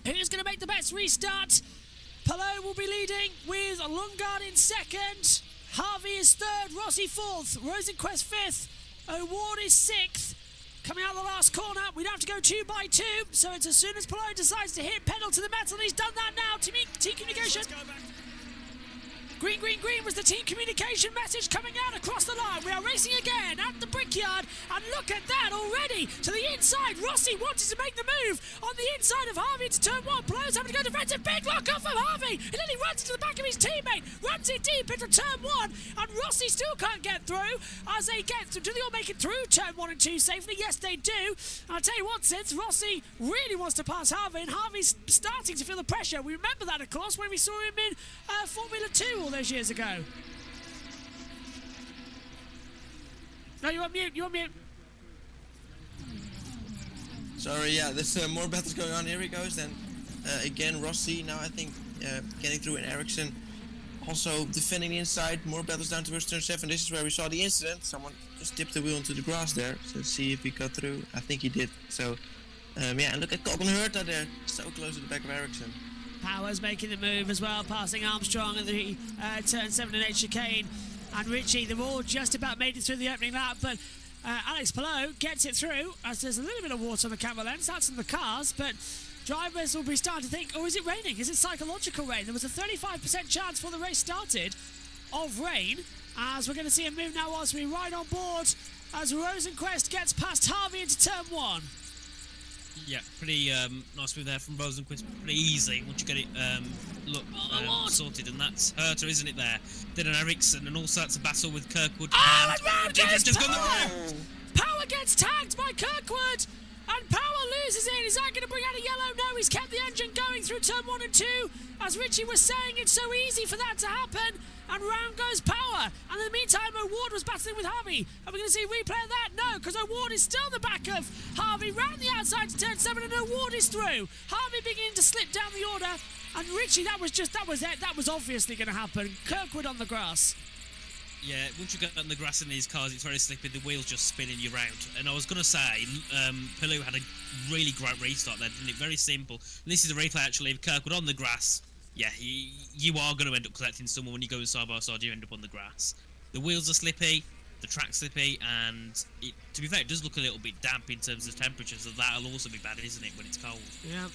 Who's going to make the best restart? Palou will be leading with Lundgaard in second. Harvey is third, Rossi fourth, Rosenquist fifth, O'Ward is sixth. Coming out the last corner, we'd have to go 2 by 2, so it's as soon as Palou decides to hit pedal to the metal, and he's done that now. Team communication. Green, green, green was the team communication message coming out across the line. We are racing again at the Brickyard, and look at that already to the inside. Rossi wanted to make the move on the inside of Harvey into turn 1. Palou's having to go defensive. Big lock off of Harvey, and then he runs into the back of his teammate, runs it deep into turn 1, and Rossi still can't get through. As they get through, do they all make it through turn 1 and 2 safely? Yes, they do. And I'll tell you what, since Rossi really wants to pass Harvey, and Harvey's starting to feel the pressure. We remember that, of course, when we saw him in Formula 2 all those years ago. No, you're on mute, you're on mute. Sorry, yeah, there's more battles going on. Here he goes then. Again, Rossi now, I think, getting through, and Ericsson also defending the inside. More battles down towards turn 7. This is where we saw the incident. Someone just tipped the wheel into the grass there. So let's see if he got through. I think he did. So, yeah, and look at Colton Herta there. So close to the back of Ericsson. Powers making the move as well, passing Armstrong at the turn 7 and 8 chicane. And Richie, they've all just about made it through the opening lap, but Alex Palou gets it through, as there's a little bit of water on the camera lens. That's in the cars, but drivers will be starting to think, oh, is it raining? Is it psychological rain? There was a 35% chance before the race started of rain, as we're going to see a move now as we ride on board, as Rosenquist gets past Harvey into turn 1. Yeah, pretty nice move there from Rosenquist. Pretty easy once you get it sorted, and that's Herta, isn't it? There, then an Ericsson, and all sorts of battle with Kirkwood. And round goes Power! Power gets tagged by Kirkwood, and Power loses it. Is that going to bring out a yellow? No, he's kept the engine going through turn 1 and 2. As Richie was saying, it's so easy for that to happen. And round goes Power. And in the meantime, O'Ward was battling with Harvey. Are we going to see a replay of that? No, because O'Ward is still in the back of Harvey. Round the outside to turn 7, and O'Ward is through. Harvey beginning to slip down the order. And Richie, that was it. That was obviously going to happen. Kirkwood on the grass. Yeah, once you get on the grass in these cars, it's very slippy. The wheels just spinning you round. And I was going to say, Palou had a really great restart there, didn't it? Very simple. And this is a replay, actually, of Kirkwood on the grass. Yeah, you are going to end up collecting someone when you go side by side. You end up on the grass. The wheels are slippy, the track's slippy, and to be fair, it does look a little bit damp in terms of temperature, so that'll also be bad, isn't it, when it's cold? Yeah,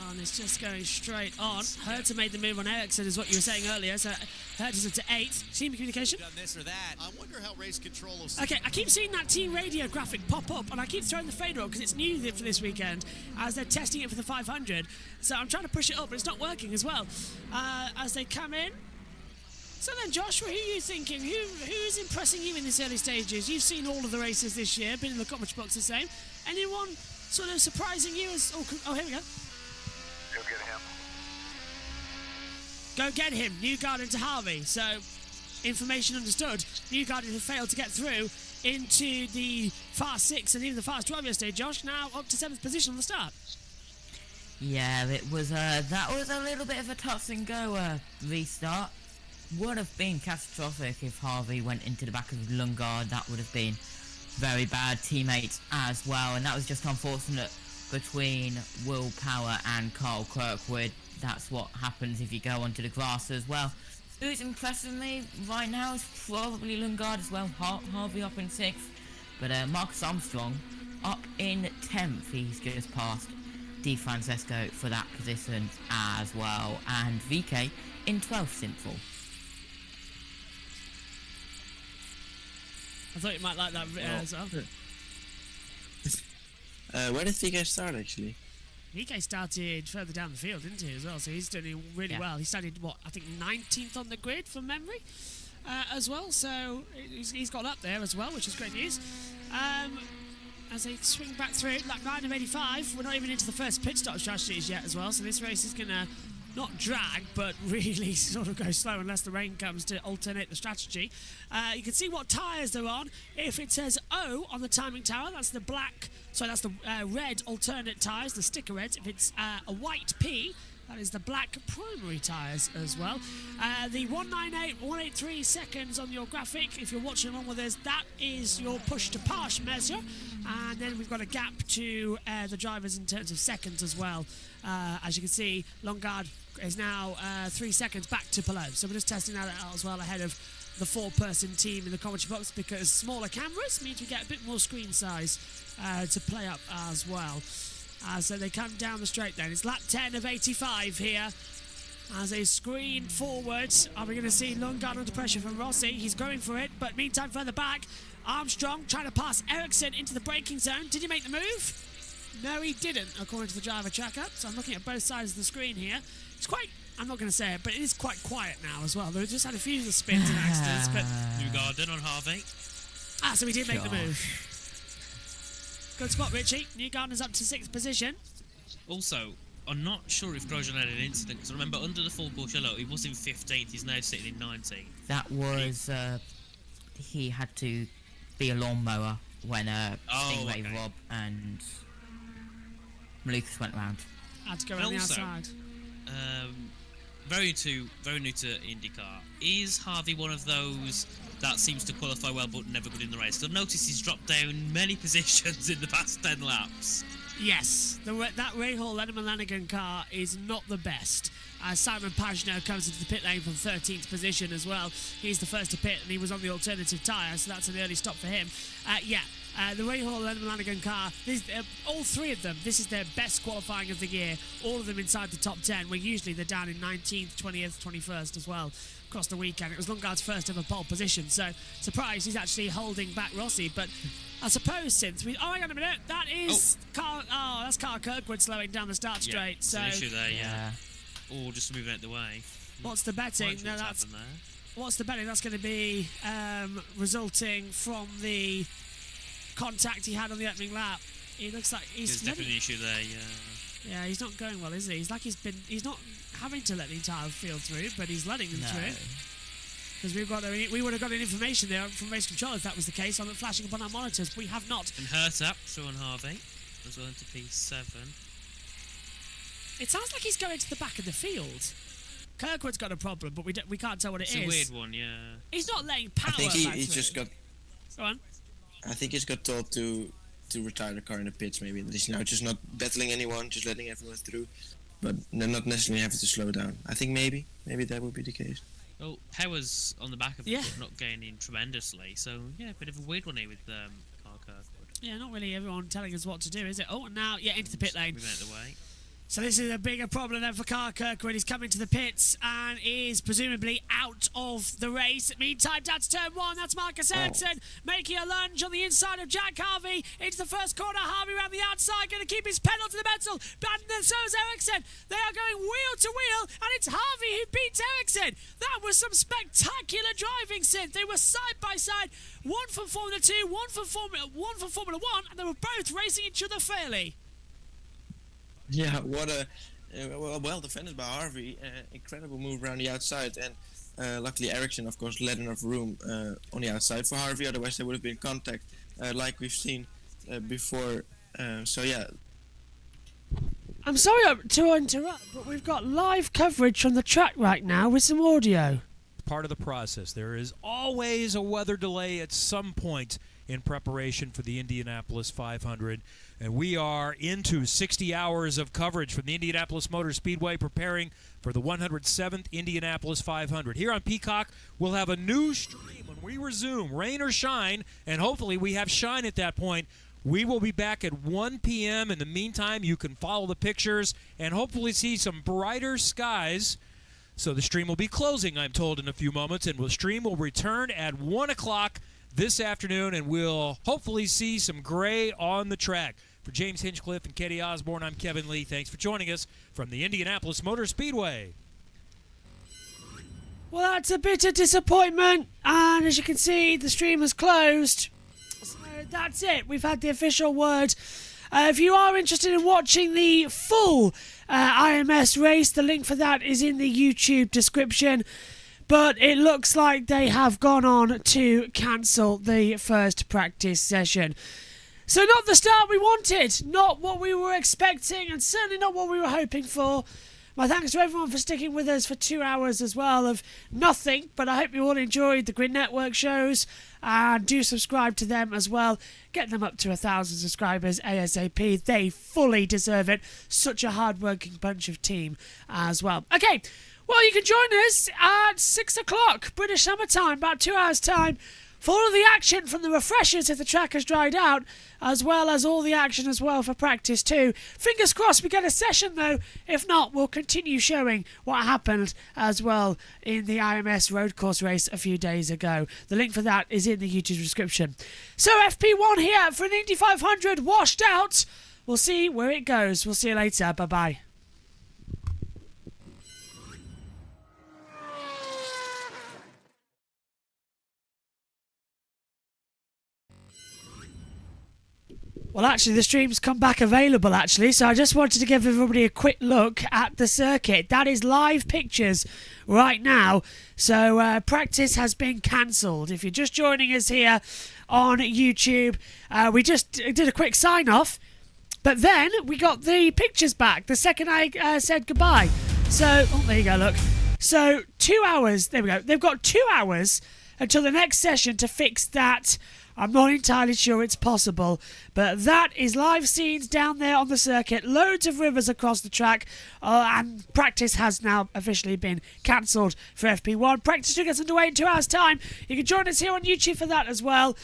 and it's just going straight on. Herta made the move on Ericsson, is what you were saying earlier, so Herta's up to 8th. Team communication. Done this or that. I wonder how race control will. Okay, I keep seeing that team radio graphic pop up, and I keep throwing the fader up because it's new for this weekend, as they're testing it for the 500. So I'm trying to push it up, but it's not working as well. As they come in. So then, Joshua, who are you thinking? Who's impressing you in these early stages? You've seen all of the races this year, been in the Coverage box the same. Anyone sort of surprising you as... Oh, here we go. Go get him. Go get him. Newgarden into Harvey. So, information understood. Newgarden had failed to get through into the Fast 6 and even the Fast 12 yesterday, Josh. Now up to 7th position on the start. Yeah, it was that was a little bit of a touch and go restart. Would have been catastrophic if Harvey went into the back of Lundgaard. That would have been very bad. Teammates as well, and that was just unfortunate between Will Power and Carl Kirkwood. That's what happens if you go onto the grass as well. Who's impressing me right now is probably Lundgaard as well. Harvey up in 6th, but Marcus Armstrong up in 10th. He's just passed Di Francesco for that position as well, and VK in 12th, Sinful. I thought you might like that as well. Where did VK start, actually? VK started further down the field, didn't he, as well? So he's doing really well. He started, I think 19th on the grid from memory as well. So he's got up there as well, which is great news. As they swing back through, lap 9 of 85, we're not even into the first pit stop strategies yet as well. So this race is going to not drag, but really sort of go slow unless the rain comes to alternate the strategy. You can see what tyres they're on. If it says O on the timing tower, that's the black, that's the red alternate tyres, the sticker reds. If it's a white P, That is the black primary tyres as well. The 198.183 seconds on your graphic, if you're watching along with us, that is your push-to-pass measure. And then we've got a gap to the drivers in terms of seconds as well. As you can see, Longard is now 3 seconds back to Palou. So we're just testing that out as well ahead of the 4-person team in the commentary box, because smaller cameras means we get a bit more screen size to play up as well. So they come down the straight then. It's lap 10 of 85 here. As they screen forward, are we going to see Lundgaard under pressure from Rossi? He's going for it, but meantime further back, Armstrong trying to pass Ericsson into the braking zone. Did he make the move? No, he didn't, according to the driver tracker. So I'm looking at both sides of the screen here. It's quite, I'm not going to say it, but it is quite quiet now as well. They've just had a few of the spins and accidents, but... Newgarden on Harvey. So he did make the move. Good spot, Richie. Newgarden's up to 6th position. Also, I'm not sure if Grosjean had an incident, because I remember under the full course yellow, he was in 15th, he's now sitting in 19th. That was, he had to be a lawnmower when Stingray, Rob and Lucas went round. Had to go around the outside. Very new to IndyCar. Is Harvey one of those that seems to qualify well but never good in the race? I've noticed he's dropped down many positions in the past 10 laps. Yes, that Rahal Lennon Lanigan car is not the best. Simon Pagenaud comes into the pit lane from 13th position as well. He's the first to pit and he was on the alternative tyre, so that's an early stop for him. The Rahal Lennon Lanigan car, all three of them, this is their best qualifying of the year. All of them inside the top 10, where usually they're down in 19th, 20th, 21st as well across the weekend. It was Lundgaard's first ever pole position, so surprised he's actually holding back Rossi. But I suppose since we... Oh, hang on a minute. That is... that's Carl Kirkwood slowing down the start straight. So an issue there, yeah. Or just moving out the way. What's the betting? No, that's... What's the betting? That's going to be resulting from the contact he had on the opening lap. He looks like he's... There's definitely an issue there, yeah. Yeah, he's not going well, is he? He's like he's not having to let the entire field through, but he's letting them through. Because we would have got an information there from race control if that was the case, on it flashing up on our monitors. We have not. And Herta through on Harvey as well into P7. It sounds like he's going to the back of the field. Kirkwood's got a problem, but we can't tell what it is. It's a weird one, yeah. He's not letting power. I think he's just got. Go on. I think he's got told to retire the car in the pits. Maybe he's now just not battling anyone, just letting everyone through, but they're not necessarily having to slow down. I think maybe that would be the case. Well, Power's on the back of it, but not gaining tremendously. So yeah, a bit of a weird one here with Carl Kirkwood. Yeah, not really everyone telling us what to do, is it? Oh, and now into the pit lane. Moving out the way. So this is a bigger problem then for Carl Kirkwood. He's coming to the pits and is presumably out of the race. Meantime, down to turn 1, that's Marcus Ericsson making a lunge on the inside of Jack Harvey into the first corner. Harvey around the outside, going to keep his pedal to the metal. And then so is Ericsson. They are going wheel to wheel, and it's Harvey who beats Ericsson. That was some spectacular driving, Sid. They were side by side, one for Formula 2, one for Formula 1, and they were both racing each other fairly. Yeah, what a well defended by Harvey. Incredible move around the outside, and luckily Ericsson, of course, led enough room on the outside for Harvey. Otherwise, there would have been contact, like we've seen before. So yeah. I'm sorry to interrupt, but we've got live coverage from the track right now with some audio. Part of the process. There is always a weather delay at some point in preparation for the Indianapolis 500. And we are into 60 hours of coverage from the Indianapolis Motor Speedway, preparing for the 107th Indianapolis 500. Here on Peacock, we'll have a new stream when we resume, rain or shine, and hopefully we have shine at that point. We will be back at 1 p.m. In the meantime, you can follow the pictures and hopefully see some brighter skies. So the stream will be closing, I'm told, in a few moments, and the stream will return at 1 o'clock this afternoon, and we'll hopefully see some gray on the track. For James Hinchcliffe and Katie Osborne, I'm Kevin Lee. Thanks for joining us from the Indianapolis Motor Speedway. Well, that's a bit of disappointment, and as you can see, the stream has closed. So that's it. We've had the official word. If you are interested in watching the full IMS race, the link for that is in the YouTube description. But it looks like they have gone on to cancel the first practice session. So not the start we wanted, not what we were expecting, and certainly not what we were hoping for. My thanks to everyone for sticking with us for 2 hours as well of nothing, but I hope you all enjoyed the Grid Network shows, and do subscribe to them as well. Get them up to 1,000 subscribers ASAP. They fully deserve it. Such a hard-working bunch of team as well. Okay, well, you can join us at 6 o'clock British Summer Time, about 2 hours' time, for all of the action from the refreshers if the track has dried out, as well as all the action as well for practice too. Fingers crossed we get a session though. If not, we'll continue showing what happened as well in the IMS road course race a few days ago. The link for that is in the YouTube description. So FP1 here for an Indy 500 washed out. We'll see where it goes. We'll see you later. Bye-bye. Well, actually, the stream's come back available, actually, so I just wanted to give everybody a quick look at the circuit. That is live pictures right now, so practice has been cancelled. If you're just joining us here on YouTube, we just did a quick sign-off, but then we got the pictures back the second I said goodbye. So, oh, there you go, look. So, 2 hours, there we go. They've got 2 hours until the next session to fix that. I'm not entirely sure it's possible, but that is live scenes down there on the circuit. Loads of rivers across the track, and practice has now officially been cancelled for FP1. Practice 2 gets underway in 2 hours' time. You can join us here on YouTube for that as well.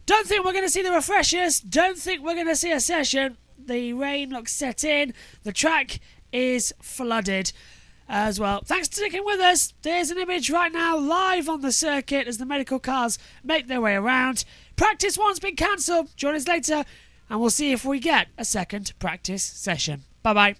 Don't think we're going to see the refreshers. Don't think we're going to see a session. The rain looks set in. The track is flooded as well. Thanks for sticking with us. There's an image right now live on the circuit as the medical cars make their way around. Practice 1's been cancelled. Join us later and we'll see if we get a second practice session. Bye-bye.